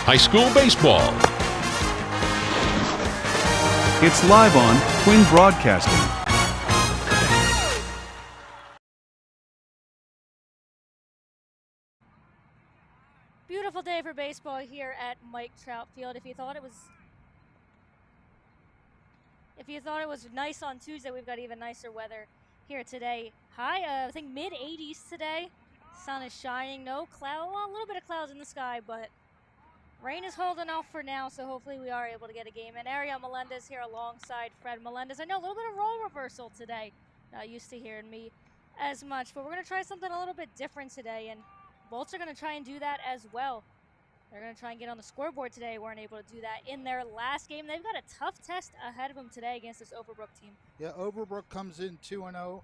high school baseball. It's live on Twin Broadcasting. Beautiful day for baseball here at Mike Trout Field. If you thought it was nice on Tuesday, we've got even nicer weather here today. High, I think mid-80s today. Sun is shining, no cloud, well, a little bit of clouds in the sky, but rain is holding off for now, so hopefully we are able to get a game in. Ariel Melendez here alongside Fred Melendez. I know a little bit of role reversal today. Not used to hearing me as much, but we're going to try something a little bit different today, and Bolts are going to try and do that as well. They're going to try and get on the scoreboard today. Weren't able to do that in their last game. They've got a tough test ahead of them today against this Overbrook team. Yeah, Overbrook comes in 2-0.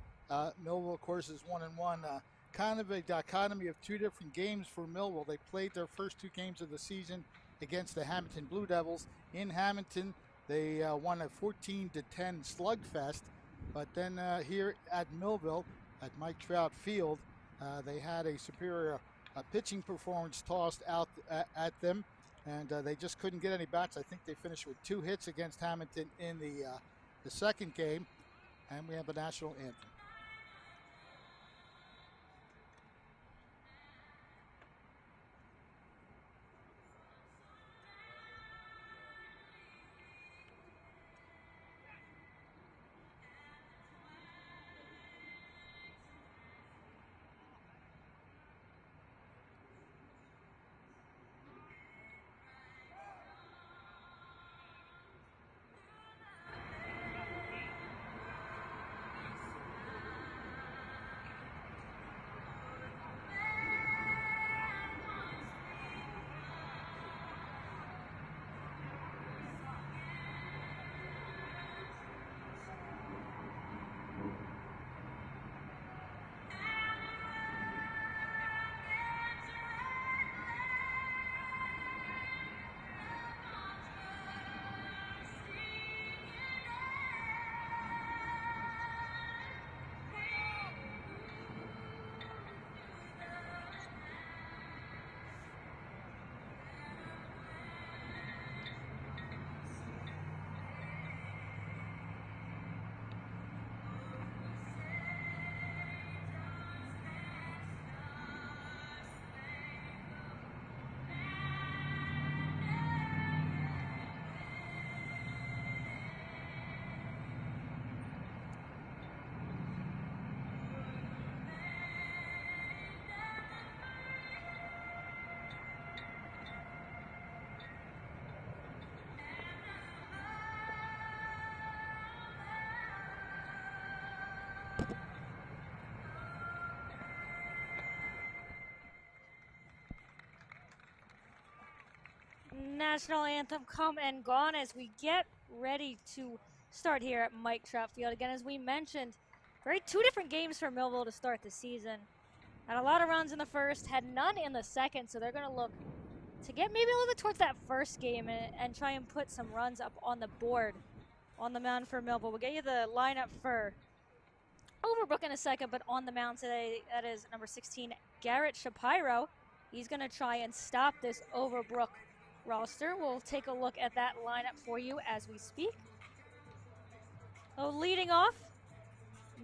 Millville, of course, is 1-1. Kind of a dichotomy of two different games for Millville. They played their first two games of the season against the Hamilton Blue Devils. In Hamilton, they won a 14-10 slugfest. But then here at Millville, at Mike Trout Field, they had a superior pitching performance tossed out at them, and they just couldn't get any bats. I think they finished with 2 hits against Hamilton in the second game, and we have a national anthem. National anthem come and gone as we get ready to start here at Mike Trout Field. Again, as we mentioned, two different games for Millville to start the season. Had a lot of runs in the first, had none in the second, so they're going to look to get maybe a little bit towards that first game and try and put some runs up on the board on the mound for Millville. We'll get you the lineup for Overbrook in a second, but on the mound today, that is number 16, Garrett Shapiro. He's going to try and stop this Overbrook roster. We'll take a look at that lineup for you as we speak. So leading off,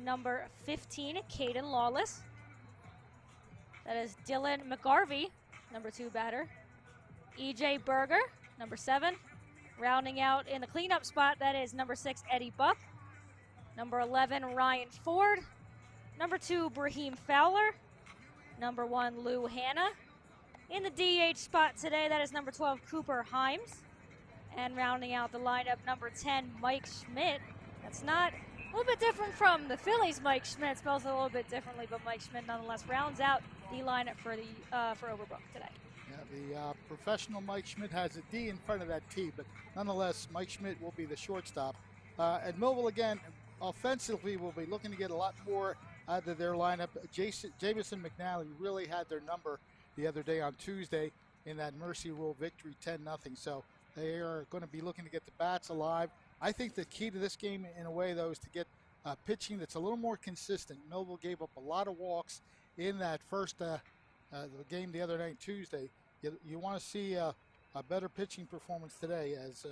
number 15, Caden Lawless. That is Dylan McGarvey, number 2 batter. EJ Berger, number 7. Rounding out in the cleanup spot, that is number 6, Eddie Buck. Number 11, Ryan Ford. Number 2, Brahim Fowler. Number 1, Lou Hanna. In the DH spot today, that is number 12, Cooper Himes. And rounding out the lineup, number 10, Mike Schmidt. That's not a little bit different from the Phillies' Mike Schmidt. Spells it a little bit differently, but Mike Schmidt nonetheless rounds out the lineup for Overbrook today. Yeah, the professional Mike Schmidt has a D in front of that T, but nonetheless, Mike Schmidt will be the shortstop. At Millville, again, offensively, we'll be looking to get a lot more out of their lineup. Jamison McNally really had their number the other day on Tuesday in that Mercy Rule victory, 10-0. So they are going to be looking to get the bats alive. I think the key to this game, in a way, though, is to get pitching that's a little more consistent. Millville gave up a lot of walks in that first the game the other night, Tuesday. You want to see a better pitching performance today, as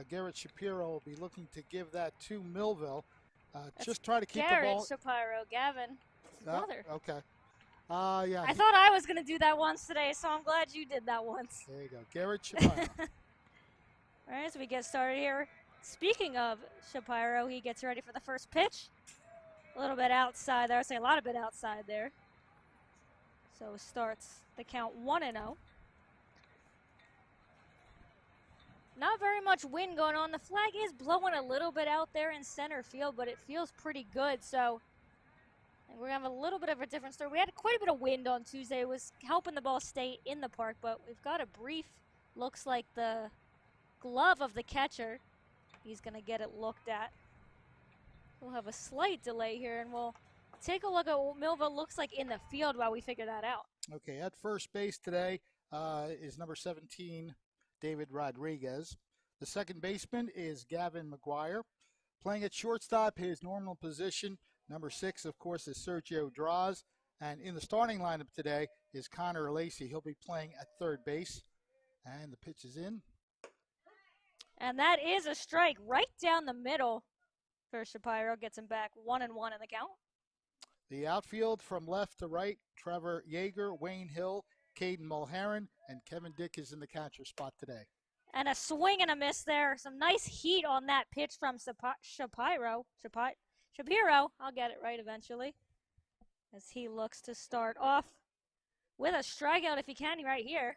Garrett Shapiro will be looking to give that to Millville. Just try to keep Garrett the ball. Shapiro, Gavin, his brother. Okay. Yeah. I thought I was going to do that once today, so I'm glad you did that once. There you go, Garrett Shapiro. All right, so we get started here. Speaking of Shapiro, he gets ready for the first pitch. A little bit outside there. I say a lot of bit outside there. So starts the count 1-0. Not very much wind going on. The flag is blowing a little bit out there in center field, but it feels pretty good. So we're going to have a little bit of a different story. We had quite a bit of wind on Tuesday. It was helping the ball stay in the park, but we've got a brief, looks like the glove of the catcher. He's going to get it looked at. We'll have a slight delay here, and we'll take a look at what Millville looks like in the field while we figure that out. Okay, at first base today is number 17, David Rodriguez. The second baseman is Gavin McGuire. Playing at shortstop, his normal position, number 6, of course, is Sergio Draws. And in the starting lineup today is Connor Lacey. He'll be playing at third base. And the pitch is in. And that is a strike right down the middle for Shapiro. Gets him back 1-1 in the count. The outfield from left to right, Trevor Yeager, Wayne Hill, Caden Mulherron, and Kevin Dick is in the catcher spot today. And a swing and a miss there. Some nice heat on that pitch from Shapiro. I'll get it right eventually. As he looks to start off with a strikeout if he can right here.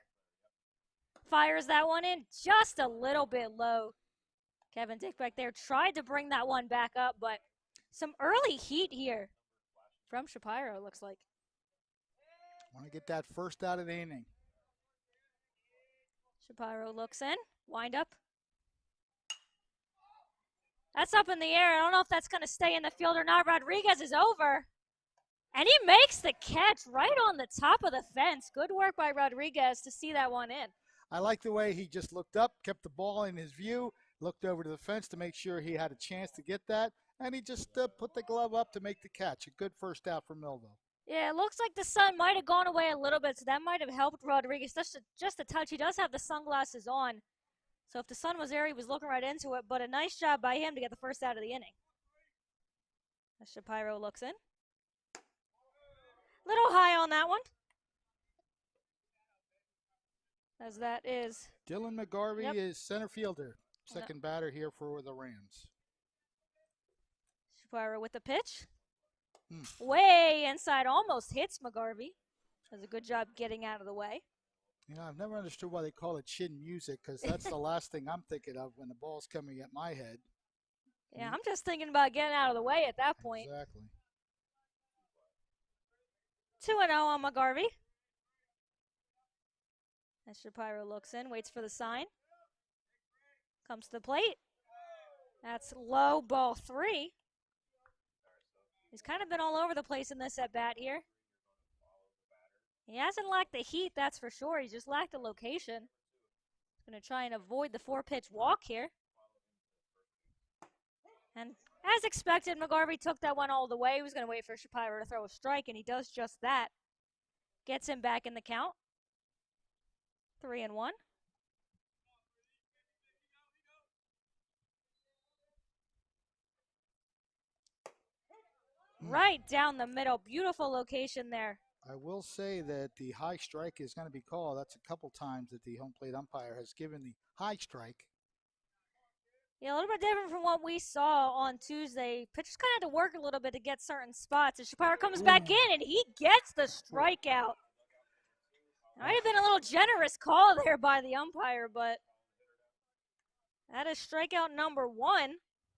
Fires that one in just a little bit low. Kevin Dick back there tried to bring that one back up, but some early heat here from Shapiro, looks like. Want to get that first out of the inning. Shapiro looks in, wind up. That's up in the air. I don't know if that's going to stay in the field or not. Rodriguez is over. And he makes the catch right on the top of the fence. Good work by Rodriguez to see that one in. I like the way he just looked up, kept the ball in his view, looked over to the fence to make sure he had a chance to get that, and he just put the glove up to make the catch. A good first out for Millville. Yeah, it looks like the sun might have gone away a little bit, so that might have helped Rodriguez just a touch. He does have the sunglasses on, so if the sun was there, he was looking right into it, but a nice job by him to get the first out of the inning. As Shapiro looks in. Little high on that one. As that is Dylan McGarvey is center fielder. Second batter here for the Rams. Shapiro with the pitch. Way inside, almost hits McGarvey. Does a good job getting out of the way. You know, I've never understood why they call it chin music, because that's the last thing I'm thinking of when the ball's coming at my head. Yeah, I'm just thinking about getting out of the way at that point. Exactly. 2-0 on McGarvey. As Shapiro looks in, waits for the sign. Comes to the plate. That's low, ball 3. He's kind of been all over the place in this at-bat here. He hasn't lacked the heat, that's for sure. He just lacked the location. He's going to try and avoid the 4-pitch walk here. And as expected, McGarvey took that one all the way. He was going to wait for Shapiro to throw a strike, and he does just that. Gets him back in the count. 3-1. Right down the middle. Beautiful location there. I will say that the high strike is going to be called. That's a couple times that the home plate umpire has given the high strike. Yeah, a little bit different from what we saw on Tuesday. Pitchers kind of had to work a little bit to get certain spots. As Shapiro comes back in, and he gets the strikeout. Might have been a little generous call there by the umpire, but that is strikeout number 1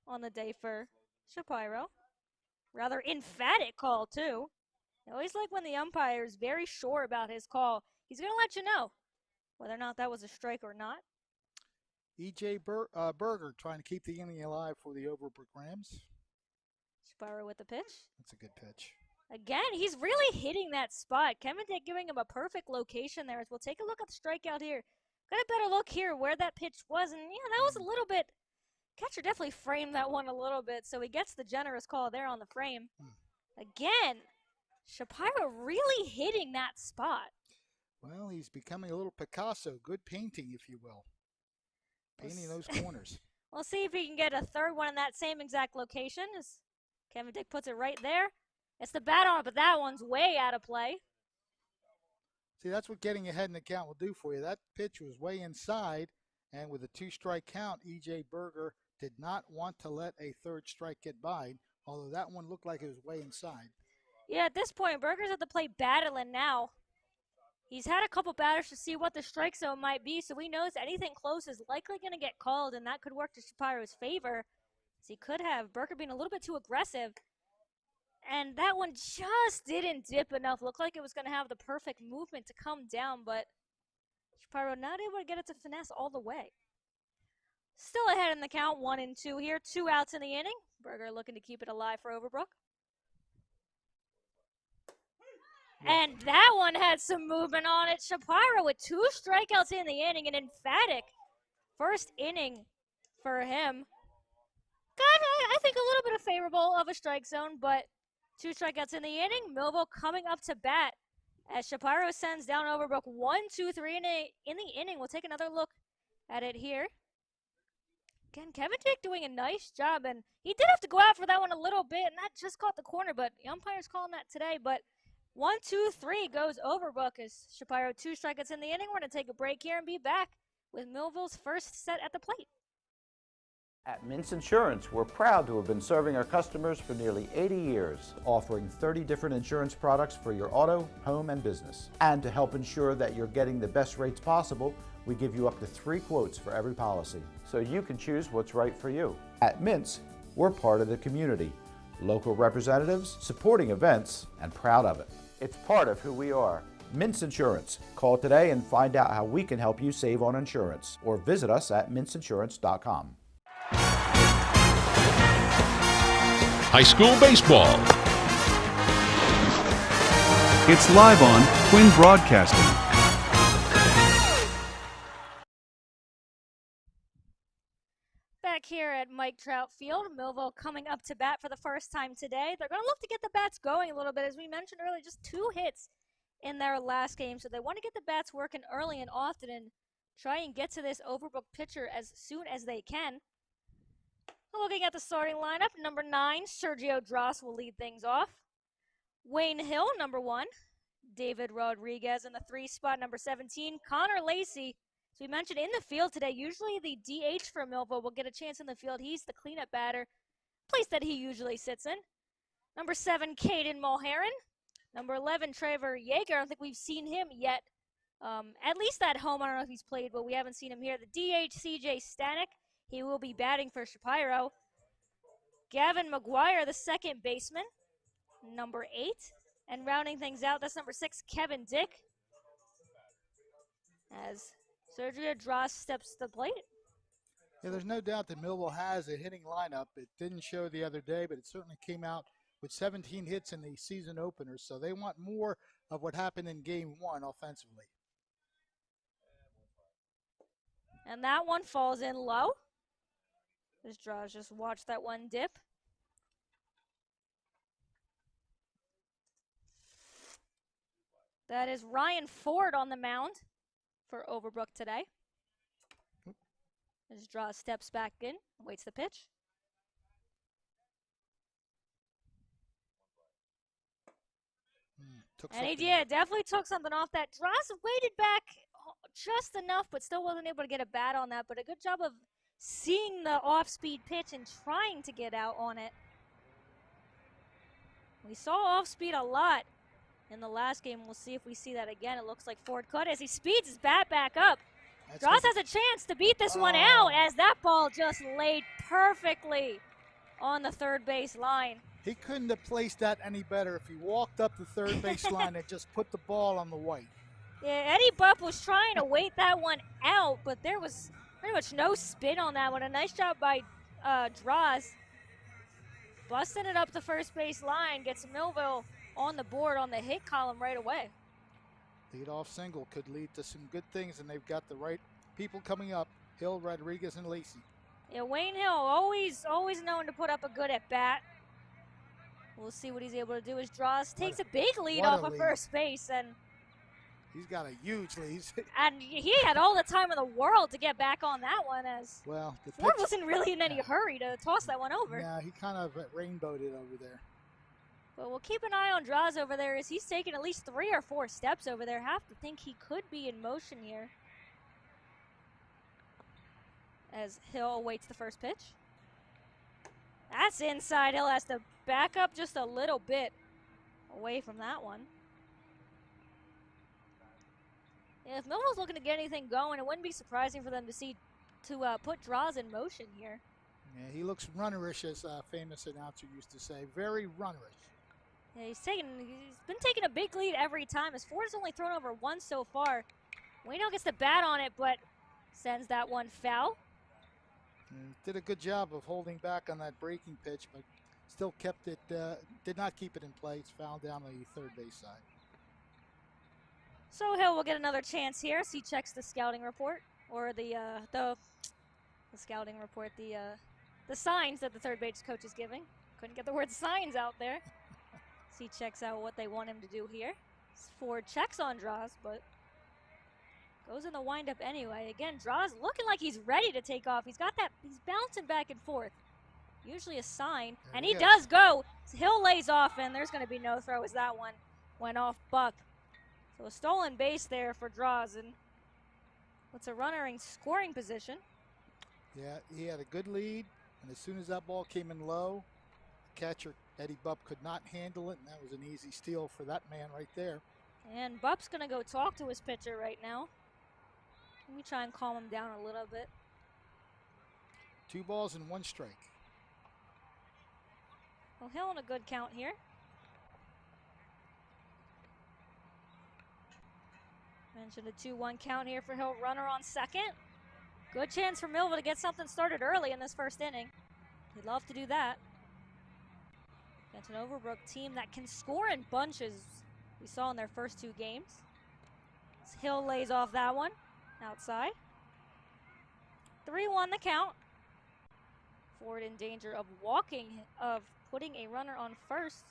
on the day for Shapiro. Rather emphatic call, too. I always like when the umpire is very sure about his call. He's going to let you know whether or not that was a strike or not. E.J. Berger trying to keep the inning alive for the Overbrook Rams. Shapiro with the pitch. That's a good pitch. Again, he's really hitting that spot. Kevin Dick giving him a perfect location there. As we'll take a look at the strikeout here. Got a better look here where that pitch was. And, yeah, that was a little bit. Catcher definitely framed that one a little bit. So he gets the generous call there on the frame. Again, Shapiro really hitting that spot. Well, he's becoming a little Picasso. Good painting, if you will. Painting those corners. We'll see if he can get a third one in that same exact location. As Kevin Dick puts it right there. It's the bat on it, but that one's way out of play. See, that's what getting ahead in the count will do for you. That pitch was way inside, and with a 2-strike count, E.J. Berger did not want to let a third strike get by, although that one looked like it was way inside. Yeah, at this point, Berger's at the plate battling now. He's had a couple batters to see what the strike zone might be, so he knows anything close is likely going to get called, and that could work to Shapiro's favor. As he could have Berger being a little bit too aggressive. And that one just didn't dip enough. Looked like it was going to have the perfect movement to come down, but Shapiro not able to get it to finesse all the way. Still ahead in the count, 1-2 here. 2 outs in the inning. Berger looking to keep it alive for Overbrook. And that one had some movement on it. Shapiro with 2 strikeouts in the inning, an emphatic first inning for him. Got, I think, a little bit of favorable of a strike zone, but 2 strikeouts in the inning. Millville coming up to bat as Shapiro sends down Overbrook 1, 2, 3 in the inning. We'll take another look at it here. Again, Kevin Dick doing a nice job, and he did have to go out for that one a little bit, and that just caught the corner, but the umpire's calling that today. But 1, 2, 3 goes Overbrook as Shapiro 2 strikeouts in the inning. We're going to take a break here and be back with Millville's first set at the plate. At Mintz Insurance, we're proud to have been serving our customers for nearly 80 years, offering 30 different insurance products for your auto, home, and business. And to help ensure that you're getting the best rates possible, we give you up to 3 quotes for every policy, so you can choose what's right for you. At Mintz, we're part of the community, local representatives, supporting events, and proud of it. It's part of who we are. Mintz Insurance. Call today and find out how we can help you save on insurance, or visit us at mintzinsurance.com. High school baseball. It's live on Twin Broadcasting. Back here at Mike Trout Field, Millville coming up to bat for the first time today. They're going to look to get the bats going a little bit. As we mentioned earlier, just 2 hits in their last game, so they want to get the bats working early and often and try and get to this Overbrook pitcher as soon as they can. Looking at the starting lineup, number 9, Sergio Dross will lead things off. Wayne Hill, number 1. David Rodriguez in the 3 spot, number 17. Connor Lacey, as we mentioned, in the field today. Usually the DH for Millville will get a chance in the field. He's the cleanup batter, place that he usually sits in. Number 7, Caden Mulheron. Number 11, Trevor Yeager. I don't think we've seen him yet. At least at home. I don't know if he's played, but we haven't seen him here. The DH, CJ Stanek. He will be batting for Shapiro. Gavin McGuire, the second baseman, number 8. And rounding things out, that's number 6, Kevin Dick. As Sergio Dross steps to the plate. Yeah, there's no doubt that Millville has a hitting lineup. It didn't show the other day, but it certainly came out with 17 hits in the season openers. So they want more of what happened in Game 1 offensively. And that one falls in low. This Dross just watched that one dip. That is Ryan Ford on the mound for Overbrook today. As Dross steps back in, waits the pitch. And he definitely took something off that. Dross waited back just enough, but still wasn't able to get a bat on that. But a good job of seeing the off-speed pitch and trying to get out on it. We saw off-speed a lot in the last game. We'll see if we see that again. It looks like Ford could as he speeds his bat back up. Dross has a chance to beat this one out as that ball just laid perfectly on the third base line. He couldn't have placed that any better if he walked up the third base line and just put the ball on the white. Yeah, Eddie Bupp was trying to wait that one out, but there was pretty much no spin on that one. A nice job by Dross. Busting it up the first base line, gets Millville on the board on the hit column right away. Lead-off single could lead to some good things, and they've got the right people coming up, Hill, Rodriguez, and Lacey. Yeah, Wayne Hill, always known to put up a good at-bat. We'll see what he's able to do as Dross takes a big lead off of first base, and He's got a huge lead. And he had all the time in the world to get back on that one, as Well, the Ford pitch, wasn't really in any hurry to toss that one over. yeah, he kind of rainbowed it over there. But we'll keep an eye on Draws over there, as he's taking at least 3 or 4 steps over there. Have to think he could be in motion here. As Hill awaits the first pitch. That's inside. Hill has to back up just a little bit away from that one. Yeah, if Millville's looking to get anything going, it wouldn't be surprising for them to put Draws in motion here. Yeah, he looks runnerish, as a famous announcer used to say. Very runnerish. Yeah, he's been taking a big lead every time, as Ford has only thrown over 1 so far. Waino gets the bat on it, but sends that one foul. Did a good job of holding back on that breaking pitch, but still kept it, did not keep it in play. It's fouled down the third base side. So Hill will get another chance here as he checks the scouting report, or the scouting report, the signs that the third base coach is giving. Couldn't get the word signs out there. So he checks out what they want him to do here. Ford checks on Draws, but goes in the windup anyway. Again, Draws looking like he's ready to take off. He's bouncing back and forth. Usually a sign, and he does go. Hill lays off, and there's going to be no throw as that one went off Buck. So a stolen base there for Draws, and puts a runner in scoring position. Yeah, he had a good lead, and as soon as that ball came in low, catcher Eddie Bupp could not handle it, and that was an easy steal for that man right there. And Bupp's going to go talk to his pitcher right now. Let me try and calm him down a little bit. 2 balls and 1 strike. Well, Hill on a good count here. Mentioned a 2-1 count here for Hill. Runner on second. Good chance for Millville to get something started early in this first inning. He'd love to do that. Against an Overbrook team that can score in bunches, we saw in their first 2 games. Hill lays off that one outside. 3-1 the count. Ford in danger of putting a runner on first.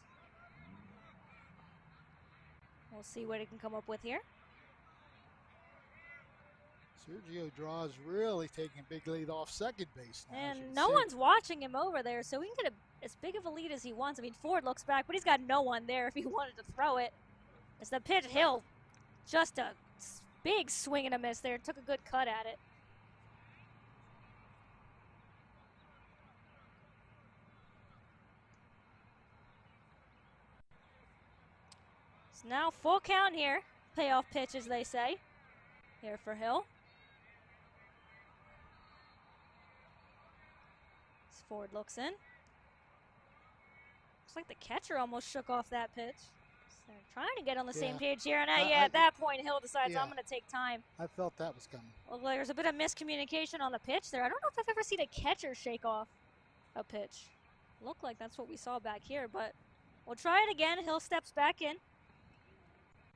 We'll see what he can come up with here. Sergio Draws really taking a big lead off second base now. And no one's watching him over there, so he can get as big of a lead as he wants. I mean, Ford looks back, but he's got no one there if he wanted to throw it. It's the pitch. Hill, just a big swing and a miss there. Took a good cut at it. It's now full count here. Payoff pitch, as they say, here for Hill. Ford looks in. Looks like the catcher almost shook off that pitch. So trying to get on the same page here. And at that point, Hill decides, I'm going to take time. I felt that was coming. Well, there's a bit of miscommunication on the pitch there. I don't know if I've ever seen a catcher shake off a pitch. Looked like that's what we saw back here, but we'll try it again. Hill steps back in.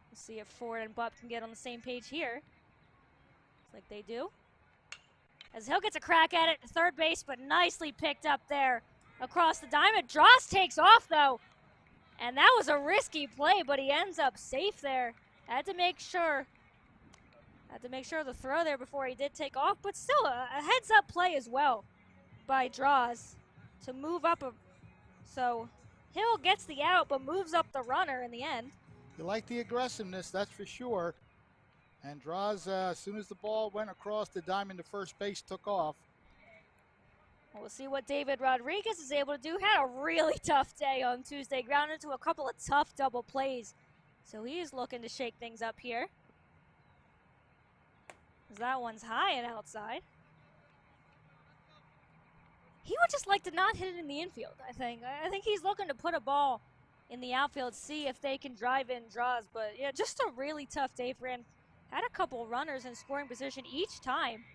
We'll see if Ford and Bupp can get on the same page here. Looks like they do. As Hill gets a crack at it to third base, but nicely picked up there across the diamond. Dross takes off, though. And that was a risky play, but he ends up safe there. Had to make sure of the throw there before he did take off, but still a heads-up play as well by Dross to move up. So Hill gets the out, but moves up the runner in the end. You like the aggressiveness, that's for sure. And Draws, as soon as the ball went across the diamond to first base, took off. We'll see what David Rodriguez is able to do. Had a really tough day on Tuesday. Grounded into a couple of tough double plays. So he's looking to shake things up here. As that one's high and outside. He would just like to not hit it in the infield, I think. I think he's looking to put a ball in the outfield, see if they can drive in Draws. But yeah, just a really tough day for him. Had a couple runners in scoring position each time.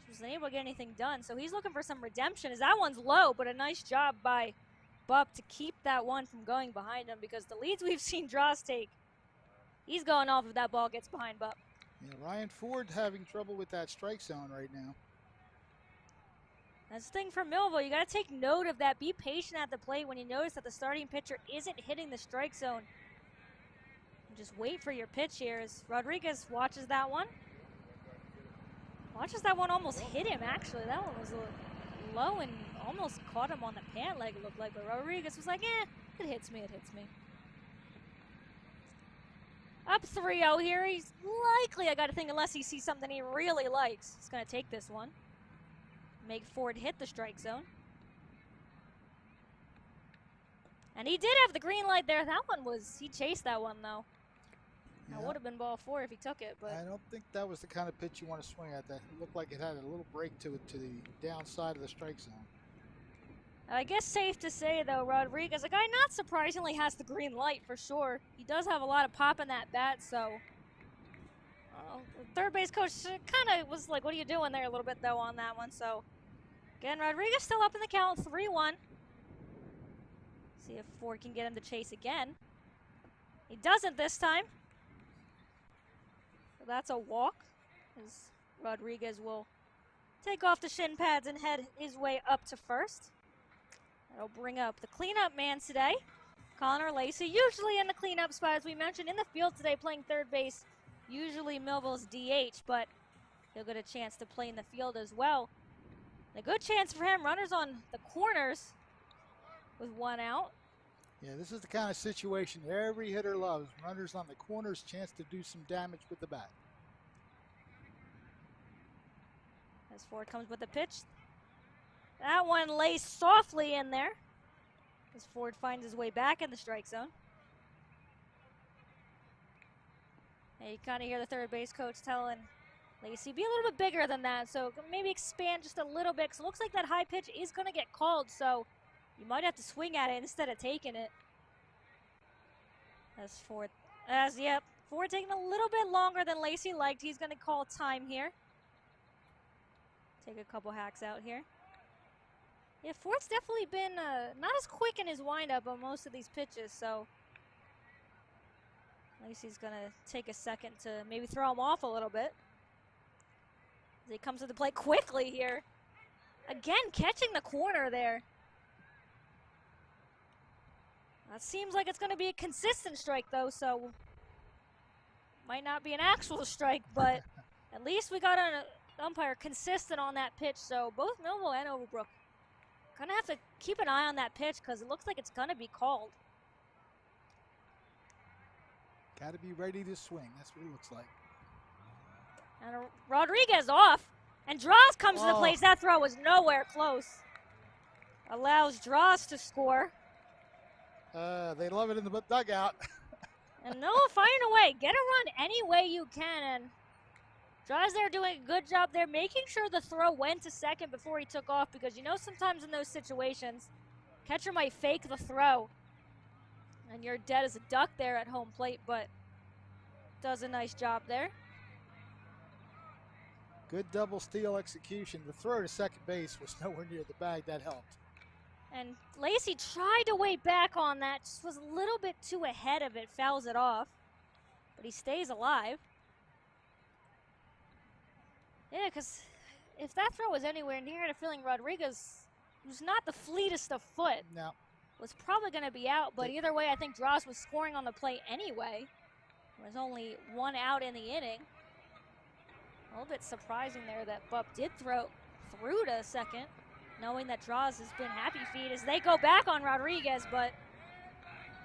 Just wasn't able to get anything done. So he's looking for some redemption as that one's low, but a nice job by Bupp to keep that one from going behind him, because the leads we've seen Draws take, he's going off if that ball gets behind Bupp. Yeah, Ryan Ford having trouble with that strike zone right now. That's the thing for Millville. You got to take note of that. Be patient at the plate when you notice that the starting pitcher isn't hitting the strike zone. Just wait for your pitch here as Rodriguez watches that one. Watches that one almost hit him, actually. That one was a little low and almost caught him on the pant leg, it looked like. But Rodriguez was like, it hits me, it hits me. Up 3-0 here. He's likely, I got to think, unless he sees something he really likes, he's going to take this one. Make Ford hit the strike zone. And he did have the green light there. That one was, he chased that one, though. Yeah. That would have been ball 4 if he took it, but I don't think that was the kind of pitch you want to swing at. That it looked like it had a little break to it to the downside of the strike zone. I guess safe to say, though, Rodriguez, a guy not surprisingly has the green light for sure. He does have a lot of pop in that bat, so the third base coach kind of was like, what are you doing there a little bit, though, on that one. So, again, Rodriguez still up in the count, 3-1. See if Ford can get him to chase again. He doesn't this time. So that's a walk, as Rodriguez will take off the shin pads and head his way up to first. That'll bring up the cleanup man today, Connor Lacey, usually in the cleanup spot, as we mentioned, in the field today playing third base, usually Millville's DH, but he'll get a chance to play in the field as well. A good chance for him, runners on the corners with 1 out. Yeah, this is the kind of situation every hitter loves. Runners on the corners, chance to do some damage with the bat. As Ford comes with the pitch. That one lays softly in there as Ford finds his way back in the strike zone. And you kind of hear the third base coach telling Lacey, be a little bit bigger than that, so maybe expand just a little bit, because it looks like that high pitch is going to get called, so you might have to swing at it instead of taking it. Ford taking a little bit longer than Lacey liked. He's going to call time here. Take a couple hacks out here. Yeah, Ford's definitely been not as quick in his windup on most of these pitches, so Lacey's going to take a second to maybe throw him off a little bit. As he comes to the plate quickly here. Again, catching the corner there. That seems like it's going to be a consistent strike, though, so might not be an actual strike, but at least we got an umpire consistent on that pitch, so both Millville and Overbrook gonna have to keep an eye on that pitch because it looks like it's gonna be called. Got to be ready to swing. That's what it looks like. And Rodriguez off, and Draws comes to the plate. That throw was nowhere close. Allows Draws to score. They love it in the dugout. And they'll find a way. Get a run any way you can. And Draws there doing a good job there, making sure the throw went to second before he took off, because you know sometimes in those situations, catcher might fake the throw, and you're dead as a duck there at home plate, but does a nice job there. Good double steal execution. The throw to second base was nowhere near the bag. That helped. And Lacey tried to wait back on that, just was a little bit too ahead of it, fouls it off, but he stays alive. Yeah, because if that throw was anywhere near it, a feeling Rodriguez, who's not the fleetest of foot, No. was probably going to be out. But either way, I think Dross was scoring on the plate anyway. There was only 1 out in the inning. A little bit surprising there that Bupp did throw through to second, knowing that Dross has been happy feet as they go back on Rodriguez, but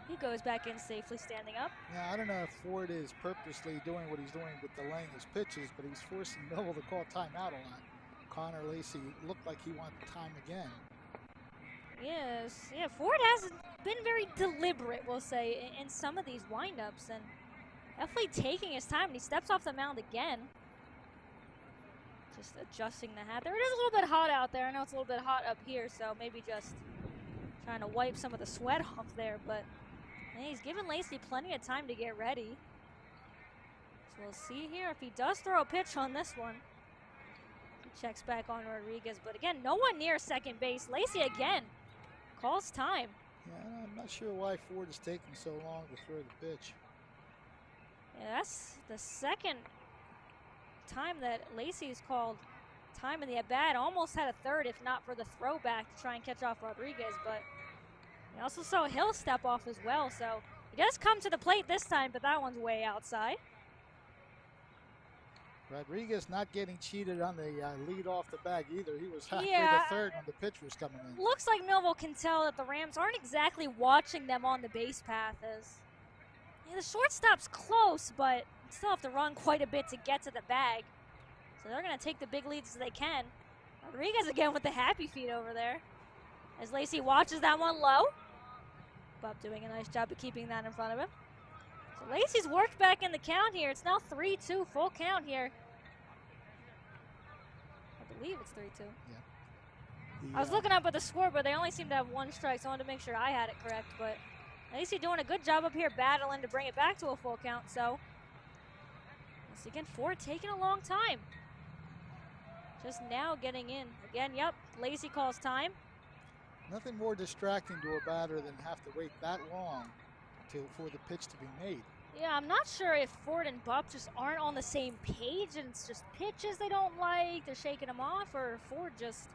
he goes back in safely standing up. Yeah, I don't know if Ford is purposely doing what he's doing with delaying his pitches, but he's forcing Millville to call timeout a lot. Connor Lacey looked like he wanted time again. Yes, yeah, Ford hasn't been very deliberate, we'll say, in some of these windups, and definitely taking his time, and he steps off the mound again. Just adjusting the hat there. It is a little bit hot out there. I know it's a little bit hot up here, so maybe just trying to wipe some of the sweat off there, but yeah, he's giving Lacey plenty of time to get ready. So we'll see here if he does throw a pitch on this one. He checks back on Rodriguez, but again, no one near second base. Lacey again calls time. Yeah, I'm not sure why Ford is taking so long to throw the pitch. Yeah, that's the second time that Lacey's called time in the at-bat. Almost had a third, if not for the throwback to try and catch off Rodriguez, but we also saw Hill step off as well, so He does come to the plate this time, but that one's way outside. Rodriguez not getting cheated on the lead off the bag either. He was halfway Yeah. to third when the pitch was coming in. Looks like Millville can tell that the Rams aren't exactly watching them on the base path. The shortstop's close, but still have to run quite a bit to get to the bag. So they're going to take the big leads as they can. Rodriguez again with the happy feet over there. As Lacey watches that one low. Bob doing a nice job of keeping that in front of him. So Lacey's worked back in the count here. It's now 3-2, full count here. I believe it's 3-2. Yeah. I was looking up at the scoreboard. They only seem to have one strike, so I wanted to make sure I had it correct. But Lacey doing a good job up here battling to bring it back to a full count. So once again, Ford taking a long time. Just now getting in. Again, yep, Lacey calls time. Nothing more distracting to a batter than have to wait that long for the pitch to be made. Yeah, I'm not sure if Ford and Bupp just aren't on the same page and it's just pitches they don't like, they're shaking them off, or Ford just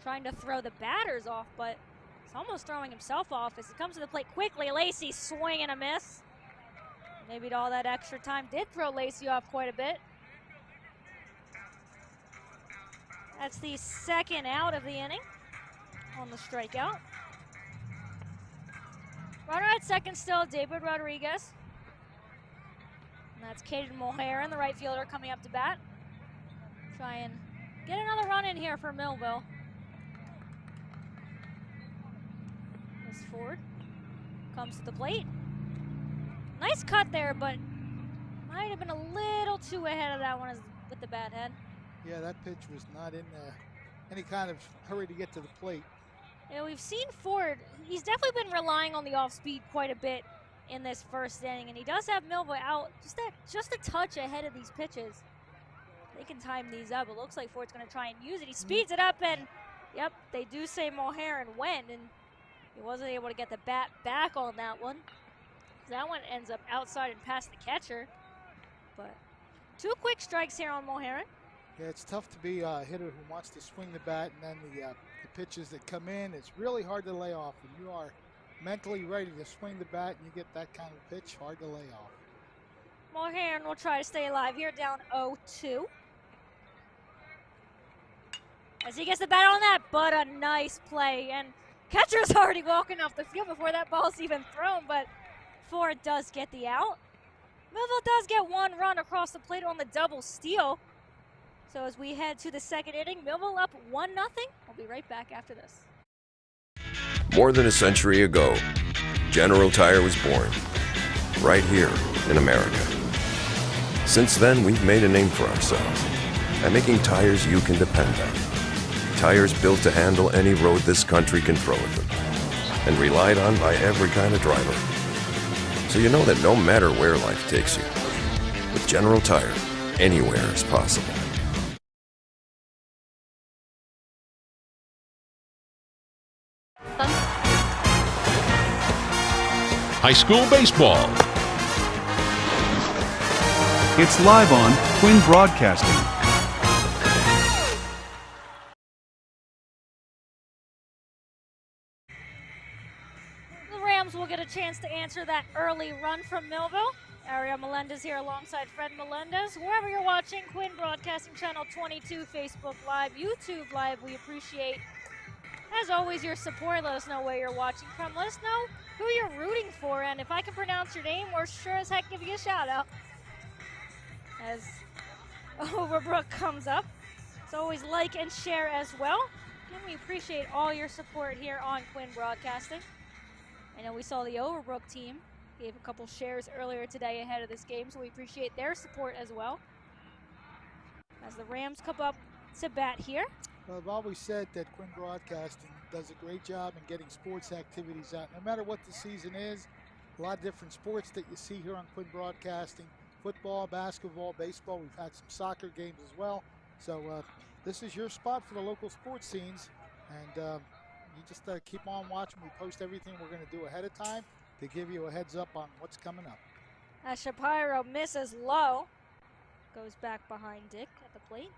trying to throw the batters off, but he's almost throwing himself off as he comes to the plate quickly. Lacey swing and a miss. Maybe all that extra time did throw Lacey off quite a bit. That's the second out of the inning on the strikeout. Runner at second still, David Rodriguez. And that's Caden Mulharen, the right fielder, coming up to bat. Try and get another run in here for Millville. As Ford comes to the plate. Nice cut there, but might have been a little too ahead of that one with the bat head. Yeah, that pitch was not in any kind of hurry to get to the plate. Yeah, we've seen Ford. He's definitely been relying on the off-speed quite a bit in this first inning, and he does have Millville out just a touch ahead of these pitches. They can time these up. It looks like Ford's going to try and use it. He speeds it up, and yep, they do say Mulharen went, and he wasn't able to get the bat back on that one. That one ends up outside and past the catcher. But 2 quick strikes here on Mulharen. Yeah, it's tough to be a hitter who wants to swing the bat, and then the pitches that come in, it's really hard to lay off. When you are mentally ready to swing the bat and you get that kind of pitch, hard to lay off. Mulharen will try to stay alive here, down 0-2. As he gets the bat on that, but a nice play. And catcher's already walking off the field before that ball's even thrown, but Ford does get the out. Millville does get 1 run across the plate on the double steal. So as we head to the second inning, Millville up 1-0. We'll be right back after this. More than a century ago, General Tire was born, right here in America. Since then, we've made a name for ourselves by making tires you can depend on. Tires built to handle any road this country can throw at them, and relied on by every kind of driver. So you know that no matter where life takes you, with General Tire, anywhere is possible. High school baseball. It's live on Twin Broadcasting. The Rams will get a chance to answer that early run from Millville. Ariel Melendez here alongside Fred Melendez. Wherever you're watching, Quinn Broadcasting Channel 22, Facebook Live, YouTube Live, we appreciate, as always, your support. Let us know where you're watching from. Let us know who you're rooting for, and if I can pronounce your name, we're sure as heck give you a shout out. As Overbrook comes up. As always, like and share as well. And we appreciate all your support here on Quinn Broadcasting. I know we saw the Overbrook team gave a couple shares earlier today ahead of this game, so we appreciate their support as well. As the Rams come up to bat here. Well, I've always said that Quinn Broadcasting does a great job in getting sports activities out. No matter what the season is, a lot of different sports that you see here on Quinn Broadcasting. Football, basketball, baseball. We've had some soccer games as well. So this is your spot for the local sports scenes. And you just keep on watching. We post everything we're going to do ahead of time to give you a heads up on what's coming up. As Shapiro misses low. Goes back behind Dick at the plate.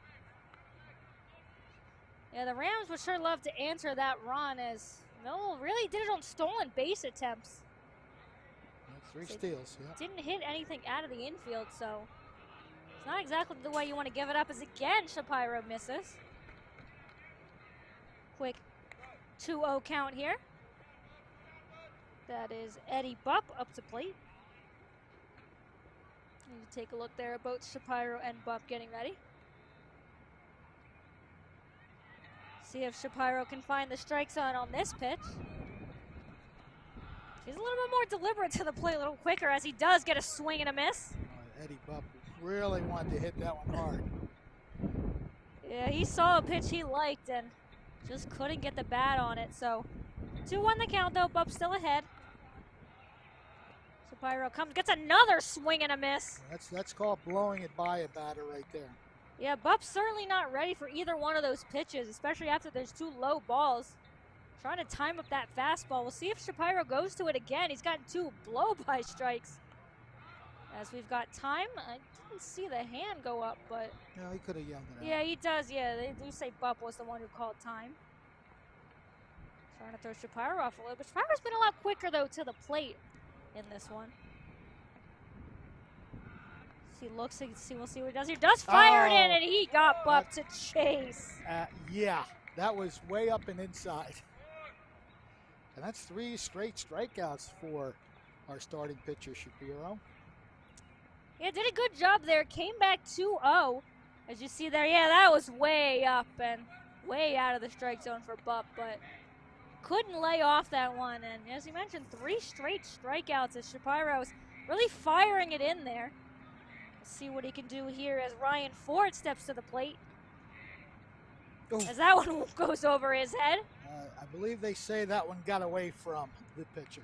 Yeah, the Rams would sure love to answer that run, as Millville really did it on stolen base attempts. 3 steals, yeah. Didn't hit anything out of the infield, so it's not exactly the way you want to give it up, as again Shapiro misses. Quick 2-0 count here. That is Eddie Bupp up to plate. You take a look there at both Shapiro and Bupp getting ready. See if Shapiro can find the strike zone on this pitch. He's a little bit more deliberate to the plate, a little quicker, as he does get a swing and a miss. Eddie Bupp really wanted to hit that one hard. Yeah, he saw a pitch he liked and just couldn't get the bat on it. So 2-1 the count, though. Bupp still ahead. Shapiro comes, gets another swing and a miss. That's called blowing it by a batter right there. Yeah, Bupp's certainly not ready for either one of those pitches, especially after there's 2 low balls. Trying to time up that fastball. We'll see if Shapiro goes to it again. He's gotten 2 blow-by strikes. As we've got time, I didn't see the hand go up, but... No, he could have yelled it out. Yeah, he does. Yeah, they do say Bupp was the one who called time. Trying to throw Shapiro off a little bit. Shapiro's been a lot quicker, though, to the plate in this one. He looks, we'll see what he does. He does fire it in, and he got Bupp to chase. Yeah, that was way up and inside. And that's 3 straight strikeouts for our starting pitcher, Shapiro. Yeah, did a good job there. Came back 2-0. As you see there, yeah, that was way up and way out of the strike zone for Bupp, but couldn't lay off that one. And as you mentioned, 3 straight strikeouts as Shapiro's really firing it in there. Let's see what he can do here as Ryan Ford steps to the plate. Oh. As that one goes over his head. I believe they say that one got away from the pitcher.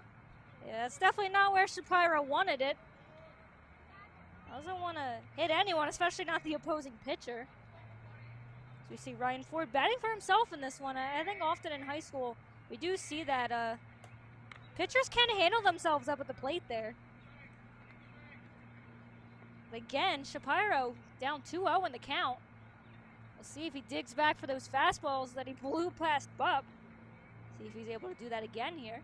Yeah, that's definitely not where Shapiro wanted it. Doesn't want to hit anyone, especially not the opposing pitcher. So we see Ryan Ford batting for himself in this one. I think often in high school we do see that pitchers can handle themselves up at the plate there. But again, Shapiro down 2-0 in the count. We'll see if he digs back for those fastballs that he blew past Bupp. See if he's able to do that again here.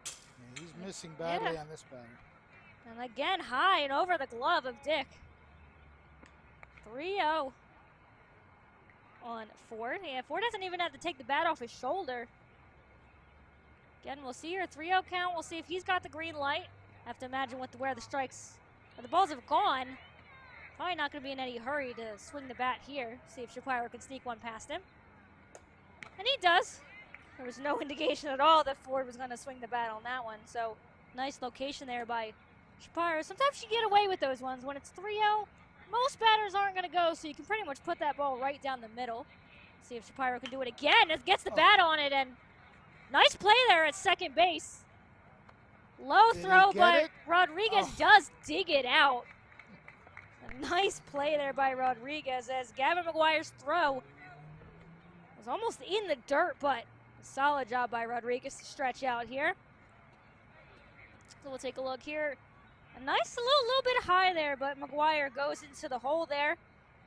Yeah, he's missing badly on this batter. And again, high and over the glove of Dick. 3-0 on Ford. Yeah, Ford doesn't even have to take the bat off his shoulder. Again, we'll see here, 3-0 count. We'll see if he's got the green light. I have to imagine where the strikes, or the balls have gone. Probably not going to be in any hurry to swing the bat here. See if Shapiro can sneak one past him. And he does. There was no indication at all that Ford was going to swing the bat on that one. So, nice location there by Shapiro. Sometimes you get away with those ones. When it's 3-0, most batters aren't going to go, so you can pretty much put that ball right down the middle. See if Shapiro can do it again. It gets the bat on it, and nice play there at second base. Low throw, but Rodriguez does dig it out. A nice play there by Rodriguez as Gavin McGuire's throw was almost in the dirt, but a solid job by Rodriguez to stretch out here. So we'll take a look here. A nice little bit high there, but McGuire goes into the hole there.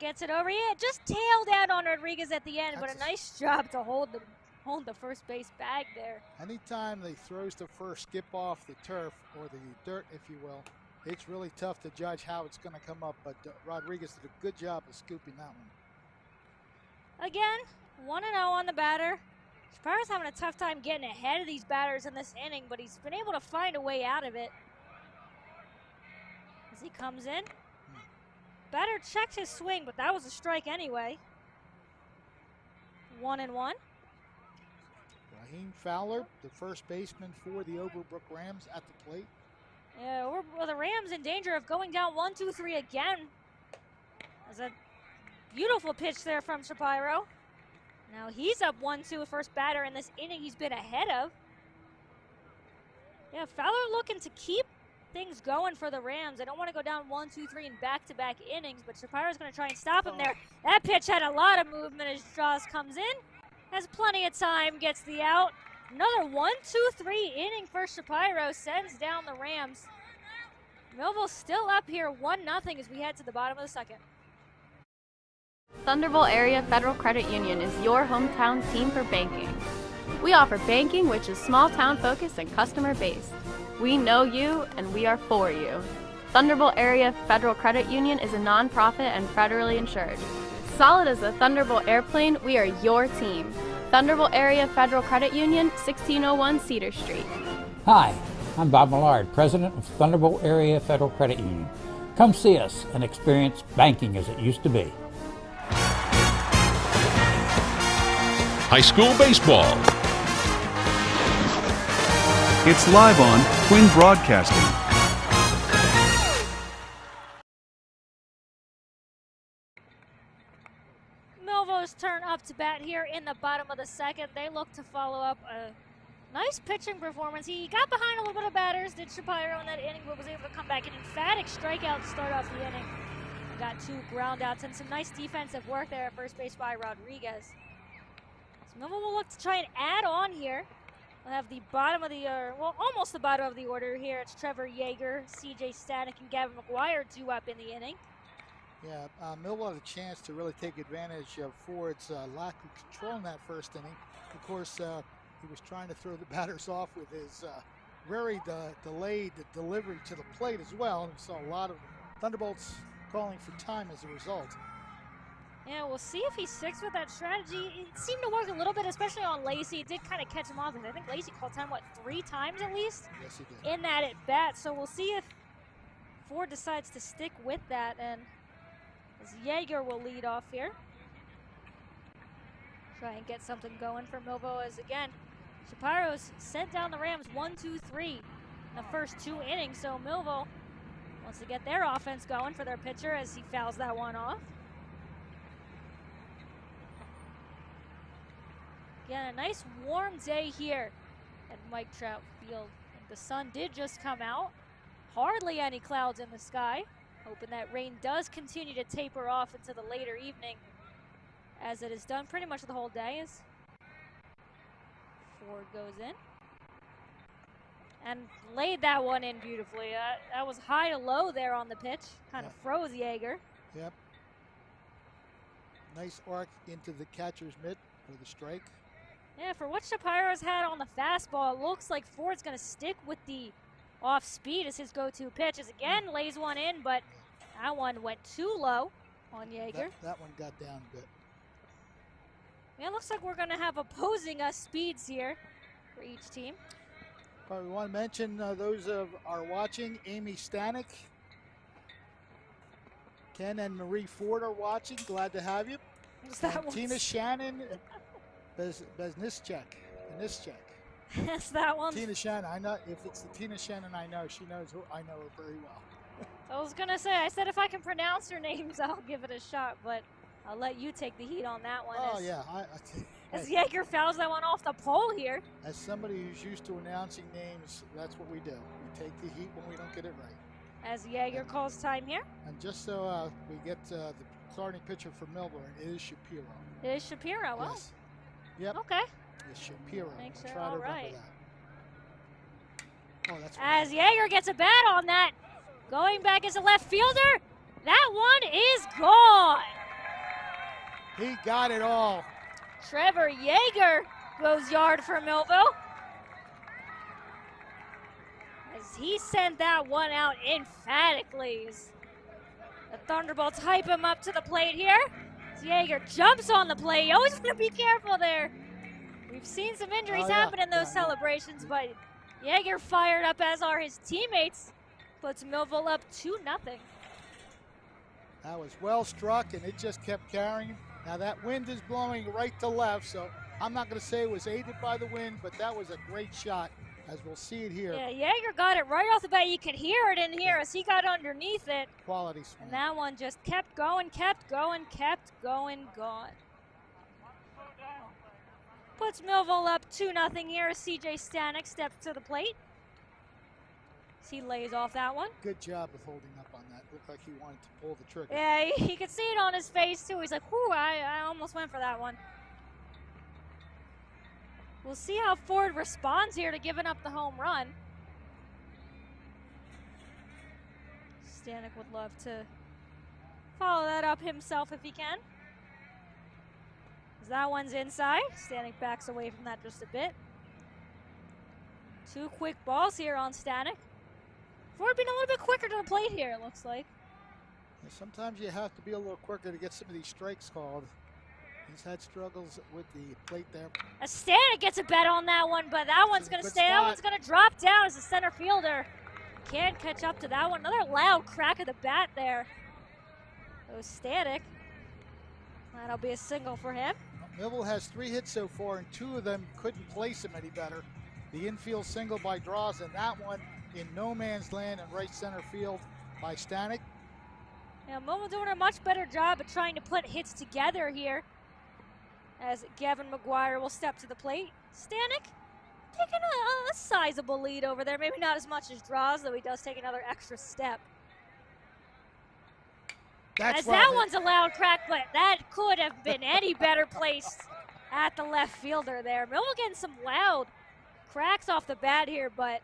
Gets it over. Yeah, just tailed out on Rodriguez at the end, but a nice job to hold the first base bag there. Anytime they throws to first, skip off the turf or the dirt, if you will, it's really tough to judge how it's going to come up, but Rodriguez did a good job of scooping that one. Again, 1-0 on the batter. Shapiro's having a tough time getting ahead of these batters in this inning, but he's been able to find a way out of it. As he comes in. Batter checked his swing, but that was a strike anyway. 1-1. Raheem Fowler, the first baseman for the Overbrook Rams at the plate. Yeah, the Rams in danger of going down 1-2-3 again. That's a beautiful pitch there from Shapiro. Now he's up 1-2, first batter in this inning he's been ahead of. Yeah, Fowler looking to keep things going for the Rams. They don't want to go down 1-2-3 in back-to-back innings, but Shapiro's going to try and stop him there. That pitch had a lot of movement as Strauss comes in. Has plenty of time, gets the out. Another 1-2-3 inning for Shapiro sends down the Rams. Millville still up here 1-0 as we head to the bottom of the second. Thunderbolt Area Federal Credit Union is your hometown team for banking. We offer banking, which is small town focused and customer based. We know you, and we are for you. Thunderbolt Area Federal Credit Union is a nonprofit and federally insured. Solid as a Thunderbolt airplane, we are your team. Thunderbolt Area Federal Credit Union, 1601 Cedar Street. Hi, I'm Bob Millard, President of Thunderbolt Area Federal Credit Union. Come see us and experience banking as it used to be. High school baseball. It's live on Twin Broadcasting. Millville's turn up to bat here in the bottom of the second. They look to follow up a nice pitching performance. He got behind a little bit of batters, did Shapiro in that inning, but was able to come back. An emphatic strikeout to start off the inning. Got 2 ground outs and some nice defensive work there at first base by Rodriguez. So Millville will look to try and add on here. We'll have the bottom of the, almost the bottom of the order here. It's Trevor Yeager, C.J. Stanek, and Gavin McGuire due up in the inning. Yeah, Millville had a chance to really take advantage of Ford's lack of control in that first inning. Of course, he was trying to throw the batters off with his very delayed delivery to the plate as well. And we saw a lot of Thunderbolts calling for time as a result. Yeah, we'll see if he sticks with that strategy. It seemed to work a little bit, especially on Lacey. It did kind of catch him off. I think Lacey called time, 3 times at least? Yes, he did. In that at bat. So we'll see if Ford decides to stick with that. And as Yeager will lead off here. Try and get something going for Millville as, again, Shapiro's sent down the Rams 1, 2, 3 in the first 2 innings. So Millville wants to get their offense going for their pitcher as he fouls that one off. Again, a nice warm day here at Mike Trout Field. The sun did just come out. Hardly any clouds in the sky. Hoping that rain does continue to taper off into the later evening, as it is done pretty much the whole day as Ford goes in. And laid that one in beautifully. That was high to low there on the pitch. Kind of froze Yeager. Yep. Nice arc into the catcher's mitt for the strike. Yeah, for what Shapiro's had on the fastball, it looks like Ford's going to stick with the off speed as his go-to pitch. As again lays one in, but that one went too low on Yeager. That one got down a bit. Yeah, it looks like we're going to have opposing speeds here for each team. We want to mention those of are watching. Amy Stanek, Ken and Marie Ford are watching. Glad to have you. Tina Shannon, Beznischek. Yes, that one. Tina Shannon. I know if it's the Tina Shannon I know, she knows who I know her very well. I was gonna say, I said if I can pronounce her names, I'll give it a shot, but I'll let you take the heat on that one. Oh yeah, as Yeager fouls that one off the pole here. As somebody who's used to announcing names, that's what we do. We take the heat when we don't get it right. As Yeager calls time here. And just so we get the starting pitcher for Millville, it is Shapiro. It is Shapiro. Well. Yes. Yep. Okay. It's Shapiro. Make sure. Try to all remember right. that. Oh, that's as Yeager gets a bat on that, going back as a left fielder, that one is gone. He got it all. Trevor Yeager goes yard for Millville. As he sent that one out emphatically. The Thunderbolts hype him up to the plate here. As Yeager jumps on the plate. You always want to be careful there. We've seen some injuries happen in those celebrations, but Yeager fired up, as are his teammates. Puts Millville up 2-0. That was well struck, and it just kept carrying. Now that wind is blowing right to left, so I'm not going to say it was aided by the wind, but that was a great shot, as we'll see it here. Yeah, Yeager got it right off the bat. You could hear it in here as he got underneath it. Quality swing. And that one just kept going, gone. Puts Millville up 2-0 here as C.J. Stanek steps to the plate. He lays off that one. Good job of holding up on that. Looked like he wanted to pull the trigger. Yeah, you could see it on his face, too. He's like, whew, I almost went for that one. We'll see how Ford responds here to giving up the home run. Stanek would love to follow that up himself if he can. As that one's inside. Stanek backs away from that just a bit. 2 quick balls here on Stanek. Ford being a little bit quicker to the plate here, it looks like. And sometimes you have to be a little quicker to get some of these strikes called. He's had struggles with the plate there. As Stanek gets a bet on that one, but that one's going to stay. That one's going to drop down as the center fielder. Can't catch up to that one. Another loud crack of the bat there. It was Stanek. That'll be a single for him. Millville has 3 hits so far, and 2 of them couldn't place him any better. The infield single by Draws, and that one in no man's land in right center field by Stanek. Yeah, Millville doing a much better job of trying to put hits together here. As Gavin McGuire will step to the plate. Stanek taking a sizable lead over there. Maybe not as much as Draws, though he does take another extra step. As that one's a loud crack, but that could have been any better placed at the left fielder there. Millville getting some loud cracks off the bat here, but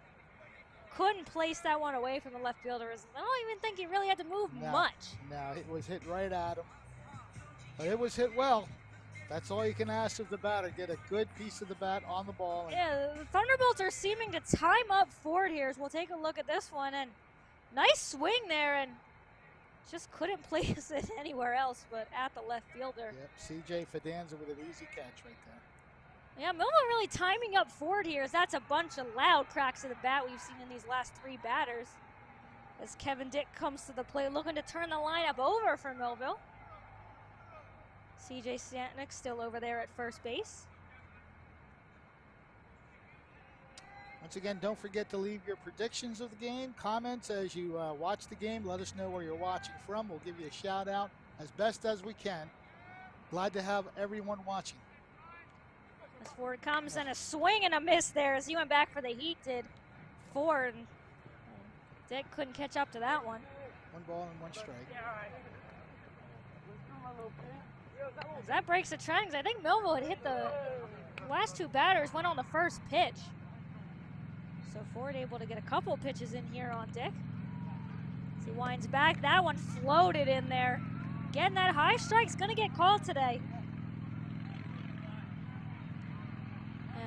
couldn't place that one away from the left fielder. I don't even think he really had to move much. No, it was hit right at him. But it was hit well. That's all you can ask of the batter. Get a good piece of the bat on the ball. Yeah, the Thunderbolts are seeming to time up Ford here. So we'll take a look at this one. And nice swing there, and just couldn't place it anywhere else but at the left fielder. Yep, C.J. Fidanza with an easy catch right there. Yeah, Millville really timing up Ford here, as that's a bunch of loud cracks of the bat we've seen in these last 3 batters. As Kevin Dick comes to the plate, looking to turn the lineup over for Millville. C.J. Stanek still over there at first base. Once again, don't forget to leave your predictions of the game, comments as you watch the game. Let us know where you're watching from. We'll give you a shout out as best as we can. Glad to have everyone watching. As Ford comes, and a swing and a miss there as he went back for the heat, did Ford. And Dick couldn't catch up to that one. 1 ball and 1 strike. As that breaks the trend, 'cause I think Millville had hit the last 2 batters, went on the first pitch. So Ford able to get a couple pitches in here on Dick. As he winds back, that one floated in there. Again, that high strike's gonna get called today.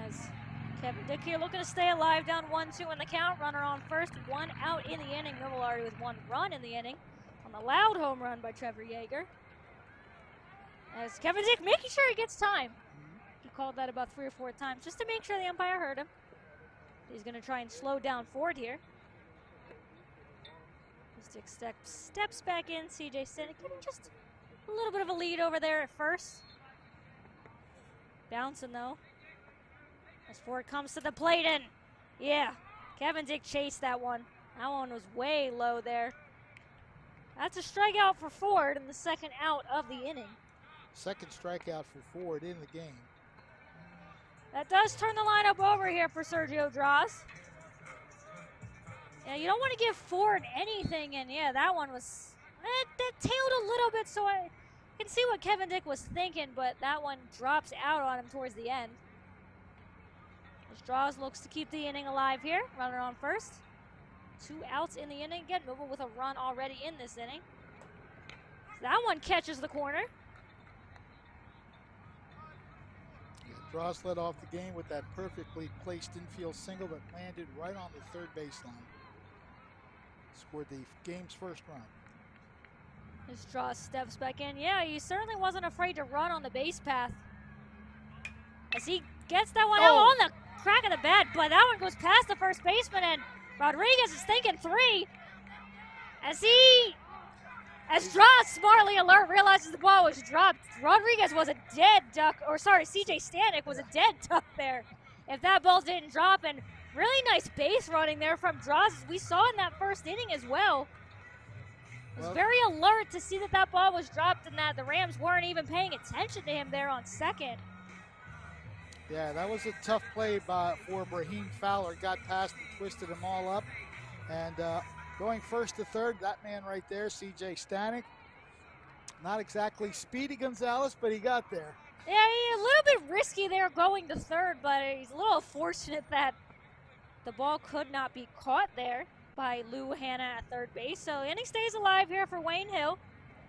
As Kevin Dick here looking to stay alive, down 1-2 in the count. Runner on first, 1 out in the inning. Millville already with 1 run in the inning on the loud home run by Trevor Yeager. As Kevin Dick making sure he gets time. He called that about 3 or 4 times just to make sure the umpire heard him. He's going to try and slow down Ford here. Dick steps back in. C.J. Stanek getting just a little bit of a lead over there at first. Bouncing though. As Ford comes to the plate, and yeah, Kevin Dick chased that one. That one was way low there. That's a strikeout for Ford and the 2nd out of the inning. 2nd strikeout for Ford in the game. That does turn the lineup over here for Sergio Draws. Yeah, you don't want to give Ford anything, and yeah, that one was, that tailed a little bit, so I can see what Kevin Dick was thinking, but that one drops out on him towards the end. As Draws looks to keep the inning alive here, runner on first. 2 outs in the inning. Again, Millville with a run already in this inning. That one catches the corner. Draws led off the game with that perfectly placed infield single that landed right on the 3rd baseline. Scored the game's first run. As Draws steps back in. Yeah, he certainly wasn't afraid to run on the base path. As he gets that one out on the crack of the bat, but that one goes past the first baseman, and Rodriguez is thinking 3. As Draws smartly alert realizes the ball was dropped. Rodriguez was a dead duck, or sorry, C.J. Stanek was a dead duck there if that ball didn't drop. And really nice base running there from Draws, as we saw in that first inning as well. Was very alert to see that that ball was dropped and that the Rams weren't even paying attention to him there on 2nd. Yeah, that was a tough play for Brahim Fowler. Got past and twisted them all up. And going first to 3rd, that man right there, C.J. Stanek. Not exactly Speedy Gonzalez, but he got there. Yeah, a little bit risky there going to 3rd, but he's a little fortunate that the ball could not be caught there by Lou Hanna at 3rd base. So inning stays alive here for Wayne Hill.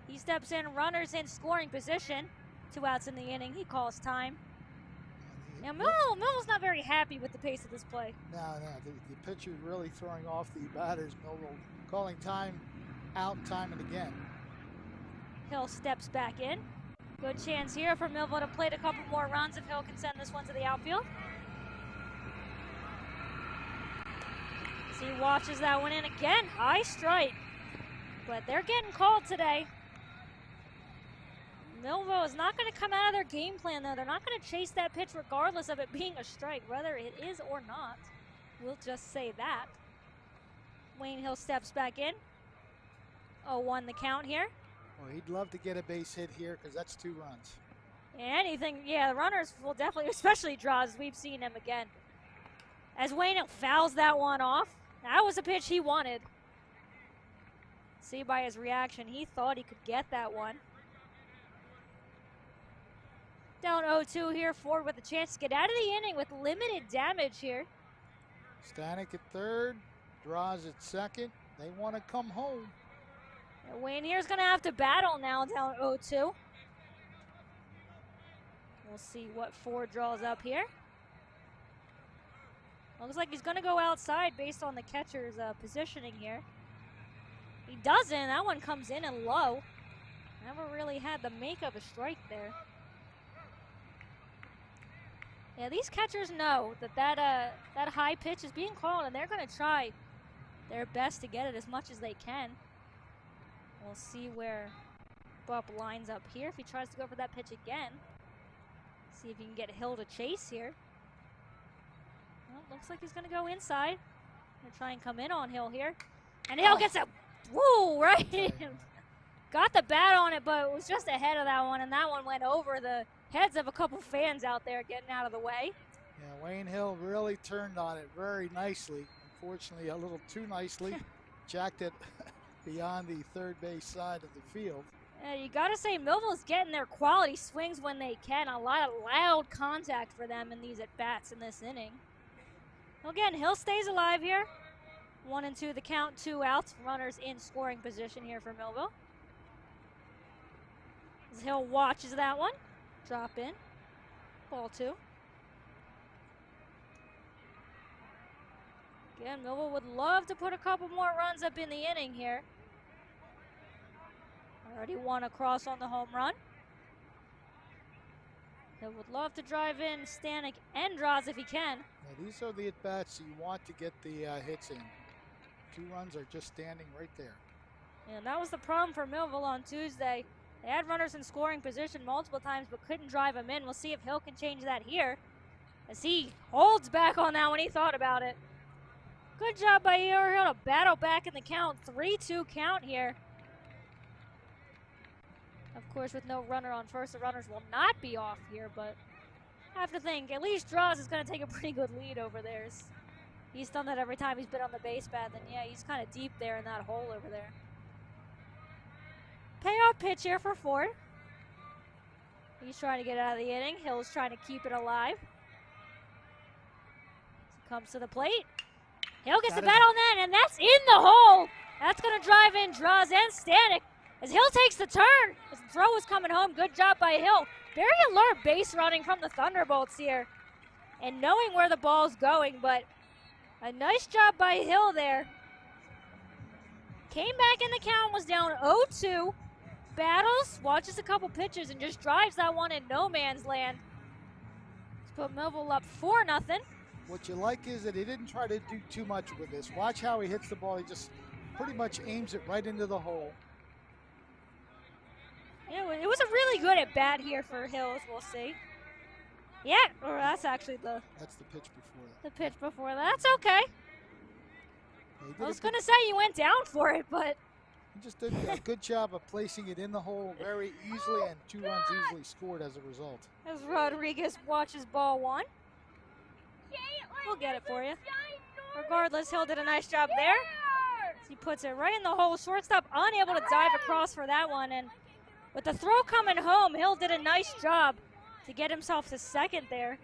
He steps in, runners in scoring position. 2 outs in the inning. He calls time. Now, Millville's not very happy with the pace of this play. No. The pitcher's really throwing off the batters. Millville calling time out time and again. Hill steps back in. Good chance here for Millville to plate a couple more runs if Hill can send this one to the outfield. So he watches that one in again. High strike. But they're getting called today. Millville is not going to come out of their game plan, though. They're not going to chase that pitch regardless of it being a strike, whether it is or not. We'll just say that. Wayne Hill steps back in. 0-1 the count here. Well, he'd love to get a base hit here because that's 2 runs. Anything, yeah, the runners will definitely, especially draws, we've seen him again. As Wayne Hill fouls that one off, that was a pitch he wanted. See by his reaction, he thought he could get that one. Down 0-2 here, Ford with a chance to get out of the inning with limited damage here. Stanek at third, draws at second. They want to come home. And Wayne here's going to have to battle now down 0-2. We'll see what Ford draws up here. Looks like he's going to go outside based on the catcher's positioning here. He doesn't. That one comes in and low. Never really had the make of a strike there. Yeah, these catchers know that that high pitch is being called, and they're going to try their best to get it as much as they can. We'll see where Bupp lines up here if he tries to go for that pitch again. See if he can get Hill to chase here. Well, looks like he's going to go inside. Gonna try and come in on Hill here. And Hill gets a woo right in. Got the bat on it, but it was just ahead of that one, and that one went over the heads of a couple fans out there getting out of the way. Yeah, Wayne Hill really turned on it very nicely. Unfortunately, a little too nicely. Jacked it beyond the third base side of the field. You got to say, Millville's getting their quality swings when they can. A lot of loud contact for them in these at-bats in this inning. Well, again, Hill stays alive here. 1-2 the count, 2 outs. Runners in scoring position here for Millville. As Hill watches that one. Drop in. Ball 2. Again, Millville would love to put a couple more runs up in the inning here. Already one across on the home run. Hill would love to drive in Stanek and draws if he can. Yeah, these are the at-bats you want to get the hits in. 2 runs are just standing right there. Yeah, and that was the problem for Millville on Tuesday. They had runners in scoring position multiple times but couldn't drive them in. We'll see if Hill can change that here as he holds back on that when he thought about it. Good job by Hill to battle back in the count. 3-2 count here. Of course, with no runner on first, the runners will not be off here, but I have to think, at least Draws is going to take a pretty good lead over theirs. He's done that every time he's been on the base path, and yeah, he's kind of deep there in that hole over there. Payoff pitch here for Ford. He's trying to get out of the inning. Hill's trying to keep it alive. Comes to the plate. Hill gets the bat on that, and that's in the hole. That's going to drive in Draws and Stanek. As Hill takes the turn, as the throw was coming home. Good job by Hill. Very alert base running from the Thunderbolts here. And knowing where the ball's going, but a nice job by Hill there. Came back in the count, was down 0-2. Battles, watches a couple pitches, and just drives that one in no man's land. Let's put Millville up 4-0. What you like is that he didn't try to do too much with this. Watch how he hits the ball. He just pretty much aims it right into the hole. Yeah, it was a really good at bat here for Hill, as we'll see. Yeah, or that's actually That's the pitch before that. the pitch before that. That's okay. Yeah, I was going to say you went down for it, but he just did a good job of placing it in the hole very easily, and 2 runs easily scored as a result. as Rodriguez watches ball 1. We'll get it for you. Regardless, Hill did a nice job there. He puts it right in the hole. Shortstop unable to dive across for that one, and with the throw coming home, Hill did a nice job to get himself to second there.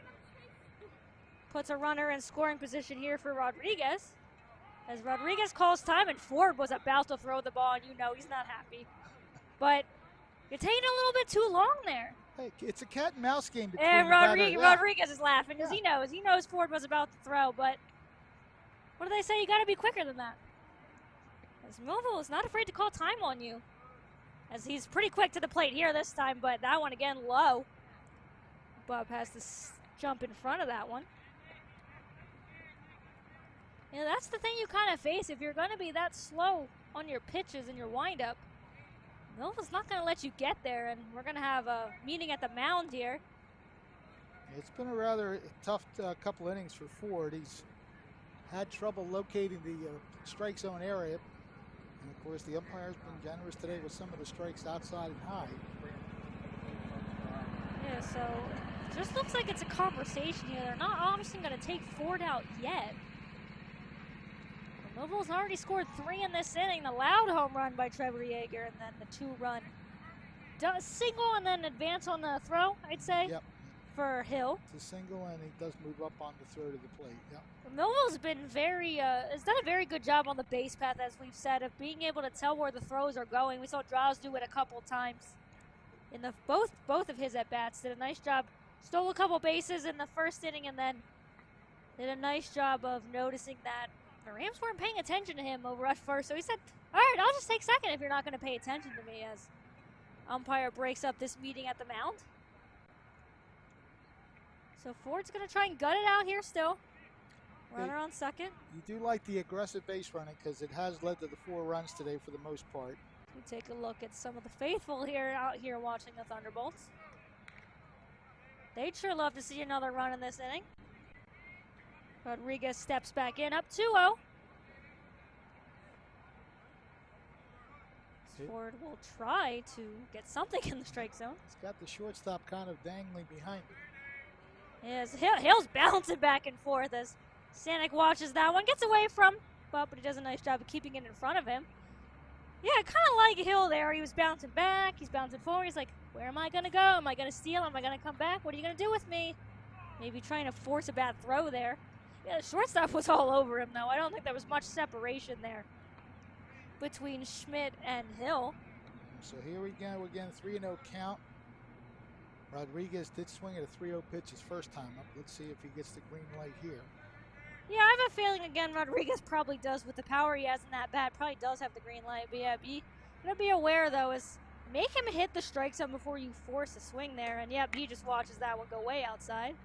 Puts a runner in scoring position here for Rodriguez. As Rodriguez calls time, and Ford was about to throw the ball, and you know he's not happy. But you're taking a little bit too long there. Hey, it's a cat and mouse game between And the batter. Rodriguez is laughing because Yeah. he knows Ford was about to throw, but what do they say? You got to be quicker than that. As Millville is not afraid to call time on you, as he's pretty quick to the plate here this time, but that one again low. Bub has to jump in front of that one. You know, that's the thing you kind of face if you're going to be that slow on your pitches and your windup. Millville's not going to let you get there, and we're going to have a meeting at the mound here. It's been a rather tough couple innings for Ford. He's had trouble locating the strike zone area. And of course, the umpire's been generous today with some of the strikes outside and high. Yeah, so it just looks like it's a conversation here. They're not obviously going to take Ford out yet. Millville's already scored 3 in this inning. The loud home run by Trevor Yeager, and then the 2-run single, and then advance on the throw, I'd say, Yep. for Hill. It's a single, and he does move up on the throw to the plate. Yep. Millville's been has done a very good job on the base path, as we've said, of being able to tell where the throws are going. We saw Draws do it a couple times in the both of his at-bats. Did a nice job, stole a couple bases in the first inning, and then did a nice job of noticing that the Rams weren't paying attention to him over at first. So he said, all right, I'll just take second if you're not going to pay attention to me, as umpire breaks up this meeting at the mound. So Ford's going to try and gut it out here still. Runner on second. You do like the aggressive base running because it has led to the 4 runs today for the most part. We take a look at some of the faithful out here watching the Thunderbolts. They'd sure love to see another run in this inning. Rodriguez steps back in, up 2-0. Ford will try to get something in the strike zone. It's got the shortstop kind of dangling behind him. Yes, Hill's bouncing back and forth as Stanek watches that one, gets away from, but he does a nice job of keeping it in front of him. Yeah, kind of like Hill there. He was bouncing back, he's bouncing forward. He's like, where am I going to go? Am I going to steal? Am I going to come back? What are you going to do with me? Maybe trying to force a bad throw there. Yeah, the shortstop was all over him, though. I don't think there was much separation there between Schmidt and Hill. So here we go again, 3-0 count. Rodriguez did swing at a 3-0 pitch his first time up. Let's see if he gets the green light here. Yeah, I have a feeling, again, Rodriguez probably does with the power he has in that bat. Probably does have the green light. But yeah, gonna be aware, though, is make him hit the strike zone before you force a swing there. And yep, he just watches that one go way outside.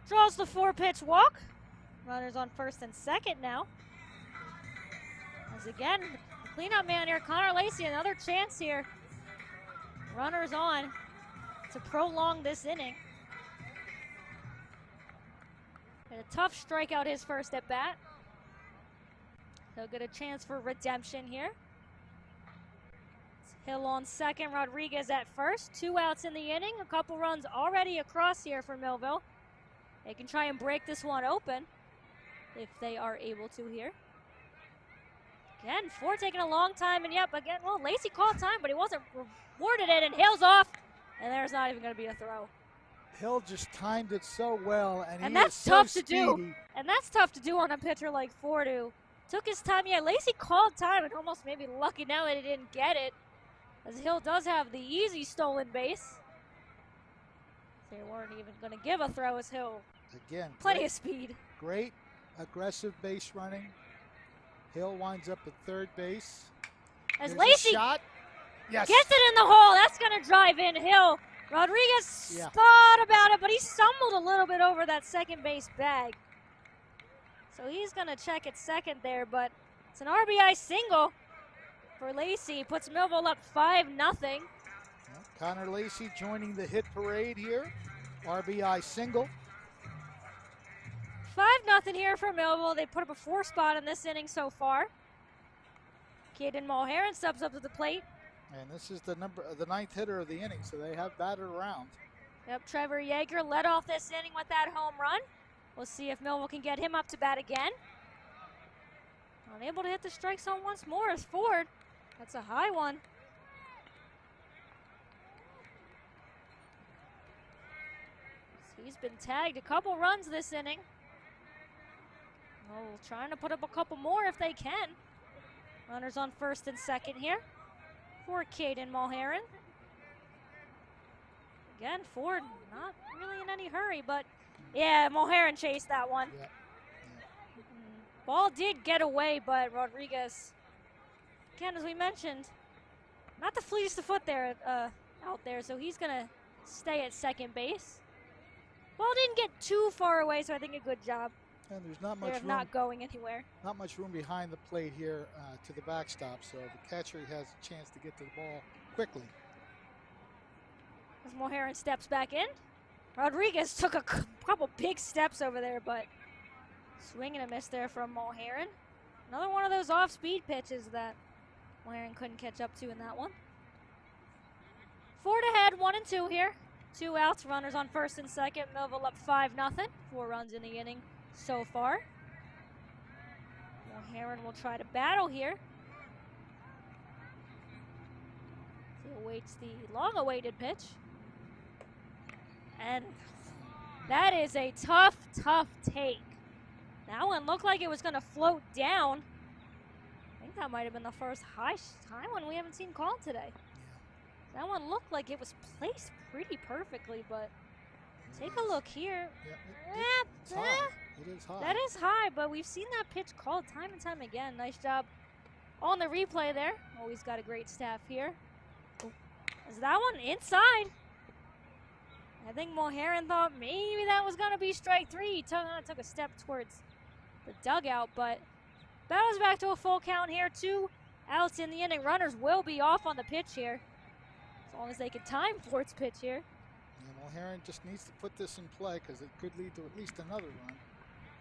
Draws the 4-pitch walk. Runners on first and second now. As again, the cleanup man here, Connor Lacey, another chance here. Runners on to prolong this inning. Had a tough strikeout his first at bat. He'll get a chance for redemption here. It's Hill on second, Rodriguez at first. 2 outs in the inning. A couple runs already across here for Millville. They can try and break this one open if they are able to here. Again, Ford taking a long time, and yep, again, well, Lacey called time, but he wasn't rewarded it, and Hill's off, and there's not even going to be a throw. Hill just timed it so well, and that's so tough to speedy. do. And that's tough to do on a pitcher like Ford, who took his time. Yeah, Lacey called time, and almost maybe lucky now that he didn't get it, as Hill does have the easy stolen base. They weren't even going to give a throw as Hill. Again, Plenty of speed. Great aggressive base running. Hill winds up at third base. As There's Lacey a shot. Yes. gets it in the hole, that's going to drive in Hill. Rodriguez thought about it, but he stumbled a little bit over that second base bag. So he's going to check at second there, but it's an RBI single for Lacey. Puts Millville up 5-0. Connor Lacey joining the hit parade here. RBI single. 5-0 here for Millville. They put up a 4 spot in this inning so far. Caden Mulheron subs up to the plate. And this is the 9th hitter of the inning, so they have batted around. Yep, Trevor Yeager led off this inning with that home run. We'll see if Millville can get him up to bat again. Unable to hit the strike zone once more is Ford. That's a high one. He's been tagged a couple runs this inning. Oh, trying to put up a couple more if they can. Runners on first and second here for Caden Mulheron. Again, Ford not really in any hurry, but yeah, Mulherrin chased that one. Yeah. Ball did get away, but Rodriguez, again, as we mentioned, not the fleetest of foot there out there, so he's going to stay at second base. Ball didn't get too far away, so I think a good job. And there's not much room. Not going anywhere. Not much room behind the plate here to the backstop, so the catcher has a chance to get to the ball quickly. As Mulherrin steps back in, Rodriguez took a couple big steps over there, but swing and a miss there from Mulherrin. Another one of those off-speed pitches that Mulherrin couldn't catch up to in that one. Ford ahead, 1-2 here. 2 outs, runners on first and second. Millville up 5-0. 4 runs in the inning so far. Mulherrin will try to battle here. He awaits the long-awaited pitch. And that is a tough, tough take. That one looked like it was going to float down. I think that might have been the first high time when we haven't seen called today. That one looked like it was placed pretty perfectly, but take a look here. It's high. It is high. That is high, but we've seen that pitch called time and time again. Nice job on the replay there. Always got a great staff here. Is that one inside? I think Mulherrin thought maybe that was going to be strike 3. He took a step towards the dugout, but battles back to a full count here. 2 outs in the inning. Runners will be off on the pitch here, as long as they can time Ford's pitch here. Yeah, Mulherrin just needs to put this in play because it could lead to at least another run.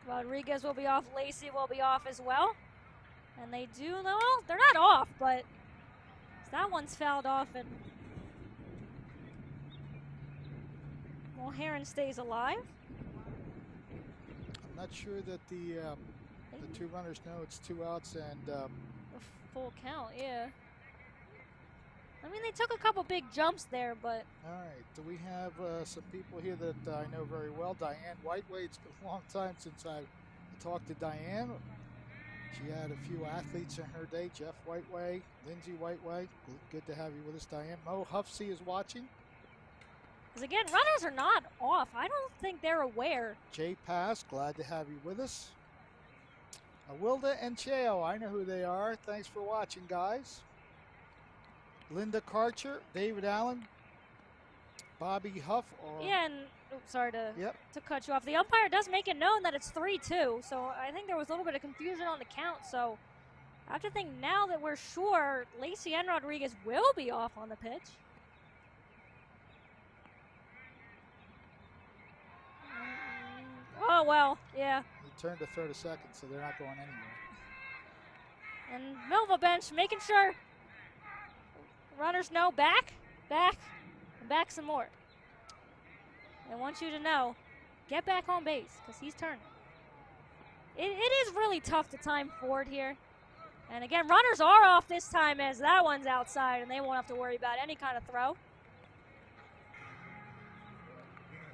Rodriguez will be off. Lacey will be off as well. And they do, well, they're not off, but that one's fouled off, and Mulherrin stays alive. I'm not sure that the 2 runners know it's 2 outs and a full count, yeah. I mean, they took a couple big jumps there, but... All right, do we have some people here that I know very well? Diane Whiteway. It's been a long time since I talked to Diane. She had a few athletes in her day. Jeff Whiteway, Lindsay Whiteway. Good to have you with us, Diane. Mo Huffsey is watching. Because again, runners are not off. I don't think they're aware. Jay Pass, glad to have you with us. Wilda and Cheo, I know who they are. Thanks for watching, guys. Linda Karcher, David Allen, Bobby Huff. Yeah, and sorry to cut you off. The umpire does make it known that it's 3-2, so I think there was a little bit of confusion on the count. So I have to think now that we're sure Lacey and Rodriguez will be off on the pitch. Oh, well, yeah. He turned to third a second, so they're not going anywhere. And Millville bench making sure runners know back, and back some more. I want you to know, get back on base, because he's turning. It is really tough to time Ford here. And again, runners are off this time as that one's outside, and they won't have to worry about any kind of throw.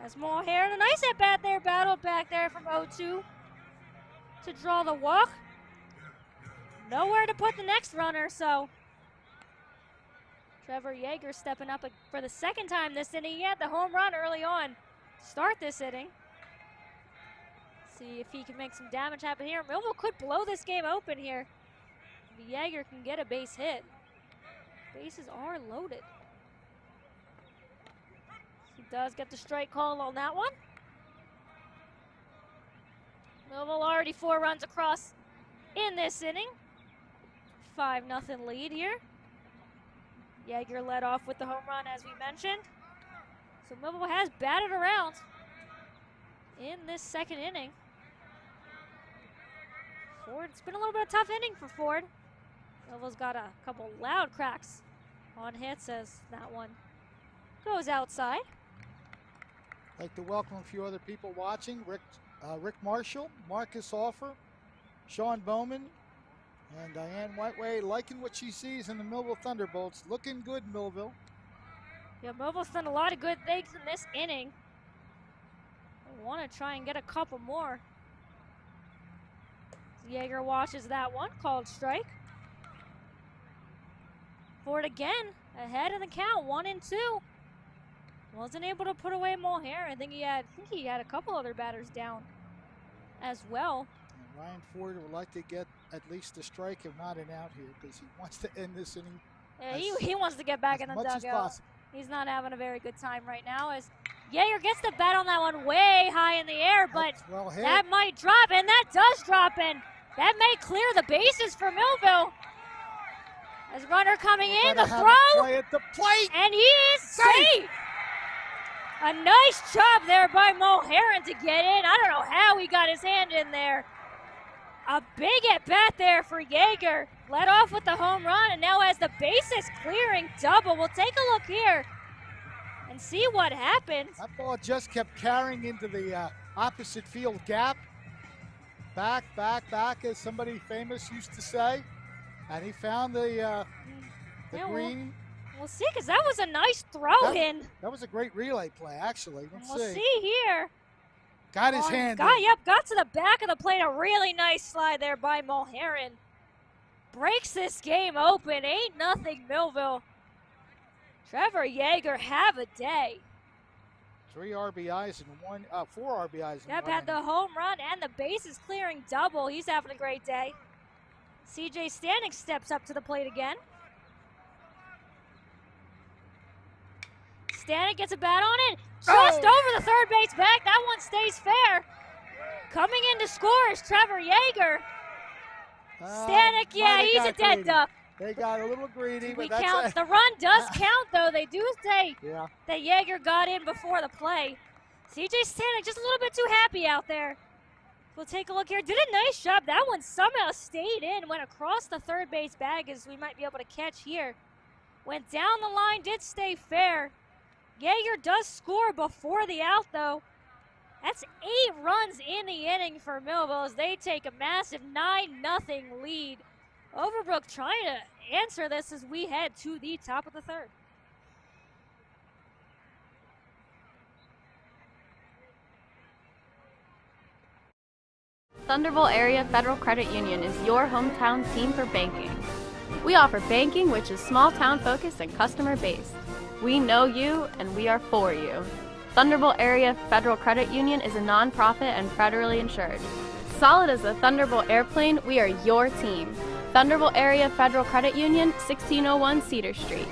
As Mulherrin, a nice at-bat there, battled back there from 0-2 to draw the walk. Nowhere to put the next runner, so Trevor Yeager stepping up for the second time this inning. He had the home run early on to start this inning. See if he can make some damage happen here. Millville could blow this game open here. Yeager can get a base hit. Bases are loaded. He does get the strike call on that one. Millville already 4 runs across in this inning. 5-0 lead here. Yeager led off with the home run, as we mentioned. So Millville has batted around in this second inning. Ford, it's been a little bit of a tough inning for Ford. Millville's got a couple loud cracks on hits as that one goes outside. I'd like to welcome a few other people watching. Rick Marshall, Marcus Offer, Sean Bowman, and Diane Whiteway liking what she sees in the Millville Thunderbolts. Looking good, Millville. Yeah, Millville's done a lot of good things in this inning. I want to try and get a couple more. Yeager washes that one, called strike. Ford again, ahead of the count, 1-2. Wasn't able to put away Mulher. I think he had a couple other batters down as well. And Ryan Ford would like to get at least a strike, if not an out here, because he wants to end this inning. Yeah, he wants to get back in the dugout. He's not having a very good time right now as Yeager gets the bat on that one way high in the air, but that might drop, and that does drop, and that may clear the bases for Millville. As runner coming in, the throw, at the plate. And he is safe. A nice job there by Mulher to get in. I don't know how he got his hand in there. A big at-bat there for Yeager. Led off with the home run, and now has the bases clearing double. We'll take a look here and see what happens. That ball just kept carrying into the opposite field gap. Back, as somebody famous used to say. And he found the green. We'll see, because that was a nice throw in. That was a great relay play, actually. We'll see here. Got his hand in. Got to the back of the plate. A really nice slide there by Mulher. Breaks this game open. 8-0 Millville. Trevor Yeager, have a day. 3 RBIs and 4 RBIs. Yep, had the home run and the bases clearing double. He's having a great day. CJ Stanek steps up to the plate again. Stanek gets a bat on it. Just over the third base bag. That one stays fair. Coming in to score is Trevor Yeager. Stanek, he's a dead duck. They got a little greedy. We count. The run does count, though. They do say that Yeager got in before the play. CJ Stanek just a little bit too happy out there. We'll take a look here. Did a nice job. That one somehow stayed in. Went across the third base bag, as we might be able to catch here. Went down the line. Did stay fair. Yeager does score before the out, though. That's 8 runs in the inning for Millville as they take a massive 9-0 lead. Overbrook trying to answer this as we head to the top of the third. Thunderbolt Area Federal Credit Union is your hometown team for banking. We offer banking which is small town focused and customer based. We know you and we are for you. Thunderbolt Area Federal Credit Union is a non-profit and federally insured. Solid as a Thunderbolt airplane, we are your team. Thunderbolt Area Federal Credit Union, 1601 Cedar Street.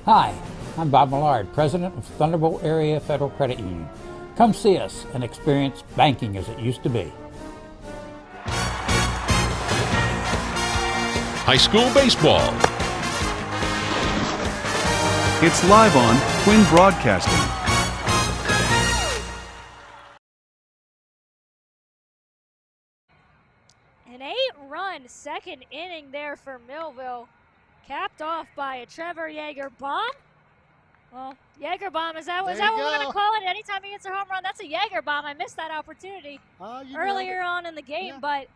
Hi, I'm Bob Millard, President of Thunderbolt Area Federal Credit Union. Come see us and experience banking as it used to be. High school baseball. It's live on Twin Broadcasting. An 8-run second inning there for Millville, capped off by a Trevor Yeager bomb. Well, Yeager bomb, is that what we're going to call it? Anytime he gets a home run, that's a Yeager bomb. I missed that opportunity earlier on in the game, but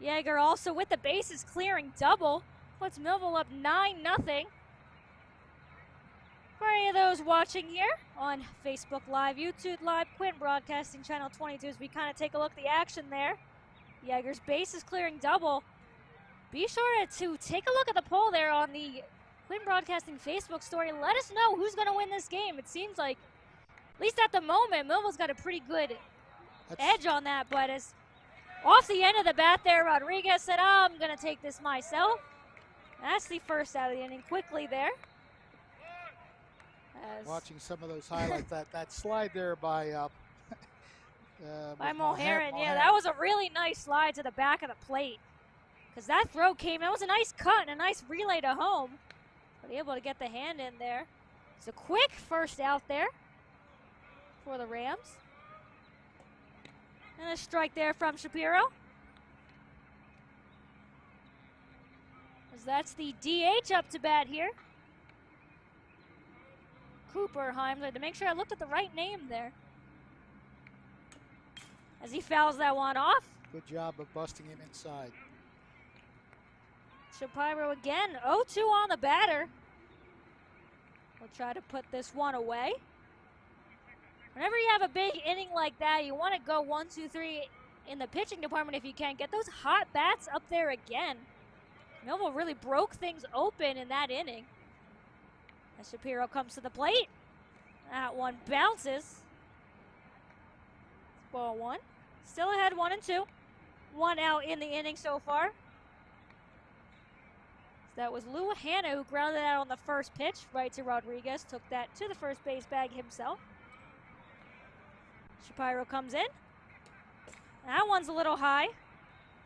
Yeager also with the bases clearing double puts Millville up 9-0. For any of those watching here on Facebook Live, YouTube Live, Quinn Broadcasting Channel 22, as we kind of take a look at the action there. Yeager's bases clearing double. Be sure to take a look at the poll there on the Quinn Broadcasting Facebook story. Let us know who's going to win this game. It seems like, at least at the moment, Millville's got a pretty good edge on that, but as off the end of the bat there, Rodriguez said, I'm going to take this myself. That's the first out of the inning quickly there. Watching some of those highlights, that slide there by Mulher. Yeah, that was a really nice slide to the back of the plate. Because that throw came, that was a nice cut and a nice relay to home. But able to get the hand in there. It's a quick first out there for the Rams. And a strike there from Shapiro. As that's the DH up to bat here. Cooper Heimler, to make sure I looked at the right name there. As he fouls that one off. Good job of busting him inside. Shapiro again, 0-2 on the batter. We'll try to put this one away. Whenever you have a big inning like that, you want to go 1, 2, 3 in the pitching department if you can. Get those hot bats up there again. Millville really broke things open in that inning. As Shapiro comes to the plate. That one bounces. Ball one. Still ahead 1-2. One out in the inning so far. That was Lou Hanna who grounded out on the first pitch. Right to Rodriguez. Took that to the first base bag himself. Shapiro comes in. That one's a little high.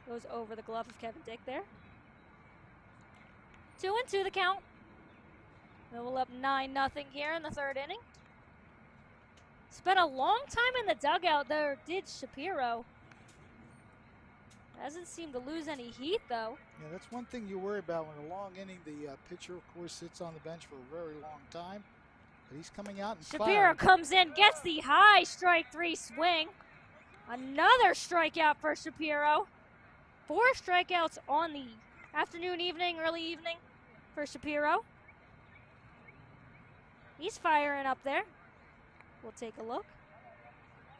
Goes over the glove of Kevin Dick there. 2-2 the count. Millville up 9-0 here in the third inning. Spent a long time in the dugout there, did Shapiro. Hasn't seemed to lose any heat, though. Yeah, that's one thing you worry about when a long inning, the pitcher, of course, sits on the bench for a very long time. But he's coming out and Shapiro comes in, gets the high strike 3 swing. Another strikeout for Shapiro. 4 strikeouts on the afternoon, evening, early evening for Shapiro. He's firing up there. We'll take a look.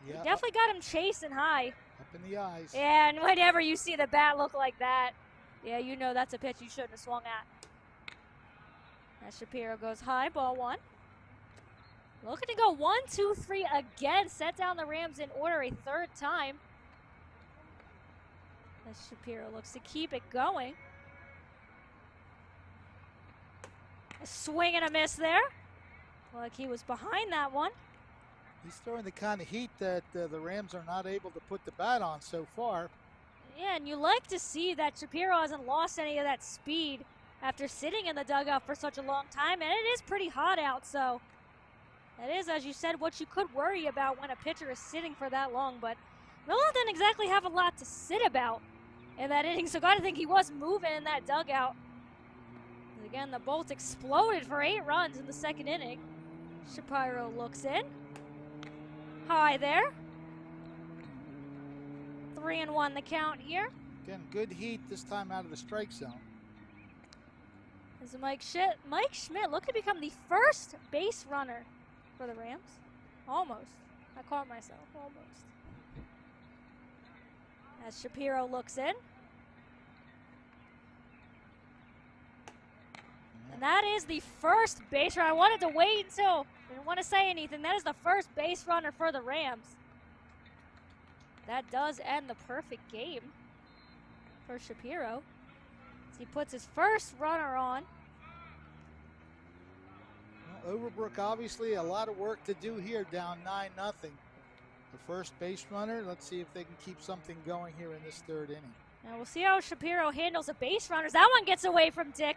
Yeah, Definitely got him chasing high. Up in the eyes. Yeah, and whenever you see the bat look like that, yeah, you know that's a pitch you shouldn't have swung at. As Shapiro goes high, ball one. Looking to go 1, 2, 3 again. Set down the Rams in order a third time. As Shapiro looks to keep it going. A swing and a miss there. Like he was behind that one. He's throwing the kind of heat that the Rams are not able to put the bat on so far. Yeah, and you like to see that Shapiro hasn't lost any of that speed after sitting in the dugout for such a long time, and it is pretty hot out, so that is, as you said, what you could worry about when a pitcher is sitting for that long, but Millville didn't exactly have a lot to sit about in that inning, so gotta think he was moving in that dugout. And again, the Bolts exploded for 8 runs in the second inning. Shapiro looks in. High there. 3-1 the count here. Again, good heat this time out of the strike zone. As Mike Schmidt looking to become the first base runner for the Rams. Almost. I caught myself. Almost. As Shapiro looks in. And that is the first base runner. I wanted to wait until, didn't want to say anything. That is the first base runner for the Rams. That does end the perfect game for Shapiro. As he puts his first runner on. Well, Overbrook, obviously a lot of work to do here, down 9-0. The first base runner, let's see if they can keep something going here in this third inning. Now we'll see how Shapiro handles the base runners. That one gets away from Dick.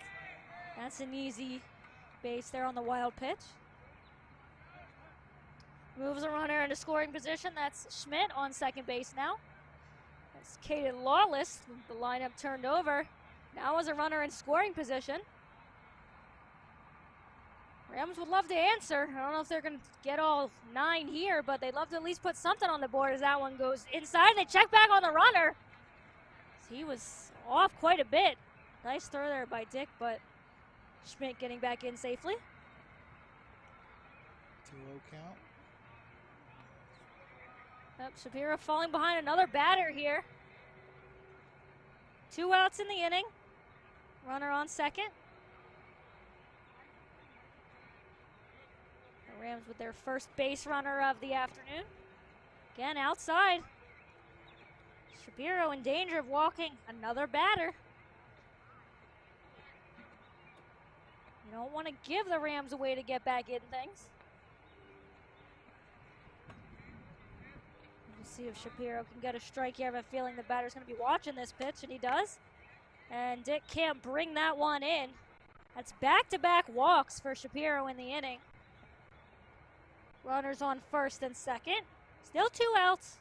That's an easy base there on the wild pitch. Moves a runner into scoring position. That's Schmidt on second base now. That's Caden Lawless. The lineup turned over. Now is a runner in scoring position. Rams would love to answer. I don't know if they're going to get all 9 here, but they'd love to at least put something on the board as that one goes inside. They check back on the runner. He was off quite a bit. Nice throw there by Dick, but Schmidt getting back in safely. 2-0 count. Yep, Shapiro falling behind another batter here. 2 outs in the inning. Runner on second. The Rams with their first base runner of the afternoon. Again, outside. Shapiro in danger of walking another batter. You don't want to give the Rams a way to get back in things. We'll see if Shapiro can get a strike here. I have a feeling the batter's going to be watching this pitch, and he does. And Dick can't bring that one in. That's back-to-back walks for Shapiro in the inning. Runners on first and second. Still 2 outs.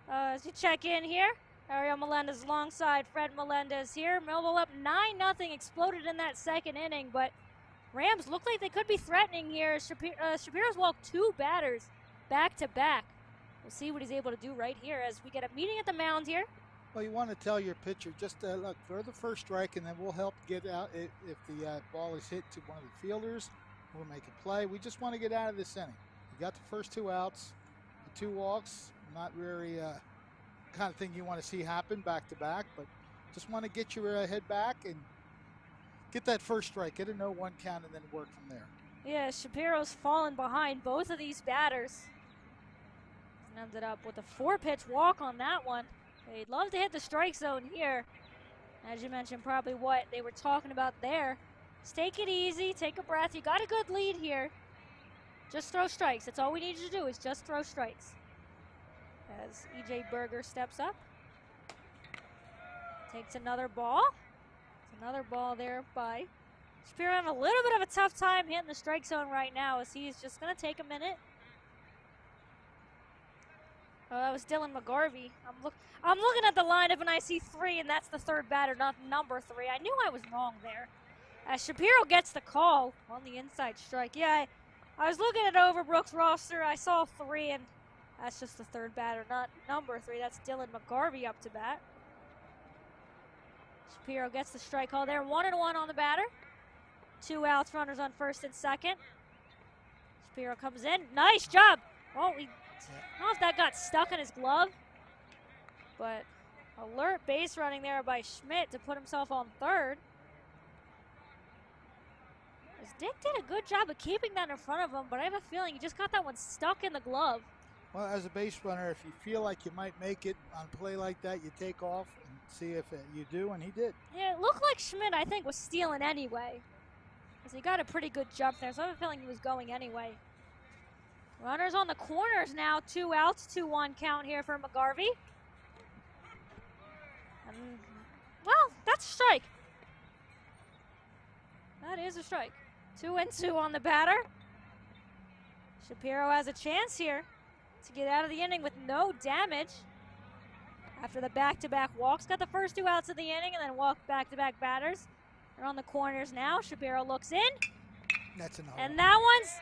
As you check in here, Ariel Melendez alongside Fred Melendez here. Millville up 9-0, exploded in that second inning, but Rams look like they could be threatening here. Shapiro's walked 2 batters back-to-back. We'll see what he's able to do right here as we get a meeting at the mound here. Well, you want to tell your pitcher, just look, throw the first strike, and then we'll help get out. If the ball is hit to one of the fielders, we'll make a play. We just want to get out of this inning. You got the first 2 outs, the 2 walks, not very kind of thing you want to see happen back-to-back, but just want to get your head back and get that first strike, get a 0-1 count, and then work from there. Yeah, Shapiro's fallen behind both of these batters. And ended up with a 4-pitch walk on that one. They'd love to hit the strike zone here. As you mentioned, probably what they were talking about there. Just take it easy, take a breath. You got a good lead here. Just throw strikes. That's all we need you to do is just throw strikes. As E.J. Berger steps up. Takes another ball. It's another ball there by Shapiro. Having a little bit of a tough time hitting the strike zone right now as he's just going to take a minute. Oh, that was Dylan McGarvey. I'm looking at the lineup and I see 3, and that's the third batter, not number 3. I knew I was wrong there. As Shapiro gets the call on the inside strike. Yeah, I was looking at Overbrook's roster. I saw 3, and that's just the third batter, not number 3. That's Dylan McGarvey up to bat. Shapiro gets the strike call there. 1-1 on the batter. 2 outs, runners on first and second. Shapiro comes in. Nice job. Oh, I don't know if that got stuck in his glove, but alert base running there by Schmidt to put himself on third. As Dick did a good job of keeping that in front of him, but I have a feeling he just got that one stuck in the glove. Well, as a base runner, if you feel like you might make it on a play like that, you take off and see if you do, and he did. Yeah, it looked like Schmidt, I think, was stealing anyway, because he got a pretty good jump there, so I have a feeling he was going anyway. Runners on the corners now, 2 outs, 2-1 count here for McGarvey. And, well, that's a strike. That is a strike. 2-2 on the batter. Shapiro has a chance here to get out of the inning with no damage. After the back-to-back walks, got the first 2 outs of the inning and then walked back-to-back batters. They're on the corners now. Shapiro looks in. That's another. And that one's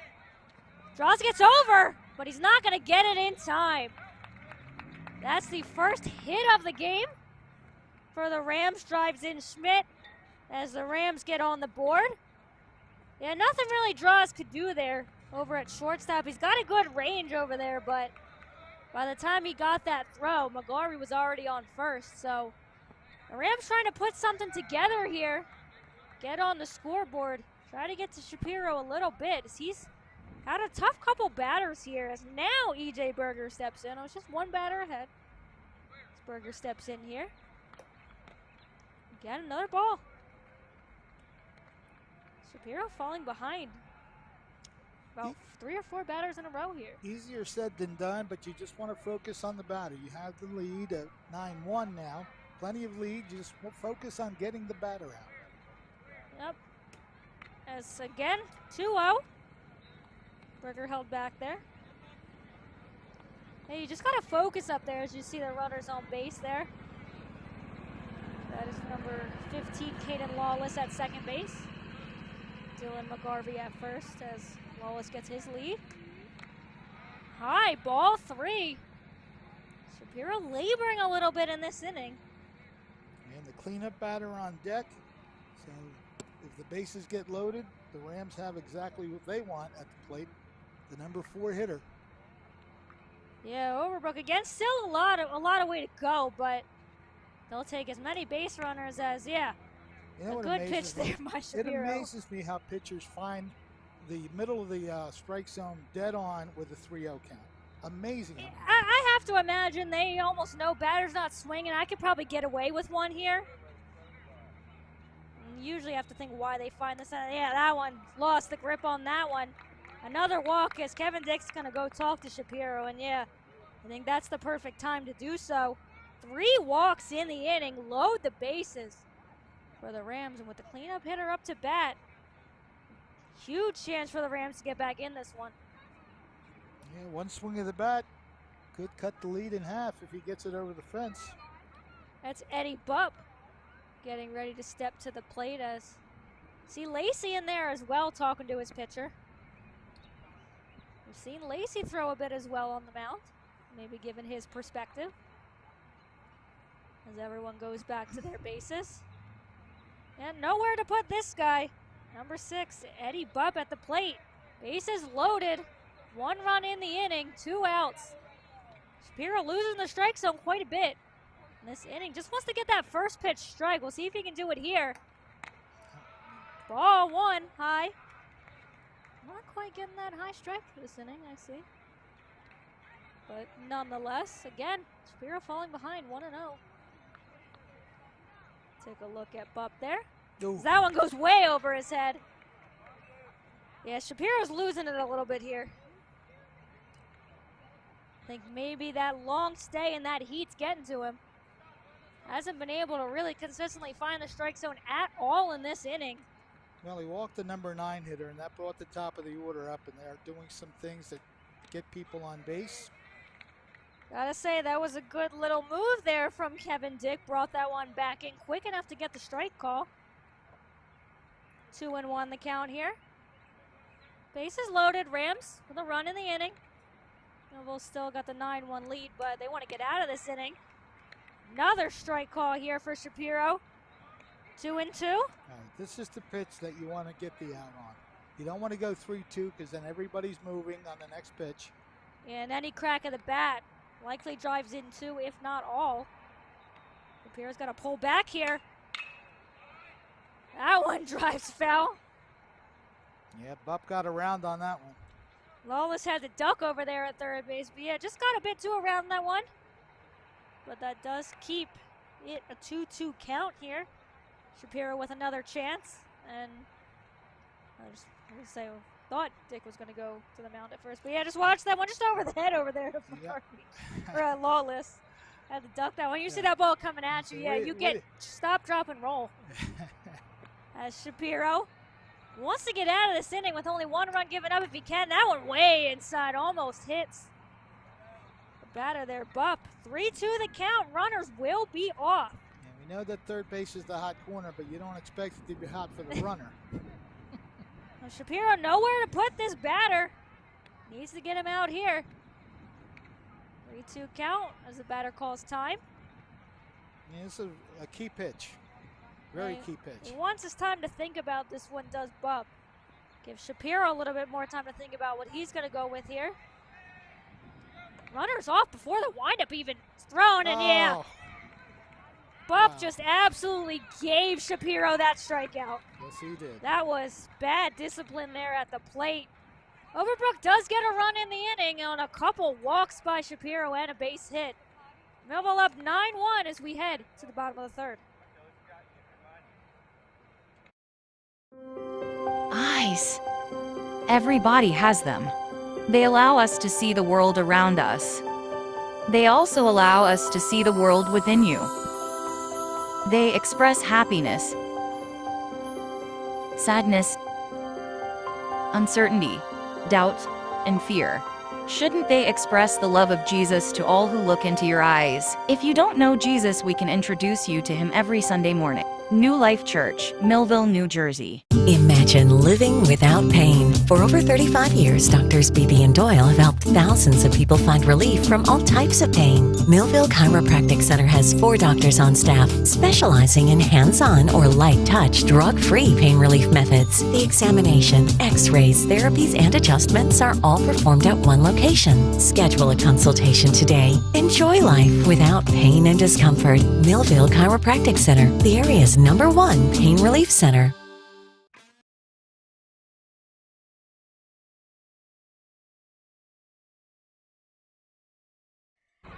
Draws gets over, but he's not going to get it in time. That's the first hit of the game for the Rams. Drives in Schmidt as the Rams get on the board. Yeah, nothing really Draws could do there over at shortstop. He's got a good range over there, but by the time he got that throw, McGarvey was already on first. So the Rams trying to put something together here, get on the scoreboard, try to get to Shapiro a little bit as he's had a tough couple batters here as now E.J. Berger steps in. Oh, it's just one batter ahead. As Berger steps in here. Again, another ball. Shapiro falling behind. About 3 or 4 batters in a row here. Easier said than done, but you just want to focus on the batter. You have the lead at 9-1 now. Plenty of lead. You just focus on getting the batter out. Yep. As again, 2-0. Berger held back there. Hey, you just got to focus up there as you see the runners on base there. That is number 15, Caden Lawless at second base. Dylan McGarvey at first as Lawless gets his lead. High, ball 3. Shapiro laboring a little bit in this inning. And the cleanup batter on deck. So if the bases get loaded, the Rams have exactly what they want at the plate. The number 4 hitter. Yeah, Overbrook again. Still a lot of way to go, but they'll take as many base runners as, yeah. You know a what good amazes pitch me? there by Shapiro. It amazes me how pitchers find the middle of the strike zone dead on with a 3-0 count. Amazing. I have to imagine they almost know batter's not swinging. I could probably get away with one here. And usually have to think why they find this. Yeah, that one lost the grip on that one. Another walk as Kevin Dick's going to go talk to Shapiro. And yeah, I think that's the perfect time to do so. 3 walks in the inning, load the bases for the Rams. And with the cleanup hitter up to bat, huge chance for the Rams to get back in this one. Yeah, one swing of the bat could cut the lead in half if he gets it over the fence. That's Eddie Bupp getting ready to step to the plate as see Lacey in there as well talking to his pitcher. We've seen Lacey throw a bit as well on the mound, maybe given his perspective. As everyone goes back to their bases. And nowhere to put this guy. Number 6, Eddie Bupp at the plate. Bases loaded. 1 run in the inning, 2 outs. Shapiro losing the strike zone quite a bit in this inning. Just wants to get that first pitch strike. We'll see if he can do it here. Ball one high. Not quite getting that high strike for this inning, I see. But nonetheless, again, Shapiro falling behind 1-0. Take a look at Bupp there. That one goes way over his head. Yeah, Shapiro's losing it a little bit here. I think maybe that long stay and that heat's getting to him. Hasn't been able to really consistently find the strike zone at all in this inning. Well, he walked the number 9 hitter, and that brought the top of the order up, and they're doing some things that get people on base. Gotta say, that was a good little move there from Kevin Dick. Brought that one back in quick enough to get the strike call. 2-1 the count here. Bases loaded, Rams with a run in the inning. Millville still got the 9-1 lead, but they want to get out of this inning. Another strike call here for Shapiro. 2-2. Right, this is the pitch that you want to get the out on. You don't want to go 3-2 because then everybody's moving on the next pitch. Yeah, and any crack of the bat likely drives in 2, if not all. Shapiro's got to pull back here. That one drives foul. Yeah, Bupp got around on that one. Lawless had to duck over there at third base, but yeah, just got a bit too around that one. But that does keep it a 2-2 count here. Shapiro with another chance, and I just want to say, thought Dick was going to go to the mound at first, but yeah, just watch that one just over the head over there to or Lawless. Had to duck that one. You see that ball coming at you, yeah, you get stop, drop, and roll. As Shapiro wants to get out of this inning with only 1 run given up if he can. That one way inside, almost hits the batter there, Bupp. 3-2 the count. Runners will be off. And we know that third base is the hot corner, but you don't expect it to be hot for the runner. Well, Shapiro nowhere to put this batter. Needs to get him out here. 3-2 count as the batter calls time. Yeah, this is a key pitch. Very key pitch. Once it's time to think about this one, does Bupp. Give Shapiro a little bit more time to think about what he's going to go with here. Runner's off before the windup even is thrown, and yeah. Bupp just absolutely gave Shapiro that strikeout. Yes, he did. That was bad discipline there at the plate. Overbrook does get a run in the inning on a couple walks by Shapiro and a base hit. Millville up 9-1 as we head to the bottom of the third. Eyes. Everybody has them. They allow us to see the world around us. They also allow us to see the world within you. They express happiness, sadness, uncertainty, doubt, and fear. Shouldn't they express the love of Jesus to all who look into your eyes? If you don't know Jesus, we can introduce you to him every Sunday morning. New Life Church, Millville, New Jersey. Imagine living without pain. For over 35 years, Doctors Beebe and Doyle have helped thousands of people find relief from all types of pain. Millville Chiropractic Center has 4 doctors on staff specializing in hands-on or light-touch, drug-free pain relief methods. The examination, x-rays, therapies, and adjustments are all performed at one location. Schedule a consultation today. Enjoy life without pain and discomfort. Millville Chiropractic Center, the area's #1 pain relief center.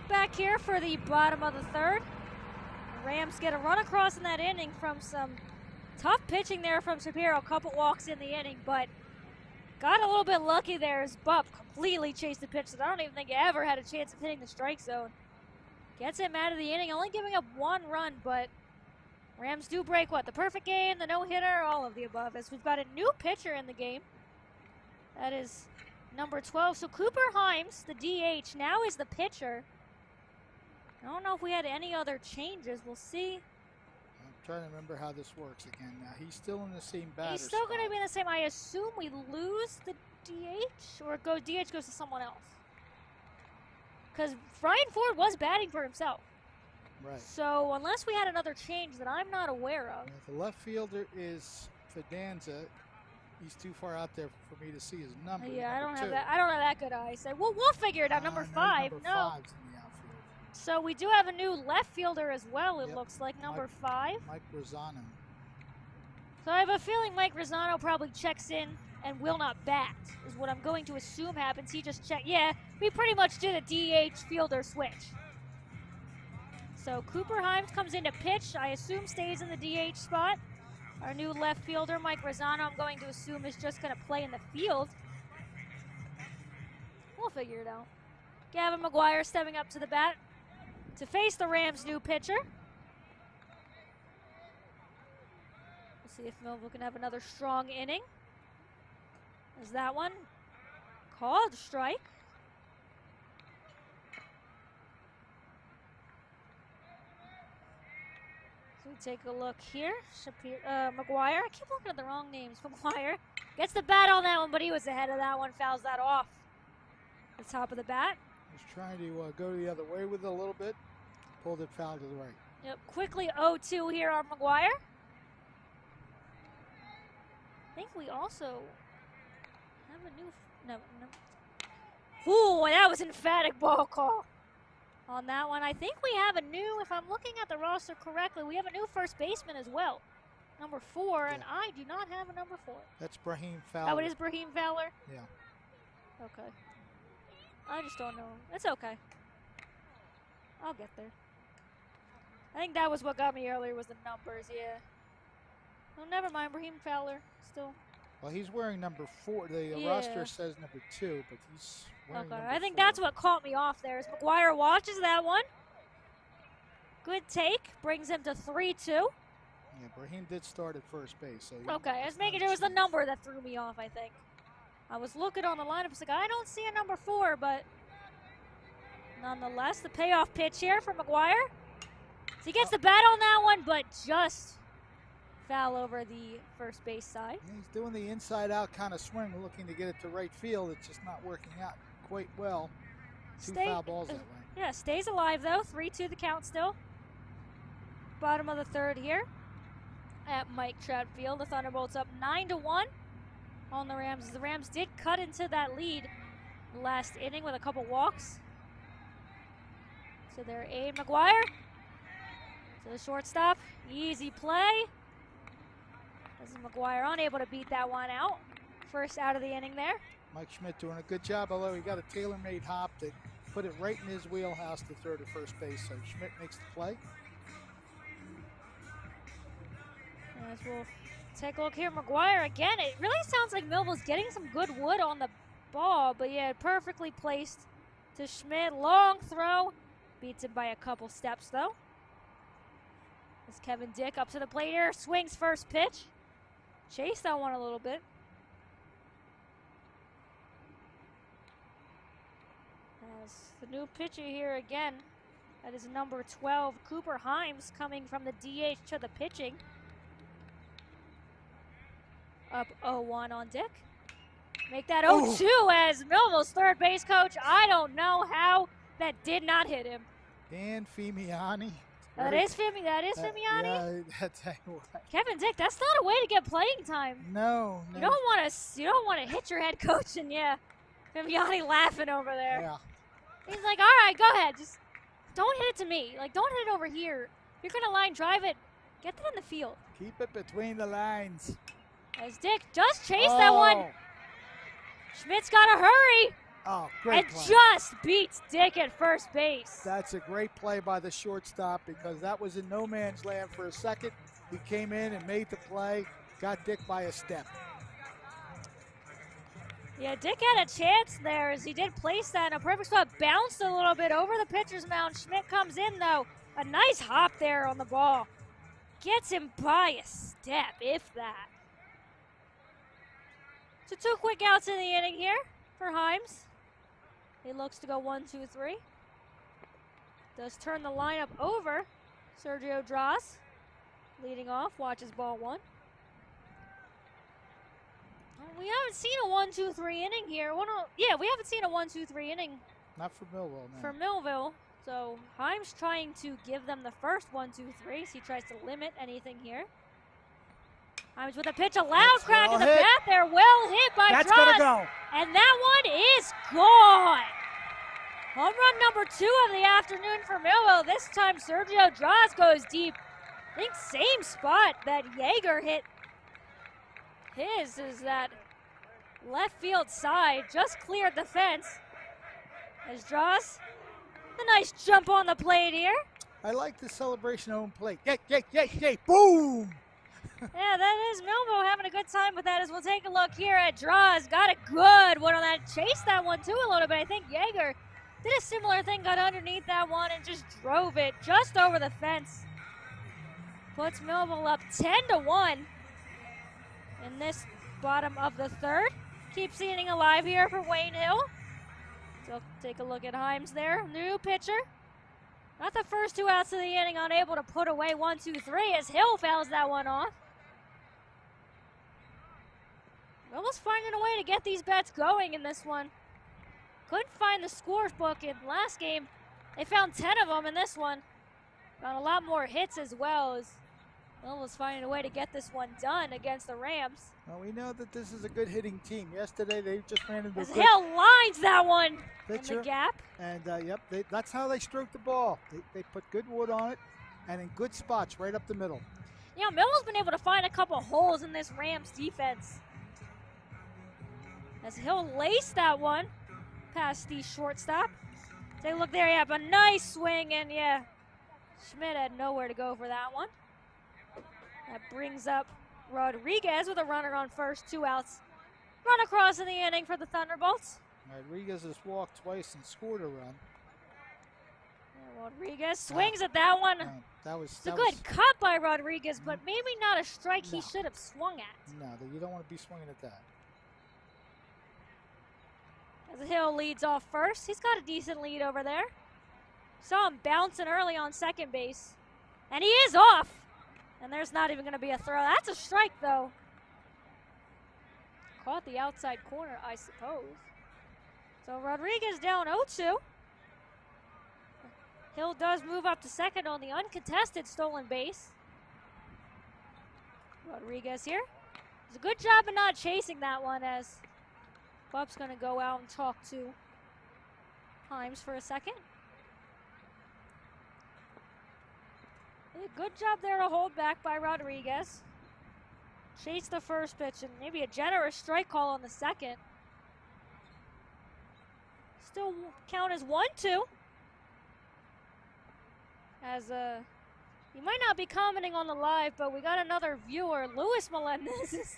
Back here for the bottom of the third. Rams get a run across in that inning from some tough pitching there from Shapiro. A couple walks in the inning, but got a little bit lucky there as Bupp completely chased the pitch that I don't even think he ever had a chance of hitting the strike zone. Gets him out of the inning, only giving up 1 run, but Rams do break what? The perfect game, the no-hitter, all of the above, as we've got a new pitcher in the game. That is number 12. So Cooper Himes, the DH, now is the pitcher. I don't know if we had any other changes. We'll see. I'm trying to remember how this works again. Now, he's still in the same batter He's still spot. going to be in the same. I assume we lose the DH, or DH goes to someone else. Because Brian Ford was batting for himself. Right. So unless we had another change that I'm not aware of. The left fielder is Fidanza. He's too far out there for me to see his number. Yeah, I don't have 2. that. I don't have that good eyesight. We'll figure it out. Number 5. Number No. 5's in the outfield. So we do have a new left fielder as well. It Yep. looks like number 5. Mike Rosano. So I have a feeling Mike Rosano probably checks in and will not bat, is what I'm going to assume happens. He just checked. Yeah, we pretty much did a DH fielder switch. So Cooper Himes comes in to pitch. I assume stays in the DH spot. Our new left fielder, Mike Rosano, I'm going to assume is just going to play in the field. We'll figure it out. Gavin McGuire stepping up to the bat to face the Rams' new pitcher. We'll see if Millville can have another strong inning. Is that one called strike? So we take a look here. McGuire, I keep looking at the wrong names. McGuire gets the bat on that one, but he was ahead of that one, fouls that off. The top of the bat. He's trying to go the other way with it a little bit. Pulled it foul to the right. Yep, quickly 0-2 here on McGuire. I think we also have a new, no. Ooh, that was an emphatic ball call on that one. I think we have a new, if I'm looking at the roster correctly, we have a new first baseman as well. Number 4, and I do not have a number 4. That's Brahim Fowler. Oh, it is Brahim Fowler? Yeah. Okay. I just don't know. It's okay. I'll get there. I think that was what got me earlier was the numbers, yeah. Oh, never mind. Brahim Fowler still. Well, he's wearing number 4. The roster says number 2, but he's wearing number 4. I think that's what caught me off there. As McGuire watches that one. Good take. Brings him to 3-2. Yeah, Brahim did start at first base. So okay, I was making sure it was the number that threw me off, I think. I was looking on the lineup. I was like, I don't see a number 4, but nonetheless, the payoff pitch here for McGuire. So he gets the bat on that one, but just foul over the first base side. Yeah, he's doing the inside-out kind of swing, looking to get it to right field. It's just not working out quite well. Two foul balls that way. Yeah, stays alive, though. 3-2 the count still. Bottom of the third here at Mike Trout Field. The Thunderbolts up 9-1 on the Rams. The Rams did cut into that lead last inning with a couple walks. So they're Abe McGuire to the shortstop. Easy play. This is McGuire unable to beat that one out. First out of the inning there. Mike Schmidt doing a good job, although he got a tailor-made hop that put it right in his wheelhouse to third or first base. So Schmidt makes the play. As we'll take a look here, McGuire again. It really sounds like Millville's getting some good wood on the ball, but yeah, perfectly placed to Schmidt. Long throw. Beats him by a couple steps, though. As Kevin Dick up to the plate here. Swings first pitch. Chased that one a little bit. As the new pitcher here again. That is number 12, Cooper Himes, coming from the DH to the pitching. Up 0-1 on Dick. Make that 0-2 as Millville's third base coach. I don't know how that did not hit him. Dan Fimiani. That is Fimiani? Yeah, that's what. Kevin Dick, that's not a way to get playing time. No. You don't want to hit your head coach, and yeah, Fimiani laughing over there. Yeah. He's like, all right, go ahead, just don't hit it to me. Like, don't hit it over here. If you're gonna line drive it, get that in the field. Keep it between the lines. As Dick just chased that one. Schmidt's got to hurry. Oh, great and play. Just beats Dick at first base. That's a great play by the shortstop because that was in no man's land for a second. He came in and made the play, got Dick by a step. Yeah, Dick had a chance there as he did place that in a perfect spot. Bounced a little bit over the pitcher's mound. Schmidt comes in, though. A nice hop there on the ball. Gets him by a step, if that. So 2 quick outs in the inning here for Himes. He looks to go 1-2-3. Does turn the lineup over. Sergio Dras leading off, watches ball 1. We haven't seen a 1-2-3 inning here. Yeah, we haven't seen a 1-2-3 inning. Not for Millville, no. For Millville. So Himes trying to give them the first 1-2-3. So he tries to limit anything here. Himes with a pitch, a loud crack in the bat there. Well hit by Dras. That's going to go. And that one is gone. Home run number 2 of the afternoon for Millville. This time Sergio Dras goes deep. I think same spot that Yeager hit his is that left field side, just cleared the fence. As draws a nice jump on the plate here. I like the celebration home plate. Yay, boom! Yeah, that is Millville having a good time with that as we'll take a look here at draws. Got a good one on that. Chased that one too a little bit. I think Yeager did a similar thing, got underneath that one and just drove it just over the fence. Puts Millville up 10-1 in this bottom of the third. Keeps the inning alive here for Wayne Hill. So take a look at Himes there. New pitcher. Not the first 2 outs of the inning, unable to put away 1, 2, 3 as Hill fouls that one off. Almost finding a way to get these bets going in this one. Couldn't find the scores book in last game. They found 10 of them in this one. Found a lot more hits as well as Will was finding a way to get this one done against the Rams. Well, we know that this is a good hitting team. Yesterday they just ran into Hill lines that one pitcher, in the gap. And that's how they stroke the ball. They put good wood on it and in good spots right up the middle. Yeah, Millville's been able to find a couple holes in this Rams defense. As Hill laced that one past the shortstop. Take a look there, yeah, but nice swing, and yeah, Schmidt had nowhere to go for that one. That brings up Rodriguez with a runner on first, 2 outs. Run across in the inning for the Thunderbolts. Rodriguez has walked twice and scored a run. Yeah, Rodriguez swings at that one. It's a good cut by Rodriguez, but maybe not a strike he should have swung at. No, you don't want to be swinging at that. As Hill leads off first, he's got a decent lead over there. Saw him bouncing early on second base. And he is off. And there's not even going to be a throw. That's a strike, though. Caught the outside corner, I suppose. So Rodriguez down 0-2. Hill does move up to second on the uncontested stolen base. Rodriguez here. Does a good job of not chasing that one as Bub's going to go out and talk to Himes for a second. A good job there to hold back by Rodriguez. Chase the first pitch and maybe a generous strike call on the second. Still count as 1-2. As you might not be commenting on the live, but we got another viewer, Luis Melendez, is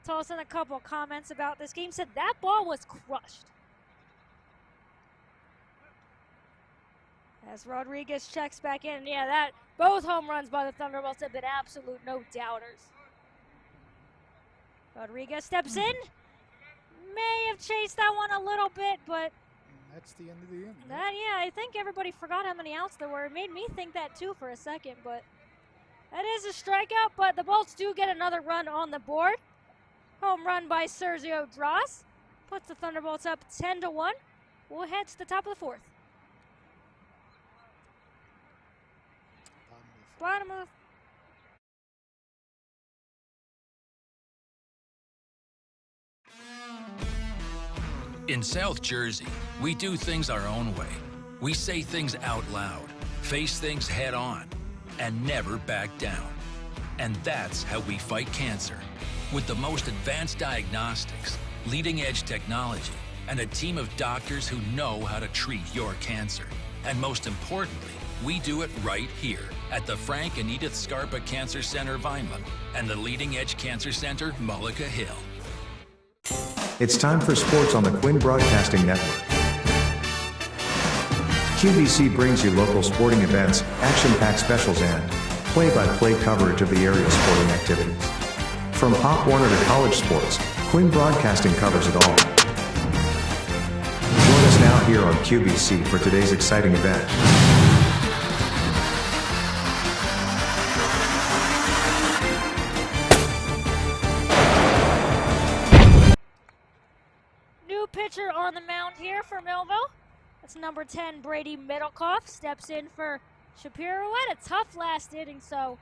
tossing a couple of comments about this game. Said that ball was crushed. As Rodriguez checks back in, yeah, both home runs by the Thunderbolts have been absolute no doubters. Rodriguez steps in, may have chased that one a little bit, but that's the end of the inning. Yeah, I think everybody forgot how many outs there were. It made me think that too for a second, but that is a strikeout, but the Bolts do get another run on the board. Home run by Sergio Dross. Puts the Thunderbolts up 10-1. We'll head to the top of the fourth. Bottom of In South Jersey, we do things our own way. We say things out loud, face things head on, and never back down. And that's how we fight cancer. With the most advanced diagnostics, leading-edge technology, and a team of doctors who know how to treat your cancer. And most importantly, we do it right here at the Frank and Edith Scarpa Cancer Center, Vineland, and the Leading Edge Cancer Center, Mullica Hill. It's time for sports on the Quinn Broadcasting Network. QVC brings you local sporting events, action-packed specials, and play-by-play coverage of the area sporting activities. From Pop Warner to college sports, Quinn Broadcasting covers it all. Join us now here on QVC for today's exciting event. Pitcher on the mound here for Millville. That's number 10, Brady Middlecoff. Steps in for Shapiro. Had a tough last inning, so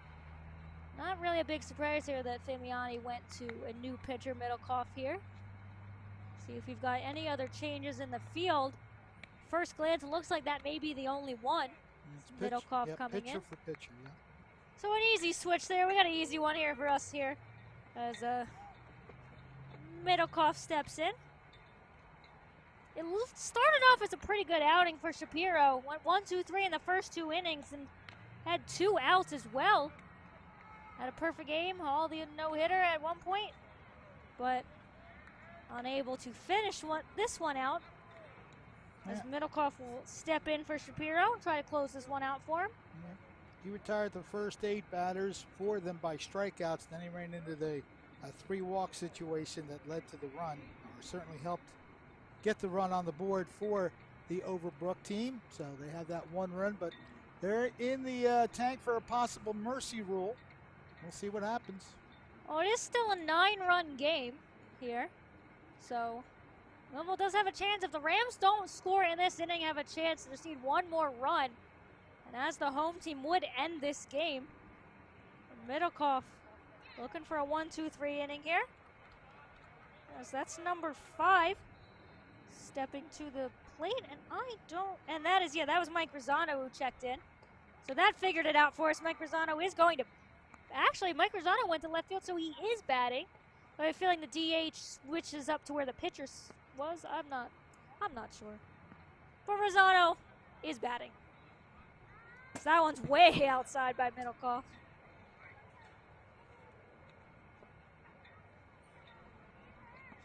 not really a big surprise here that Famiani went to a new pitcher, Middlecoff here. See if we've got any other changes in the field. First glance, it looks like that may be the only one. Middlecoff coming in. Pitcher for pitcher, yeah. So an easy switch there. We got an easy one here for us here. As Middlecoff steps in. It started off as a pretty good outing for Shapiro. Went 1, 2, 3 in the first 2 innings and had 2 outs as well. Had a perfect game, all the no-hitter at one point, but unable to finish this one out. As Middlecoff will step in for Shapiro and try to close this one out for him. Yeah. He retired the first 8 batters, 4 of them by strikeouts. Then he ran into the 3-walk situation that led to the run. Certainly helped get the run on the board for the Overbrook team. So they have that 1 run, but they're in the tank for a possible mercy rule. We'll see what happens. Oh, it is still a 9-run game here. So Millville does have a chance. If the Rams don't score in this inning, have a chance to just need 1 more run. And as the home team would end this game. Middlecoff looking for a 1, 2, 3 inning here. As that's number 5 stepping to the plate. And that was Mike Rosano who checked in. So that figured it out for us. Mike Rosano is going to, actually Mike Rosano went to left field, so he is batting. But I have a feeling the DH switches up to where the pitcher was. I'm not sure. But Rosano is batting. So that one's way outside by Middlecoff.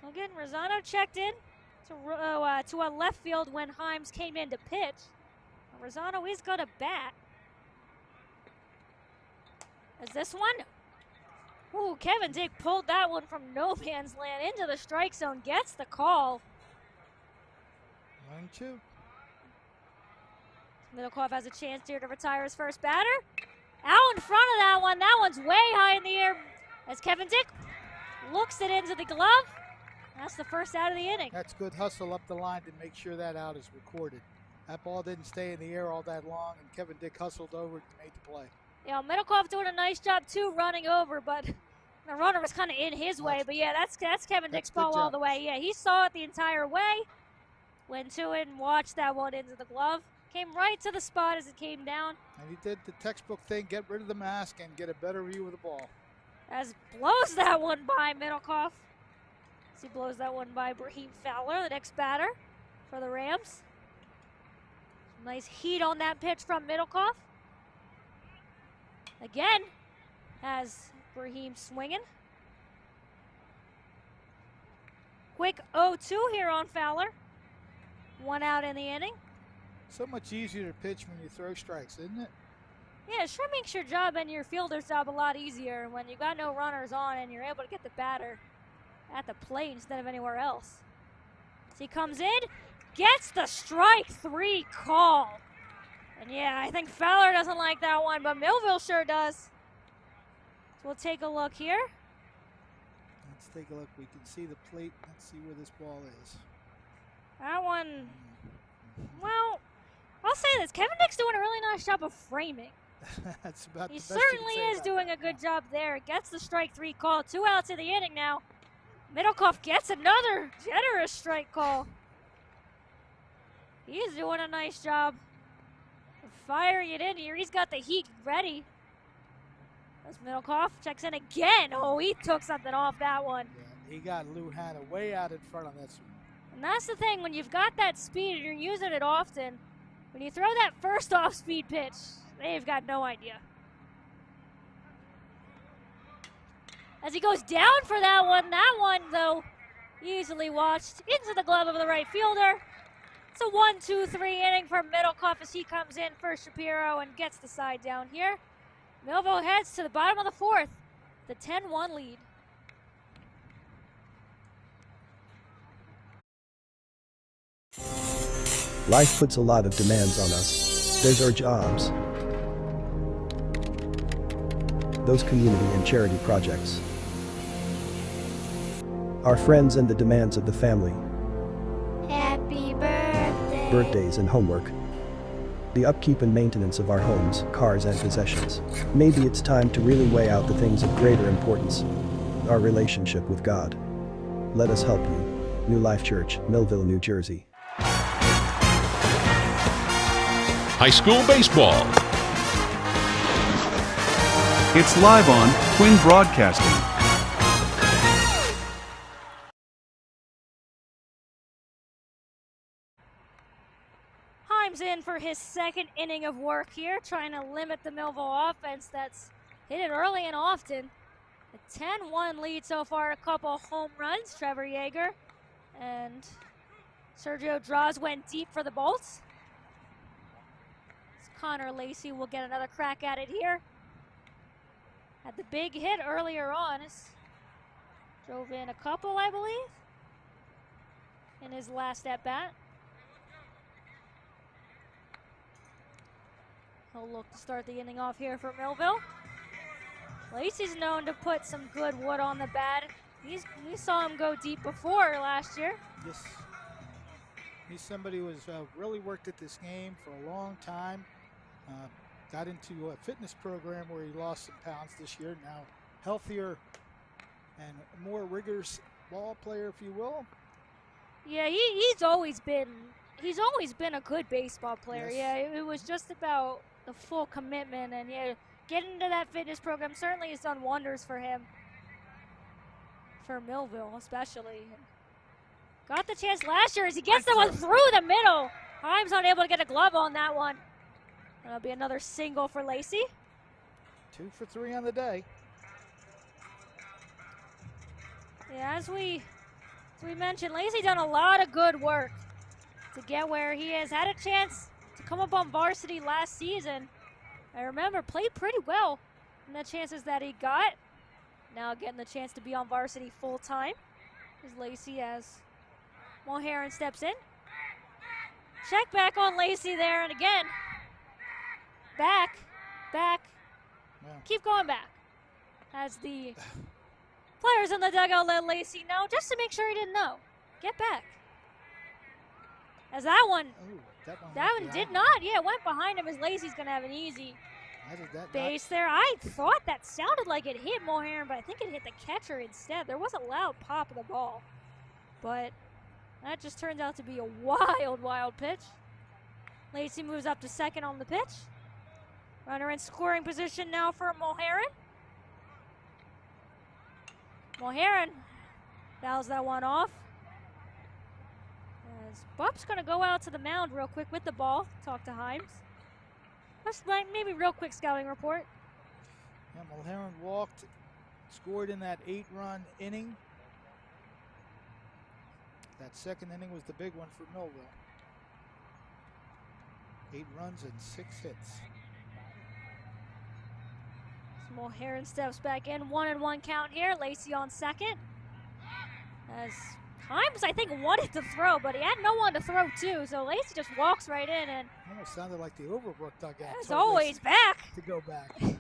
So again, Rosano checked in to a left field when Himes came in to pitch. Rosano is going to bat. As this one, ooh, Kevin Dick pulled that one from no man's land into the strike zone, gets the call. 1-2. Middlecoff has a chance here to retire his first batter. Out in front of that one. That one's way high in the air as Kevin Dick looks it into the glove. That's the first out of the inning. That's good hustle up the line to make sure that out is recorded. That ball didn't stay in the air all that long, and Kevin Dick hustled over and made the play. Yeah, Middlecoff doing a nice job too, running over, but the runner was kind of in his way. But yeah, that's Kevin Dick's ball all the way. Yeah, he saw it the entire way. Went to it and watched that one into the glove. Came right to the spot as it came down. And he did the textbook thing, get rid of the mask and get a better view of the ball. As blows that one by Middlecoff. As he blows that one by Brahim Fowler, the next batter for the Rams. Nice heat on that pitch from Middlecoff. Again, has Brahim swinging. Quick 0-2 here on Fowler. 1 out in the inning. So much easier to pitch when you throw strikes, isn't it? Yeah, it sure makes your job and your fielder's job a lot easier when you got no runners on and you're able to get the batter at the plate instead of anywhere else. So he comes in, gets the strike 3 call. And yeah, I think Fowler doesn't like that one, but Millville sure does. So we'll take a look here. Let's take a look. We can see the plate. Let's see where this ball is. That one, well, I'll say this. Kevin Dick's doing a really nice job of framing. That's about he the best you certainly can say is about doing that. a good job there. Gets the strike 3 call. 2 outs in the inning now. Middlecoff gets another generous strike call. He's doing a nice job of firing it in here. He's got the heat ready. As Middlecoff checks in again. Oh, he took something off that one. Yeah, he got Lou Hanna way out in front on this one. And that's the thing, when you've got that speed and you're using it often, when you throw that first off-speed pitch, they've got no idea. As he goes down for that one, though, easily watched into the glove of the right fielder. It's a 1-2-3 inning for Middlecoff as he comes in for Shapiro and gets the side down here. Millville heads to the bottom of the 4th, the 10-1 lead. Life puts a lot of demands on us. There's our jobs, those community and charity projects, our friends and the demands of the family, Happy birthday. birthdays and homework, the upkeep and maintenance of our homes, cars and possessions. Maybe it's time to really weigh out the things of greater importance, our relationship with God. Let us help you. New Life Church, Millville, New Jersey. High school baseball. It's live on Twin Broadcasting. Himes in for his second inning of work here, trying to limit the Millville offense that's hit it early and often. A 10-1 lead so far, a couple home runs. Trevor Yeager and Sergio Draws went deep for the Bolts. Connor Lacey will get another crack at it here. Had the big hit earlier on. Drove in a couple, I believe, in his last at-bat. He'll look to start the inning off here for Millville. Lacey's known to put some good wood on the bat. We saw him go deep before last year. Yes. He's somebody who has really worked at this game for a long time. Got into a fitness program where he lost some pounds this year. Now healthier and a more rigorous ball player, if you will. Yeah, he's always been a good baseball player. Yes. Yeah, it was just about the full commitment, and yeah, getting into that fitness program certainly has done wonders for him. For Millville, especially. Got the chance last year as he gets the one through the middle. Himes unable to get a glove on that one. That'll be another single for Lacey. 2 for 3 on the day. Yeah, as we mentioned, Lacey done a lot of good work to get where he has. Had a chance to come up on varsity last season. I remember played pretty well in the chances that he got. Now getting the chance to be on varsity full time is Lacey as Mulherron steps in. Check back on Lacey there, and again, back. Yeah. Keep going back. As the players in the dugout let Lacey know, just to make sure he didn't know. Get back. As that one did not. Yeah, went behind him as Lacey's going to have an easy base there. I thought that sounded like it hit Mulherron, but I think it hit the catcher instead. There was a loud pop of the ball. But that just turns out to be a wild, wild pitch. Lacey moves up to second on the pitch. Runner in scoring position now for Mulherron. Mulherron fouls that one off. As Bup's going to go out to the mound real quick with the ball. Talk to Himes. Let's maybe real quick scouting report. Yeah, Mulherron walked, scored in that 8-run inning. That second inning was the big one for Millville. 8 runs and 6 hits. Mulherron steps back in. 1-1 count here. Lacey on second. As Himes, I think, wanted to throw, but he had no one to throw to, so Lacey just walks right in. And almost sounded like the Overbrook dugout. As always, back. To go back. The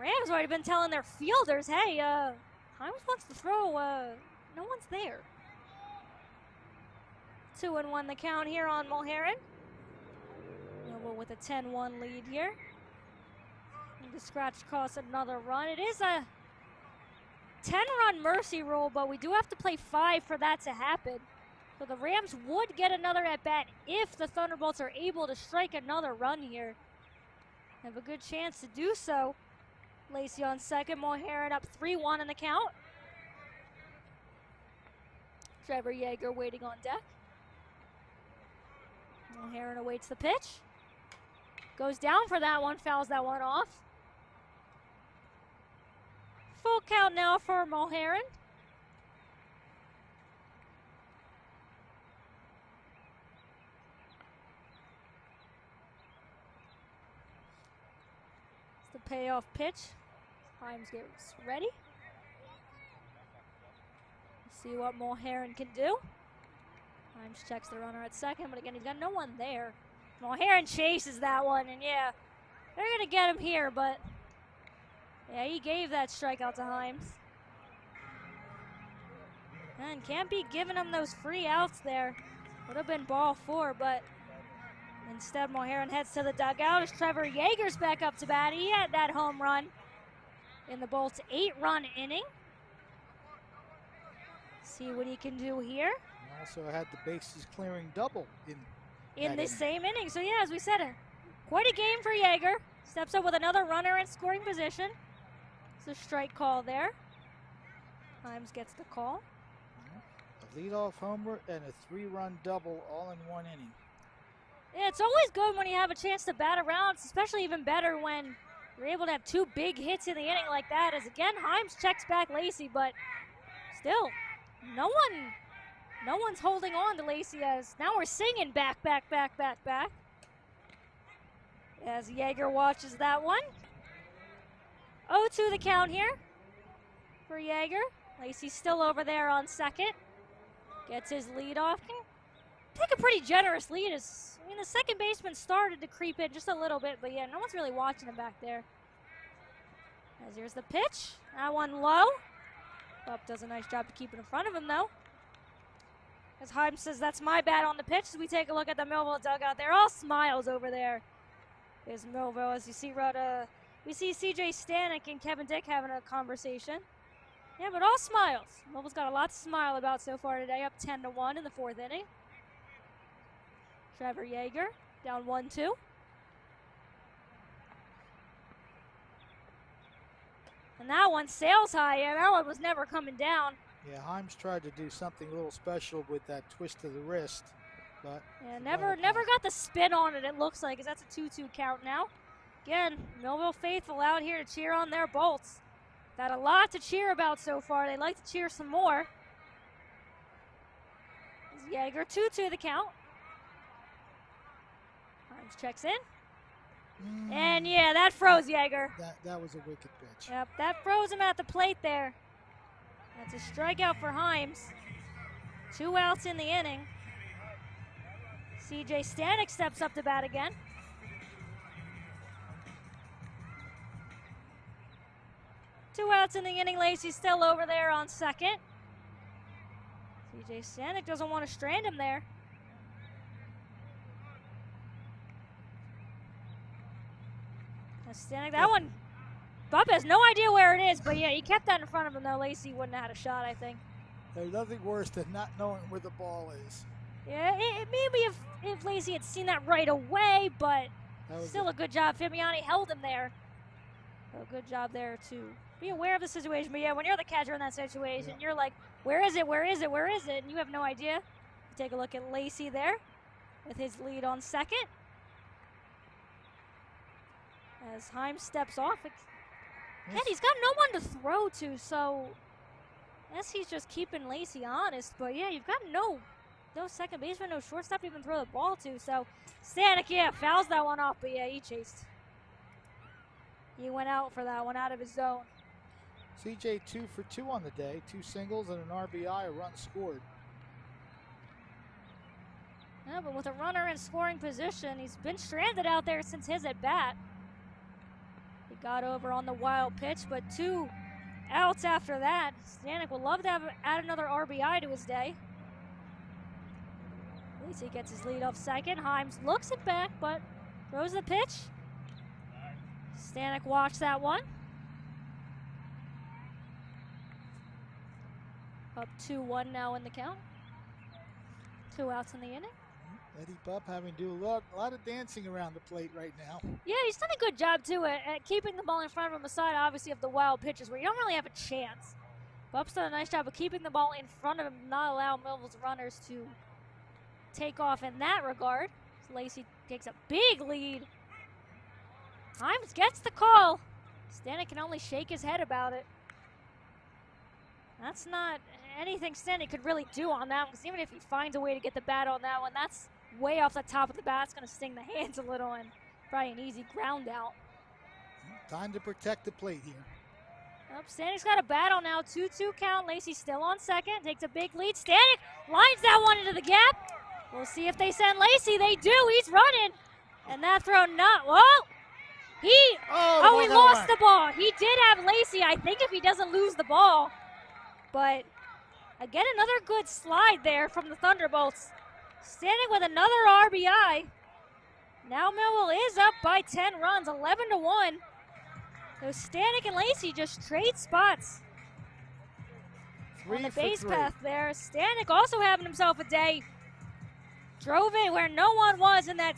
Rams already been telling their fielders, hey, Himes wants to throw, no one's there. 2-1 the count here on Mulherron. Millville with a 10-1 lead here. Need to scratch across another run. It is a 10-run mercy rule, but we do have to play 5 for that to happen. So the Rams would get another at-bat if the Thunderbolts are able to strike another run here. Have a good chance to do so. Lacey on second, Mulherron up 3-1 in the count. Trevor Yeager waiting on deck. Mulherron awaits the pitch. Goes down for that one, fouls that one off. Full count now for Mulherron. It's the payoff pitch. Himes gets ready. See what Mulherron can do. Himes checks the runner at second, but again, he's got no one there. Mulherron chases that one, and yeah, they're going to get him here, but yeah, he gave that strikeout to Himes. And can't be giving him those free outs there. Would have been ball 4, but instead Mulherron heads to the dugout as Trevor Yeager's back up to bat. He had that home run in the Bolts' 8-run inning. See what he can do here. He also had the bases clearing double in this same inning. So yeah, as we said, quite a game for Yeager. Steps up with another runner in scoring position. It's a strike call there. Himes gets the call. A leadoff homer and a 3-run double all in one inning. Yeah, it's always good when you have a chance to bat around. It's especially even better when you're able to have 2 big hits in the inning like that. As again, Himes checks back Lacey, but still, no one's holding on to Lacey. As now we're singing back. As Yeager watches that one. 0-2 the count here for Yeager. Lacey's still over there on second. Gets his lead off. Take a pretty generous lead. The second baseman started to creep in just a little bit, but yeah, no one's really watching him back there. As here's the pitch. That one low. Bupp does a nice job to keep it in front of him, though. As Himes says, that's my bat on the pitch. As we take a look at the Millville dugout, they're all smiles over there. There's Millville. As you see, we see C.J. Stanek and Kevin Dick having a conversation. Yeah, but all smiles. Millville's got a lot to smile about so far today, up 10-1 in the 4th inning. Trevor Yeager down 1-2. And that one sails high. Yeah, that one was never coming down. Yeah, Himes tried to do something a little special with that twist of the wrist, but yeah, never got the spin on it. It looks like, 'cause that's a 2-2 count now. Again, Millville faithful out here to cheer on their Bolts. Got a lot to cheer about so far. They'd like to cheer some more. Yeager 2-2 the count. Himes checks in. And yeah, that froze Yeager. That was a wicked pitch. Yep, that froze him at the plate there. That's a strikeout for Himes. 2 outs in the inning. C.J. Stanek steps up to bat again. Two outs in the inning. Lacey's still over there on second. C.J. Stanek doesn't want to strand him there. Stanek, that one, Bupp has no idea where it is, but yeah, he kept that in front of him, though. Lacey wouldn't have had a shot, I think. There's nothing worse than not knowing where the ball is. Yeah, maybe if Lacey had seen that right away, but still a good job. Fabiani held him there. So good job there to be aware of the situation. But yeah, when you're the catcher in that situation, you're like, where is it, where is it, where is it? And you have no idea. You take a look at Lacey there with his lead on second. As Himes steps off. And he's got no one to throw to, so I guess he's just keeping Lacey honest. But yeah, you've got no second baseman, no shortstop to even throw the ball to. So Stanek, yeah, fouls that one off, but yeah, he chased. He went out for that one, out of his zone. CJ 2 for 2 on the day, 2 singles and an RBI, a run scored. Yeah, but with a runner in scoring position, he's been stranded out there since his at bat. He got over on the wild pitch, but 2 outs after that. Stanek would love to add another RBI to his day. Lacey gets his lead off second. Himes looks it back, but throws the pitch. Stanek watched that one. Up 2-1 now in the count. 2 outs in the inning. Eddie Bupp having to do a lot of dancing around the plate right now. Yeah, he's done a good job, too, at keeping the ball in front of him, aside, obviously, of the wild pitches where you don't really have a chance. Bupp's done a nice job of keeping the ball in front of him, not allow Millville's runners to take off in that regard. So Lacey takes a big lead. Himes gets the call. Stanek can only shake his head about it. That's not anything Stanek could really do on that one, because even if he finds a way to get the bat on that one, that's way off the top of the bat. It's going to sting the hands a little and probably an easy ground out. Time to protect the plate here. Yep, Stanek's got a battle now. 2-2 count. Lacey still on second. Takes a big lead. Stanek lines that one into the gap. We'll see if they send Lacey. They do. He's running. And that throw not. Whoa! He lost the ball. He did have Lacey, I think, if he doesn't lose the ball. But again, another good slide there from the Thunderbolts. Stanek with another RBI. Now Millville is up by 10 runs, 11-1. So Stanek and Lacey just trade spots on the base path there. Stanek also having himself a day. Drove it where no one was in that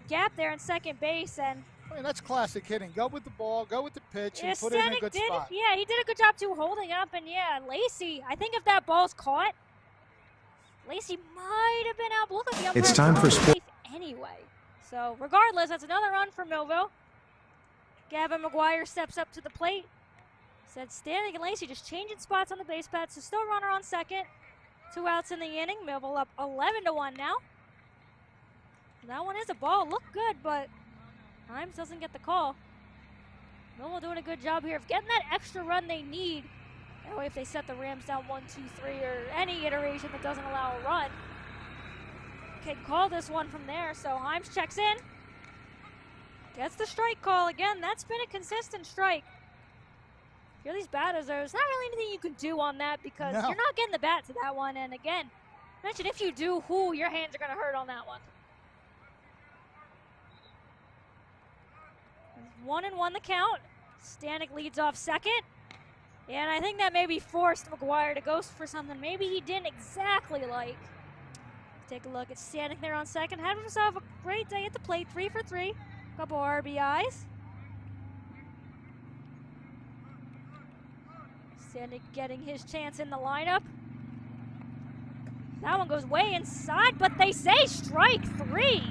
gap there in second base. And I mean, that's classic hitting. Go with the ball, go with the pitch, and put it in a good spot. Yeah, he did a good job too holding up. And yeah, Lacey, I think if that ball's caught, Lacey might have been out. Look at the umpire. It's time for sport. anyway. So regardless, that's another run for Millville. Gavin McGuire steps up to the plate. Said Standing and Lacey just changing spots on the base paths. So still runner on second. 2 outs in the inning. Millville up 11-1 now. That one is a ball. Looked good, but Himes doesn't get the call. Millville doing a good job here of getting that extra run they need. That way if they set the Rams down 1, 2, 3 or any iteration that doesn't allow a run, can call this one from there. So Himes checks in. Gets the strike call again. That's been a consistent strike. You're these batters, there's not really anything you can do on that because you're not getting the bat to that one. And again, mention if you do, your hands are going to hurt on that one. 1-1 the count. Stanek leads off second. And I think that maybe forced McGuire to go for something maybe he didn't exactly like. Take a look at Stanek there on second. Had himself a great day at the plate, 3 for 3. Couple RBIs. Stanek getting his chance in the lineup. That one goes way inside, but they say strike 3.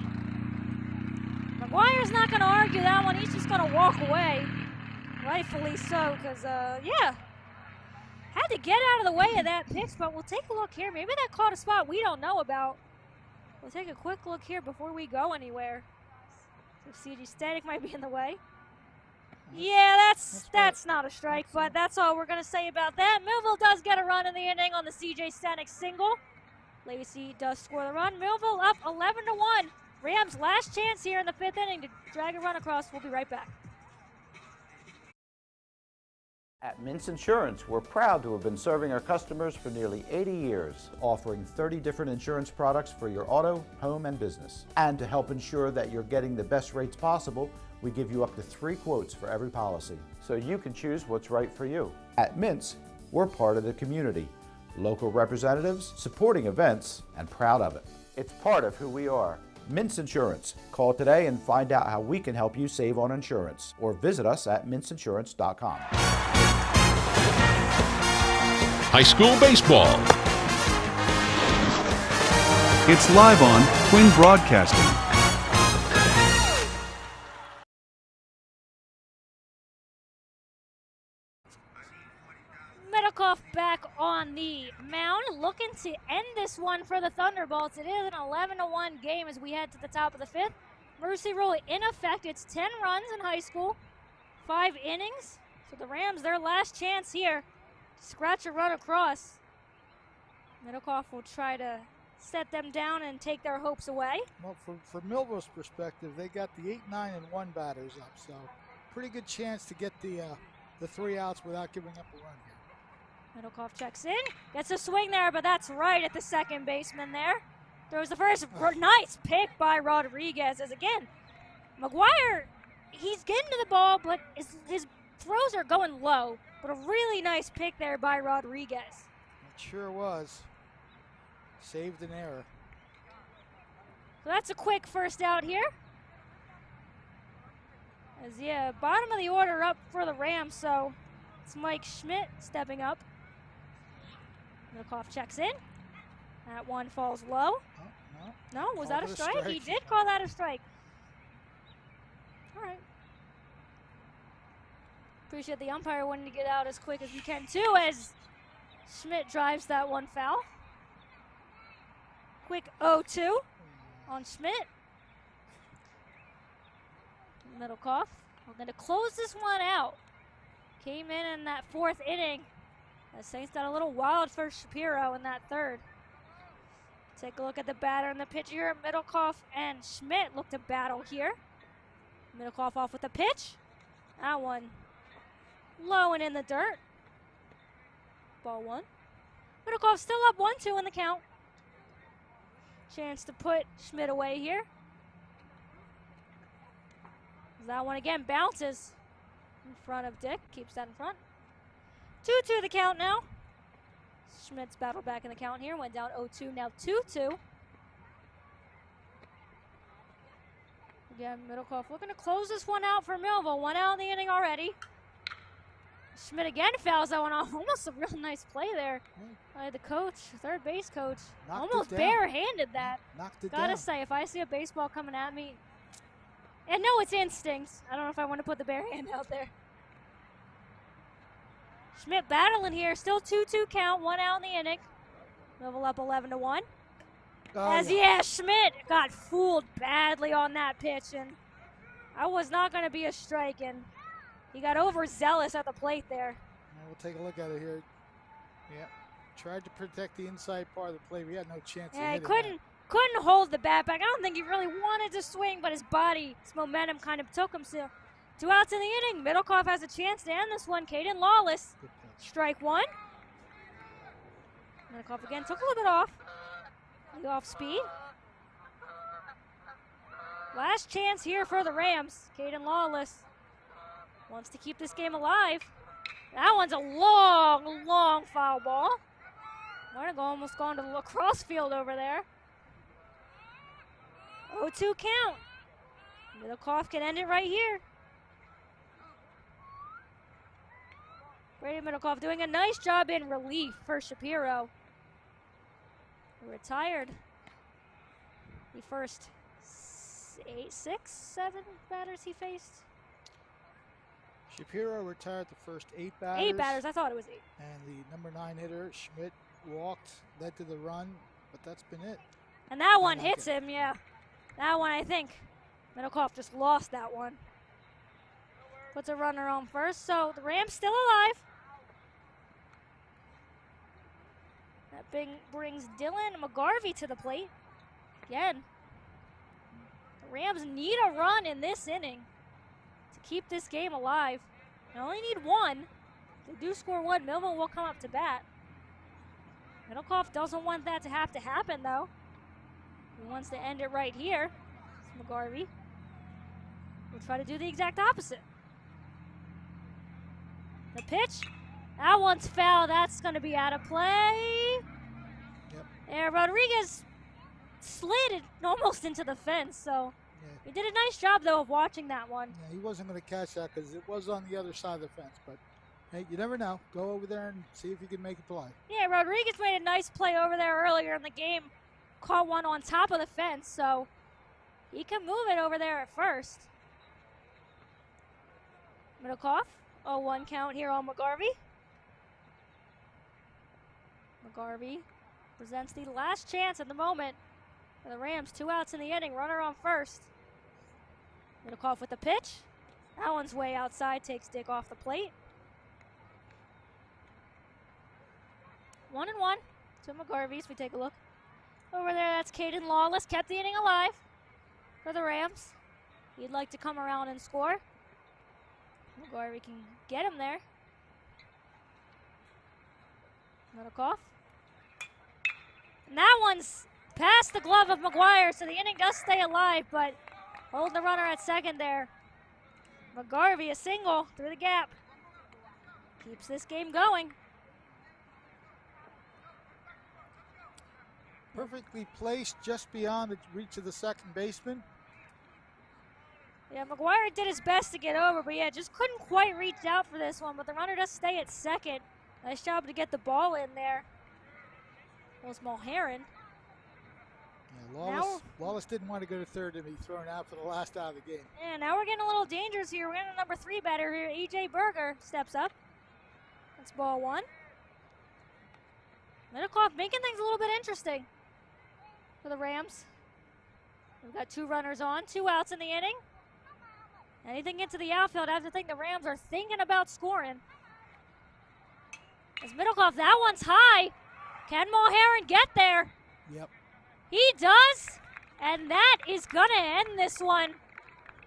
McGuire's not going to argue that one. He's just going to walk away. Rightfully so, because, yeah. Had to get out of the way of that pitch, but we'll take a look here. Maybe that caught a spot we don't know about. We'll take a quick look here before we go anywhere. So CG Stanek might be in the way. Yeah, that's not a strike, but that's all we're going to say about that. Millville does get a run in the inning on the CJ Stanek single. Lacey does score the run. Millville up 11-1. Rams last chance here in the 5th inning to drag a run across. We'll be right back. At Mintz Insurance, we're proud to have been serving our customers for nearly 80 years, offering 30 different insurance products for your auto, home, and business. And to help ensure that you're getting the best rates possible, we give you up to 3 quotes for every policy, so you can choose what's right for you. At Mintz, we're part of the community, local representatives, supporting events, and proud of it. It's part of who we are. Mintz Insurance. Call today and find out how we can help you save on insurance, or visit us at mintzinsurance.com. High school baseball. It's live on Twin Broadcasting. Medikoff back on the mound, looking to end this one for the Thunderbolts. It is an 11-1 game as we head to the top of the 5th. Mercy rule in effect. It's 10 runs in high school, 5 innings. So the Rams, their last chance here. Scratch a run across. Medikoff will try to set them down and take their hopes away. Well, from Millville's perspective, they got the 8, 9, and 1 batters up, so pretty good chance to get the 3 outs without giving up a run here. Medikoff checks in, gets a swing there, but that's right at the second baseman there. Throws the first. Nice pick by Rodriguez. As again, McGuire, he's getting to the ball, but his throws are going low. But a really nice pick there by Rodriguez. It sure was. Saved an error. So that's a quick first out here. As bottom of the order up for the Rams, so it's Mike Schmidt stepping up. Medikoff checks in. That one falls low. No, was that a strike? He did call that a strike. All right. Appreciate the umpire wanting to get out as quick as we can too, as Schmidt drives that one foul. Quick 0-2 on Schmidt. Medikoff, we're going to close this one out. Came in that 4th inning. The Saints got a little wild for Shapiro in that 3rd. Take a look at the batter and the pitcher here. Medikoff and Schmidt look to battle here. Medikoff off with the pitch. That one low and in the dirt. Ball 1. Medikoff still up 1-2 in the count. Chance to put Schmidt away here. That one again bounces in front of Dick. Keeps that in front. 2-2 the count now. Schmidt's battled back in the count here. Went down 0-2, now 2-2. Again, Medikoff looking to close this one out for Millville. 1 out in the inning already. Schmidt again fouls that one off. Almost a real nice play there by the coach, third base coach. Almost barehanded that. Knocked it Gotta down. say, if I see a baseball coming at me, and no, it's instincts. I don't know if I want to put the bare hand out there. Schmidt battling here. Still 2-2 count. 1 out in the inning. Level up 11-1. Schmidt got fooled badly on that pitch, and I was not going to be a strike, and he got overzealous at the plate there. We'll take a look at it here. Yeah, tried to protect the inside part of the plate. We had no chance. Yeah, he couldn't hold the bat back. I don't think he really wanted to swing, but his body, his momentum kind of took him. So 2 outs in the inning. Middlecoff has a chance to end this one. Caden Lawless, strike 1. Middlecoff again took a little bit off. Off speed. Last chance here for the Rams. Caden Lawless wants to keep this game alive. That one's a long, long foul ball. Might have almost gone to the lacrosse field over there. 0-2 count. Middlecoff can end it right here. Brady Middlecoff doing a nice job in relief for Shapiro. Retired the first 7 batters he faced. Shapiro retired the first 8 batters. 8 batters, I thought it was 8. And the number 9 hitter, Schmidt, walked, led to the run, but that's been it. And that one hits him, yeah. That one, I think, Middlecoff just lost that one. Puts a runner on first, so the Rams still alive. That brings Dylan McGarvey to the plate. Again, the Rams need a run in this inning to keep this game alive. They only need 1. If they do score 1, Millville will come up to bat. Middlecoff doesn't want that to happen, though. He wants to end it right here. It's McGarvey. We'll try to do the exact opposite. The pitch. That one's foul. That's going to be out of play. Yep. And Rodriguez slid it almost into the fence. So he did a nice job, though, of watching that one. Yeah, he wasn't going to catch that because it was on the other side of the fence. But, hey, you never know. Go over there and see if you can make a play. Yeah, Rodriguez made a nice play over there earlier in the game. Caught one on top of the fence. So he can move it over there at first. Middlecoff. 0-1 count here on McGarvey. McGarvey presents the last chance at the moment for the Rams. 2 outs in the inning. Runner on first. Middlecoff with the pitch. That one's way outside. Takes Dick off the plate. 1-1 to McGarvey's. We take a look. Over there, that's Caden Lawless. Kept the inning alive for the Rams. He'd like to come around and score. McGarvey can get him there. Middlecoff. And that one's past the glove of McGuire, so the inning does stay alive, but hold the runner at second there. McGarvey, a single through the gap. Keeps this game going. Perfectly placed just beyond the reach of the second baseman. Yeah, McGuire did his best to get over, but yeah, just couldn't quite reach out for this one, but the runner does stay at second. Nice job to get the ball in there. That was Mulherron. Yeah, Lawless didn't want to go to third and be thrown out for the last out of the game. Yeah, now we're getting a little dangerous here. We're getting a number 3 batter here. E.J. Berger steps up. That's ball 1. Middlecoff making things a little bit interesting for the Rams. We've got 2 runners on, 2 outs in the inning. Anything into the outfield, I have to think the Rams are thinking about scoring. As Middlecoff, that one's high. Can Mulherron get there? Yep. He does, and that is going to end this one.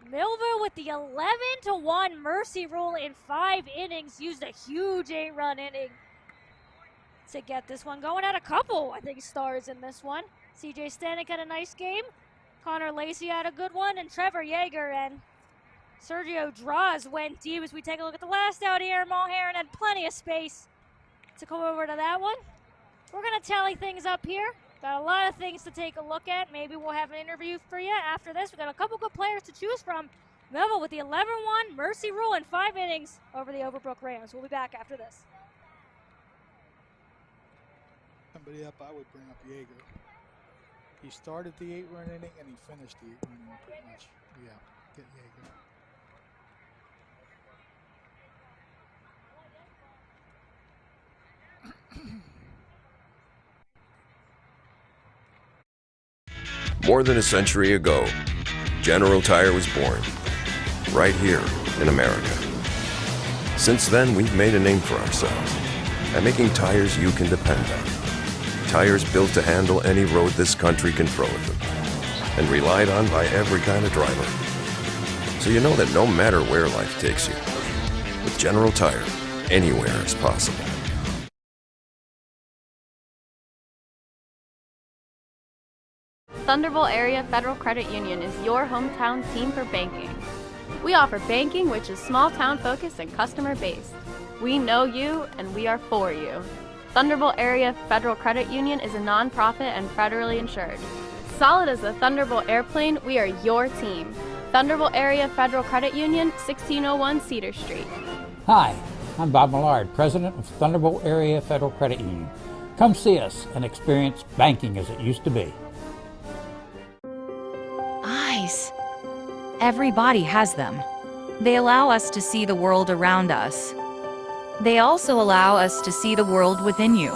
Millville with the 11-1 mercy rule in 5 innings used a huge 8-run inning to get this one going. Had a couple, I think, stars in this one. C.J. Stanek had a nice game. Connor Lacey had a good one, and Trevor Yeager and Sergio Draws went deep. As we take a look at the last out here, Mulherron had plenty of space to come over to that one. We're going to tally things up here. Got a lot of things to take a look at. Maybe we'll have an interview for you after this. We've got a couple good players to choose from Millville with the 11-1 mercy rule in 5 innings over the Overbrook Rams. We'll be back after this. Somebody up, I would bring up Yeager. He started the 8-run inning and he finished the 8-run inning pretty much. Yeah, get Yeager. More than a century ago, General Tire was born, right here in America. Since then, we've made a name for ourselves by making tires you can depend on. Tires built to handle any road this country can throw at them, and relied on by every kind of driver. So you know that no matter where life takes you, with General Tire, anywhere is possible. Thunderbolt Area Federal Credit Union is your hometown team for banking. We offer banking which is small town focused and customer based. We know you and we are for you. Thunderbolt Area Federal Credit Union is a nonprofit and federally insured. Solid as the Thunderbolt airplane, we are your team. Thunderbolt Area Federal Credit Union, 1601 Cedar Street. Hi, I'm Bob Millard, President of Thunderbolt Area Federal Credit Union. Come see us and experience banking as it used to be. Eyes. Everybody has them. They allow us to see the world around us. They also allow us to see the world within you.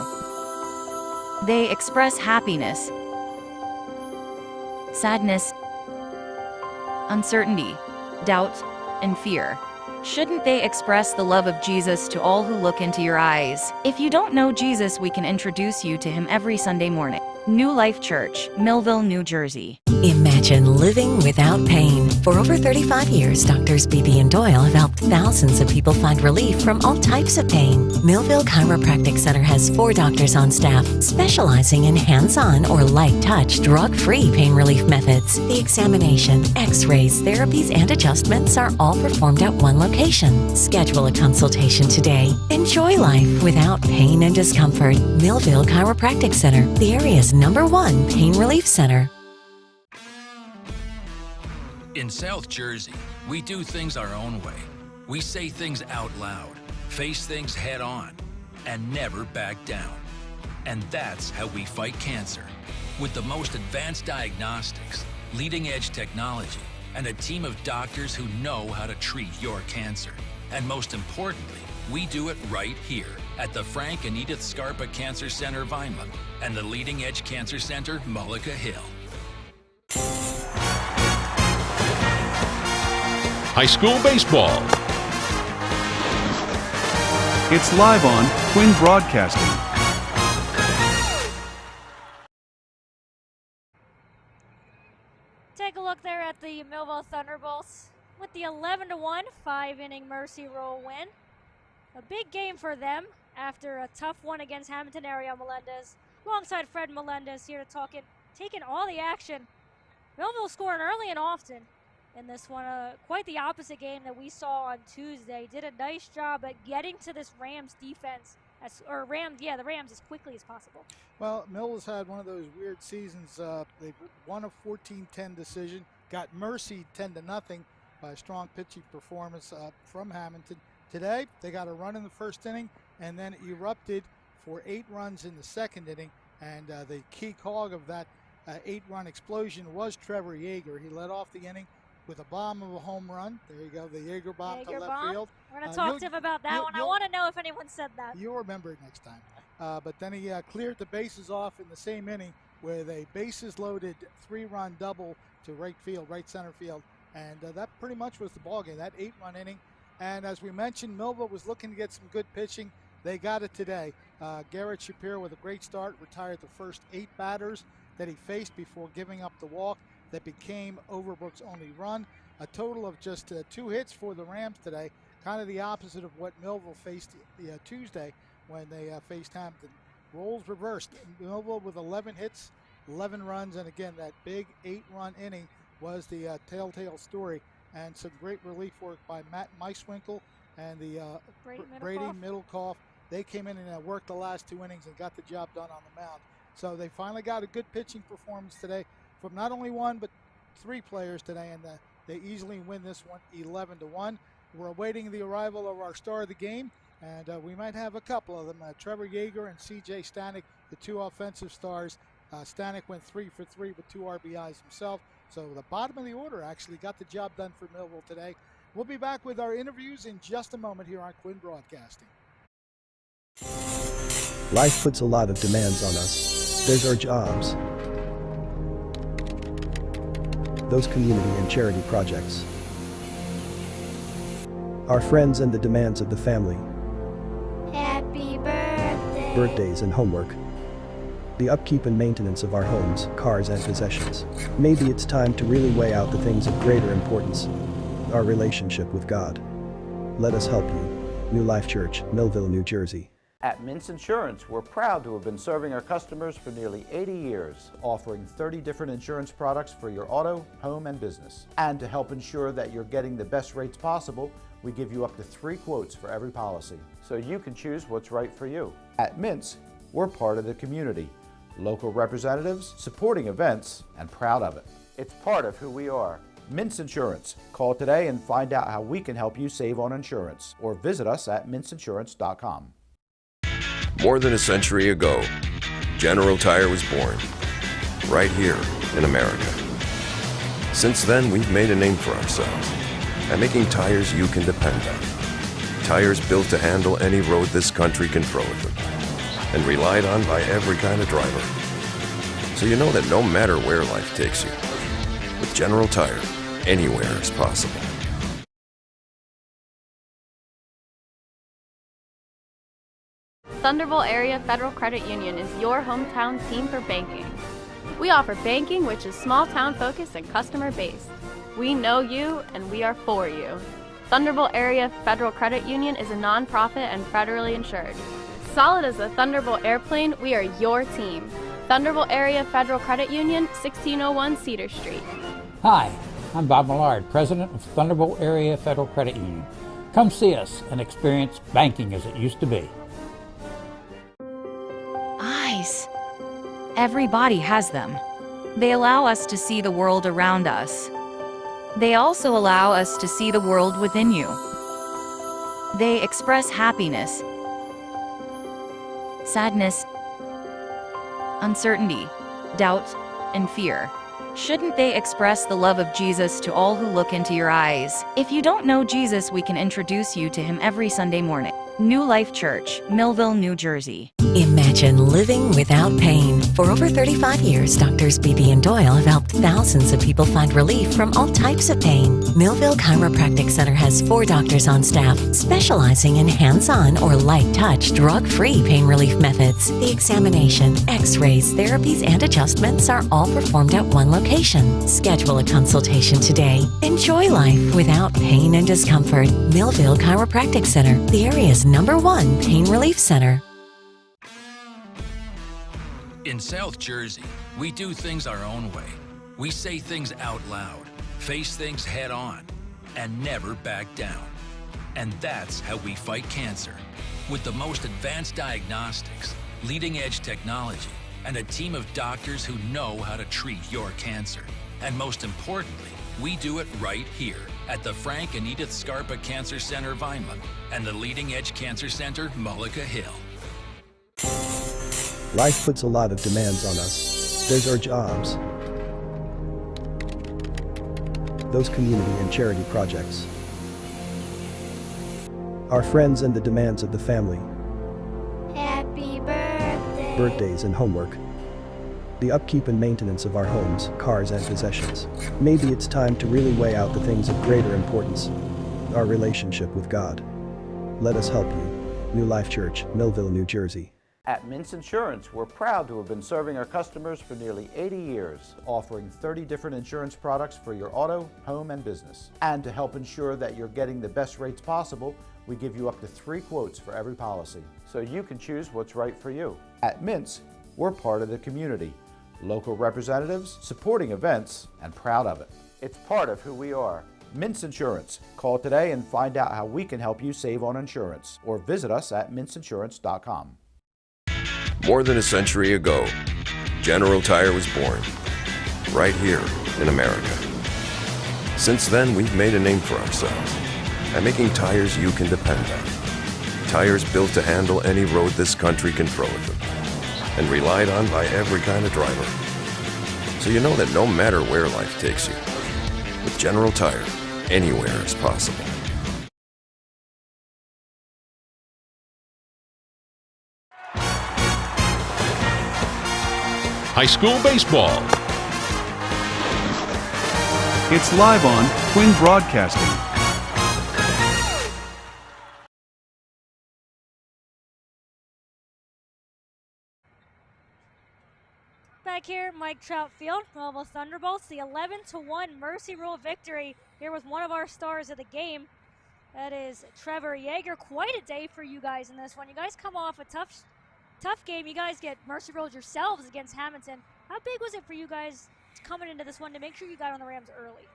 They express happiness, sadness, uncertainty, doubt, and fear. Shouldn't they express the love of Jesus to all who look into your eyes? If you don't know Jesus, we can introduce you to him every Sunday morning. New Life Church, Millville, New Jersey. Imagine living without pain. For over 35 years, Doctors Beebe and Doyle have helped thousands of people find relief from all types of pain. Millville Chiropractic Center has 4 doctors on staff specializing in hands-on or light-touch, drug-free pain relief methods. The examination, x-rays, therapies, and adjustments are all performed at one location. Schedule a consultation today. Enjoy life without pain and discomfort. Millville Chiropractic Center, the area's #1 pain relief center. In South Jersey, we do things our own way. We say things out loud, face things head on, and never back down. And that's how we fight cancer. With the most advanced diagnostics, leading-edge technology, and a team of doctors who know how to treat your cancer. And most importantly, we do it right here at the Frank and Edith Scarpa Cancer Center, Vineland, and the Leading Edge Cancer Center, Mullica Hill. High school baseball. It's live on Twin Broadcasting. Take a look there at the Millville Thunderbolts with the 11-1 5-inning mercy rule win. A big game for them after a tough one against Hamilton area Melendez. Alongside Fred Melendez here to talk it, taking all the action. Millville scoring early and often in this one. Quite the opposite game that we saw on Tuesday. Did a nice job at getting to this Rams defense, the Rams as quickly as possible. Well, Millville's had one of those weird seasons. They won a 14-10 decision, got mercied 10-0 by a strong pitching performance from Hamilton. Today, they got a run in the first inning and then erupted for 8 runs in the second inning. And the key cog of that 8-run explosion was Trevor Yeager. He led off the inning with a bomb of a home run. There you go, the Yeager bomb to left field. We're going to talk to him about that one. I want to know if anyone said that. You'll remember it next time. But then he cleared the bases off in the same inning with a bases-loaded 3-run double to right center field. And that pretty much was the ballgame, that 8-run inning. And as we mentioned, Millville was looking to get some good pitching. They got it today. Garrett Shapiro with a great start, retired the first 8 batters that he faced before giving up the walk that became Overbrook's only run. A total of just 2 hits for the Rams today, kind of the opposite of what Millville faced Tuesday when they faced Hampton. Roles reversed. Millville with 11 hits, 11 runs, and again, that big 8-run inning was the telltale story. And some great relief work by Matt Meiswinkle and the Brady Middlecoff. They came in and worked the last 2 innings and got the job done on the mound. So they finally got a good pitching performance today from not only 1 but 3 players today. And They easily win this one 11-1. We're awaiting the arrival of our star of the game, and we might have a couple of them. Trevor Yeager and C.J. Stanek, the two offensive stars. Stanek went 3 for 3 with 2 RBIs himself. So the bottom of the order actually got the job done for Millville today. We'll be back with our interviews in just a moment here on Quinn Broadcasting. Life puts a lot of demands on us. There's our jobs, those community and charity projects, our friends and the demands of the family, Happy birthday, birthdays and homework, the upkeep and maintenance of our homes, cars and possessions. Maybe it's time to really weigh out the things of greater importance, our relationship with God. Let us help you. New Life Church, Millville, New Jersey. At Mintz Insurance, we're proud to have been serving our customers for nearly 80 years, offering 30 different insurance products for your auto, home, and business. And to help ensure that you're getting the best rates possible, we give you up to 3 quotes for every policy, so you can choose what's right for you. At Mintz, we're part of the community, local representatives, supporting events, and proud of it. It's part of who we are. Mintz Insurance. Call today and find out how we can help you save on insurance, or visit us at mintzinsurance.com. More than a century ago, General Tire was born, right here in America. Since then, we've made a name for ourselves by making tires you can depend on. Tires built to handle any road this country can throw at them, and relied on by every kind of driver. So you know that no matter where life takes you, with General Tire, anywhere is possible. Thunderbolt Area Federal Credit Union is your hometown team for banking. We offer banking which is small town focused and customer based. We know you and we are for you. Thunderbolt Area Federal Credit Union is a non-profit and federally insured. Solid as a Thunderbolt airplane, we are your team. Thunderbolt Area Federal Credit Union, 1601 Cedar Street. Hi, I'm Bob Millard, President of Thunderbolt Area Federal Credit Union. Come see us and experience banking as it used to be. Eyes. Everybody has them. They allow us to see the world around us. They also allow us to see the world within you. They express happiness, sadness, uncertainty, doubt, and fear. Shouldn't they express the love of Jesus to all who look into your eyes? If you don't know Jesus, we can introduce you to him every Sunday morning. New Life Church, Millville, New Jersey. Imagine living without pain. For over 35 years, Doctors Beebe and Doyle have helped thousands of people find relief from all types of pain. Millville Chiropractic Center has 4 doctors on staff specializing in hands-on or light-touch, drug-free pain relief methods. The examination, x-rays, therapies, and adjustments are all performed at one location. Schedule a consultation today. Enjoy life without pain and discomfort. Millville Chiropractic Center, the area's #1 pain relief center. In South Jersey, we do things our own way. We say things out loud, face things head on, and never back down. And that's how we fight cancer. With the most advanced diagnostics, leading-edge technology, and a team of doctors who know how to treat your cancer. And most importantly, we do it right here at the Frank and Edith Scarpa Cancer Center, Vineland, and the Leading Edge Cancer Center, Mullica Hill. Life puts a lot of demands on us. There's our jobs, those community and charity projects, our friends and the demands of the family, Happy birthday, birthdays and homework, the upkeep and maintenance of our homes, cars and possessions. Maybe it's time to really weigh out the things of greater importance, our relationship with God. Let us help you. New Life Church, Millville, New Jersey. At Mintz Insurance, we're proud to have been serving our customers for nearly 80 years, offering 30 different insurance products for your auto, home, and business. And to help ensure that you're getting the best rates possible, we give you up to 3 quotes for every policy, so you can choose what's right for you. At Mintz, we're part of the community, local representatives, supporting events, and proud of it. It's part of who we are. Mintz Insurance. Call today and find out how we can help you save on insurance, or visit us at mintzinsurance.com. More than a century ago, General Tire was born, right here in America. Since then, we've made a name for ourselves by making tires you can depend on. Tires built to handle any road this country can throw at them, and relied on by every kind of driver. So you know that no matter where life takes you, with General Tire, anywhere is possible. High school baseball. It's live on Quinn Broadcasting. Back here at Mike Trout Field, Millville Thunderbolts, the 11-1 Mercy Rule victory here with one of our stars of the game. That is Trevor Yeager. Quite a day for you guys in this one. You guys come off a tough game. You guys get Mercy Ruled yourselves against Hamilton. How big was it for you guys coming into this one to make sure you got on the Rams early?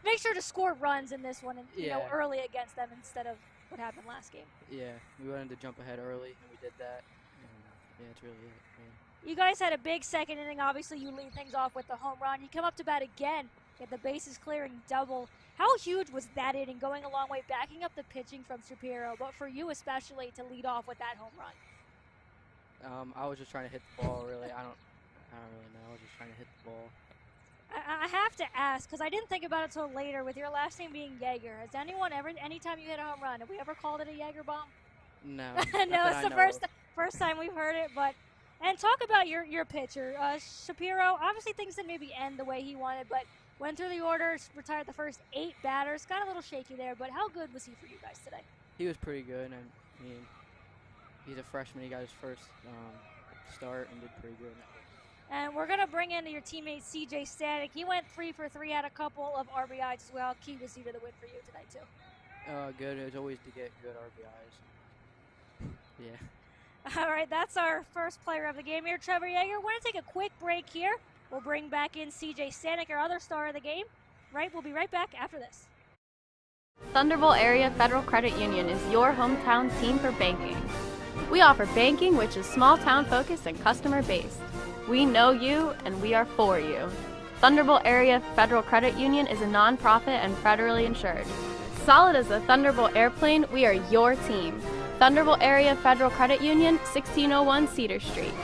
Make sure to score runs in this one and you know, early against them instead of what happened last game. Yeah, we wanted to jump ahead early, and we did that. Yeah, that's really it. Yeah. You guys had a big second inning. Obviously, you lead things off with the home run. You come up to bat again, get the bases clearing double. How huge was that inning, going a long way, backing up the pitching from Shapiro, but for you especially to lead off with that home run? I was just trying to hit the ball, really. I don't really know. I was just trying to hit the ball. I have to ask, because I didn't think about it until later, with your last name being Yeager. Has anyone ever, anytime you hit a home run, have we ever called it a Yeager bomb? No. No, it's the first time we've heard it. But and talk about your pitcher, Shapiro. Obviously, things didn't maybe end the way he wanted, but went through the order, retired the first 8 batters. Got a little shaky there, but how good was he for you guys today? He was pretty good. I mean, he's a freshman. He got his first start and did pretty good. And we're going to bring in your teammate, C.J. Stanek. He went 3 for 3, had a couple of RBIs as well. Key was he to the win for you today, too? Good. It was always to get good RBIs. Yeah. All right, that's our first player of the game here, Trevor Yeager. We're going to take a quick break here. We'll bring back in C.J. Stanek, our other star of the game. Right, we'll be right back after this. Thunderbolt Area Federal Credit Union is your hometown team for banking. We offer banking which is small town focused and customer based. We know you, and we are for you. Thunderbolt Area Federal Credit Union is a non-profit and federally insured. Solid as a Thunderbolt airplane, we are your team. Thunderbolt Area Federal Credit Union, 1601 Cedar Street.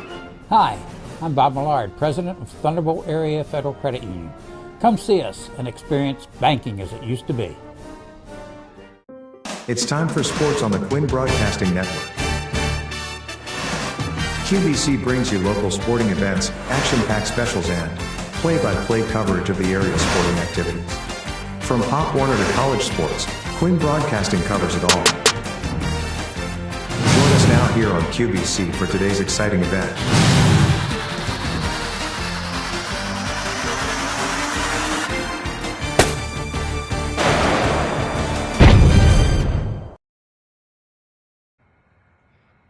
Hi, I'm Bob Millard, President of Thunderbolt Area Federal Credit Union. Come see us and experience banking as it used to be. It's time for sports on the Quinn Broadcasting Network. QVC brings you local sporting events, action-packed specials, and play-by-play coverage of the area sporting activities. From Pop Warner to college sports, Quinn Broadcasting covers it all. Join us now here on QVC for today's exciting event.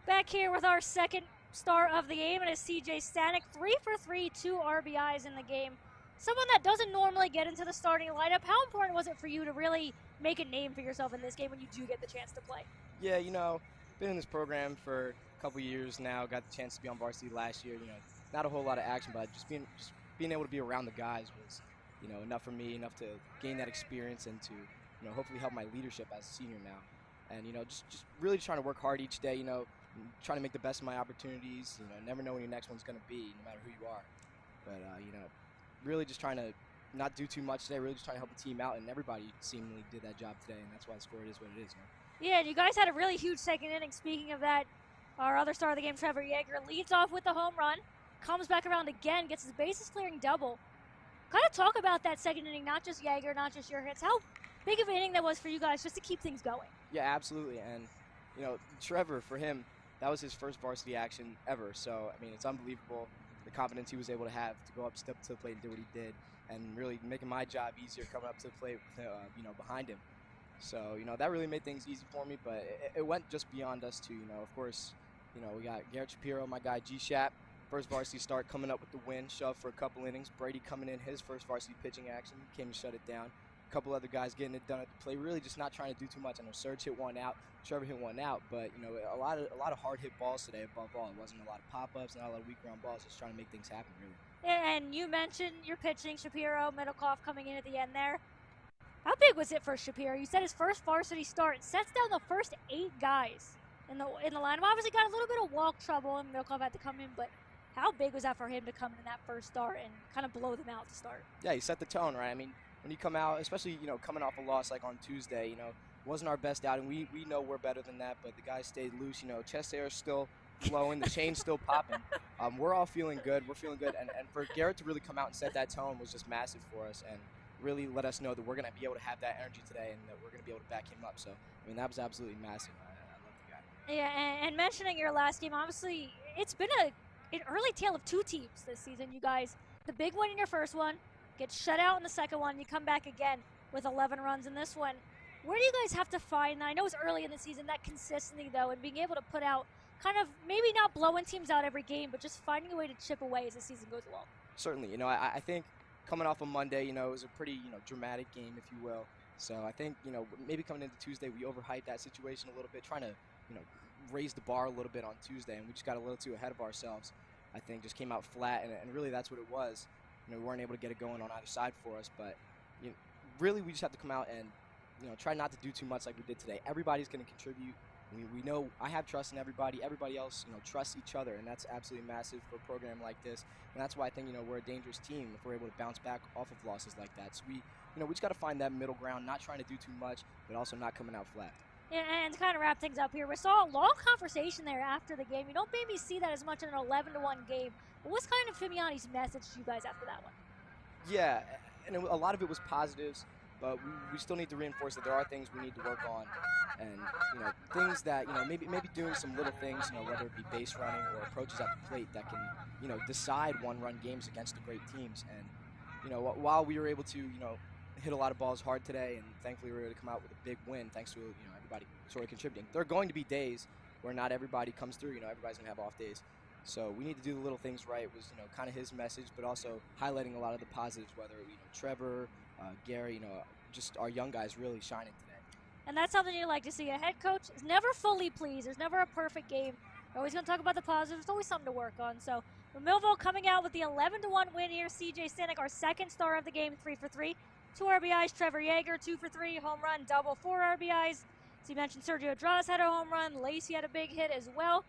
Back here with our second star of the game, and is C.J. Stanek. 3 for 3, 2 RBIs in the game. Someone that doesn't normally get into the starting lineup. How important was it for you to really make a name for yourself in this game when you do get the chance to play? Yeah, you know, been in this program for a couple years now. Got the chance to be on varsity last year. You know, not a whole lot of action, but just being able to be around the guys was, you know, enough for me, enough to gain that experience and to, you know, hopefully help my leadership as a senior now. And, you know, just really trying to work hard each day, you know, trying to make the best of my opportunities. You know, never know when your next one's going to be, no matter who you are. But, you know, really just trying to not do too much today, really just trying to help the team out, and everybody seemingly did that job today, and that's why the score is what it is. Yeah, and you guys had a really huge second inning. Speaking of that, our other star of the game, Trevor Yeager, leads off with the home run, comes back around again, gets his bases clearing double. Kind of talk about that second inning, not just Yeager, not just your hits. How big of an inning that was for you guys just to keep things going? Yeah, absolutely. And, you know, Trevor, for him, that was his first varsity action ever. So, I mean, it's unbelievable the confidence he was able to have to go up, step to the plate and do what he did, and really making my job easier coming up to the plate, you know, behind him. So, you know, that really made things easy for me, but it went just beyond us too. You know, of course, you know, we got Garrett Shapiro, my guy G-Shap, first varsity start, coming up with the win, shoved for a couple innings. Brady coming in his first varsity pitching action, came and shut it down. a couple other guys getting it done at the plate, really just not trying to do too much. I know Serge hit one out, Trevor hit one out, but you know, a lot of hard hit balls today. Above all, it wasn't a lot of pop-ups, not a lot of weak ground balls, just trying to make things happen, really. And you mentioned your pitching, Shapiro, Middlecoff coming in at the end there. How big was it for Shapiro? You said his first varsity start, sets down the first 8 guys in the lineup. Obviously got a little bit of walk trouble, and Middlecoff had to come in, but how big was that for him to come in that first start and kind of blow them out to start? Yeah, he set the tone, right? I mean, when you come out, especially, you know, coming off a loss like on Tuesday, you know, wasn't our best outing. We know we're better than that, but the guys stayed loose. You know, chest air is still flowing, the chain's still popping. We're all feeling good. We're feeling good. And for Garrett to really come out and set that tone was just massive for us and really let us know that we're going to be able to have that energy today and that we're going to be able to back him up. So, I mean, that was absolutely massive. I love the guy. Yeah, and mentioning your last game, obviously, it's been an early tale of 2 teams this season. You guys, the big win in your first one, get shut out in the second one, you come back again with 11 runs in this one. Where do you guys have to find, I know it's early in the season, that consistency, though, and being able to put out kind of maybe not blowing teams out every game, but just finding a way to chip away as the season goes along? Certainly. You know, I think coming off of Monday, you know, it was a pretty, you know, dramatic game, if you will. So I think, you know, maybe coming into Tuesday, we overhyped that situation a little bit, trying to, you know, raise the bar a little bit on Tuesday, and we just got a little too ahead of ourselves. I think just came out flat, and really that's what it was. You know, we weren't able to get it going on either side for us, but you know, really we just have to come out and, you know, try not to do too much like we did today. Everybody's going to contribute. We know I have trust in everybody. Everybody else, you know, trusts each other, and that's absolutely massive for a program like this. And that's why I think, you know, we're a dangerous team if we're able to bounce back off of losses like that. So we, you know, we just got to find that middle ground, not trying to do too much, but also not coming out flat. Yeah, and to kind of wrap things up here, we saw a long conversation there after the game. You don't maybe see that as much in an 11-1 game. What was kind of Fimiani's message to you guys after that one? Yeah, and a lot of it was positives, but we still need to reinforce that there are things we need to work on, and you know, things that, you know, maybe doing some little things, you know, whether it be base running or approaches at the plate that can, you know, decide one-run games against the great teams. And you know, while we were able to, you know, hit a lot of balls hard today, and thankfully we were able to come out with a big win thanks to, you know, everybody sort of contributing. There are going to be days where not everybody comes through. You know, everybody's gonna have off days. So we need to do the little things right. Was, you know, kind of his message, but also highlighting a lot of the positives, whether, you know, Trevor, Gary, you know, just our young guys really shining today. And that's something you like to see. A head coach is never fully pleased. There's never a perfect game. We're always going to talk about the positives. There's always something to work on. So Millville coming out with the 11-1 win here. C.J. Stanek, our second star of the game, 3 for 3. 2 RBIs. Trevor Yeager, 2 for 3. Home run, double, 4 RBIs. As you mentioned, Sergio Dradas had a home run. Lacey had a big hit as well.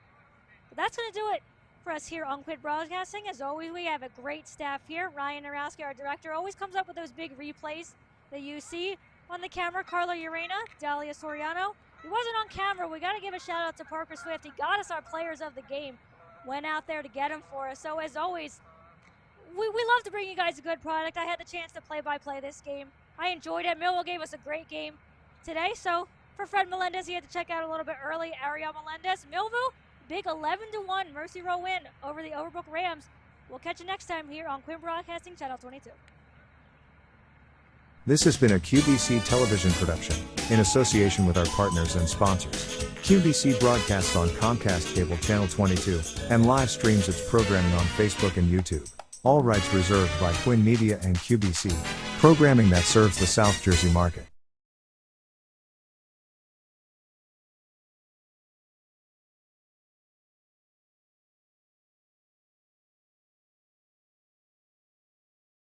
But that's going to do it for us here on Quinn Broadcasting. As always, we have a great staff here. Ryan Narowski, our director, always comes up with those big replays that you see on the camera. Carlo Urena, Dalia Soriano. He wasn't on camera. We got to give a shout out to Parker Swift. He got us our players of the game. Went out there to get them for us. So as always, we love to bring you guys a good product. I had the chance to play-by-play this game. I enjoyed it. Millville gave us a great game today. So for Fred Melendez, he had to check out a little bit early. Ariel Melendez, Millville, big 11-1 Mercy Row win over the Overbrook Rams. We'll catch you next time here on Quinn Broadcasting, Channel 22. This has been a QBC television production, in association with our partners and sponsors. QBC broadcasts on Comcast Cable Channel 22, and live streams its programming on Facebook and YouTube. All rights reserved by Quinn Media and QBC, programming that serves the South Jersey market.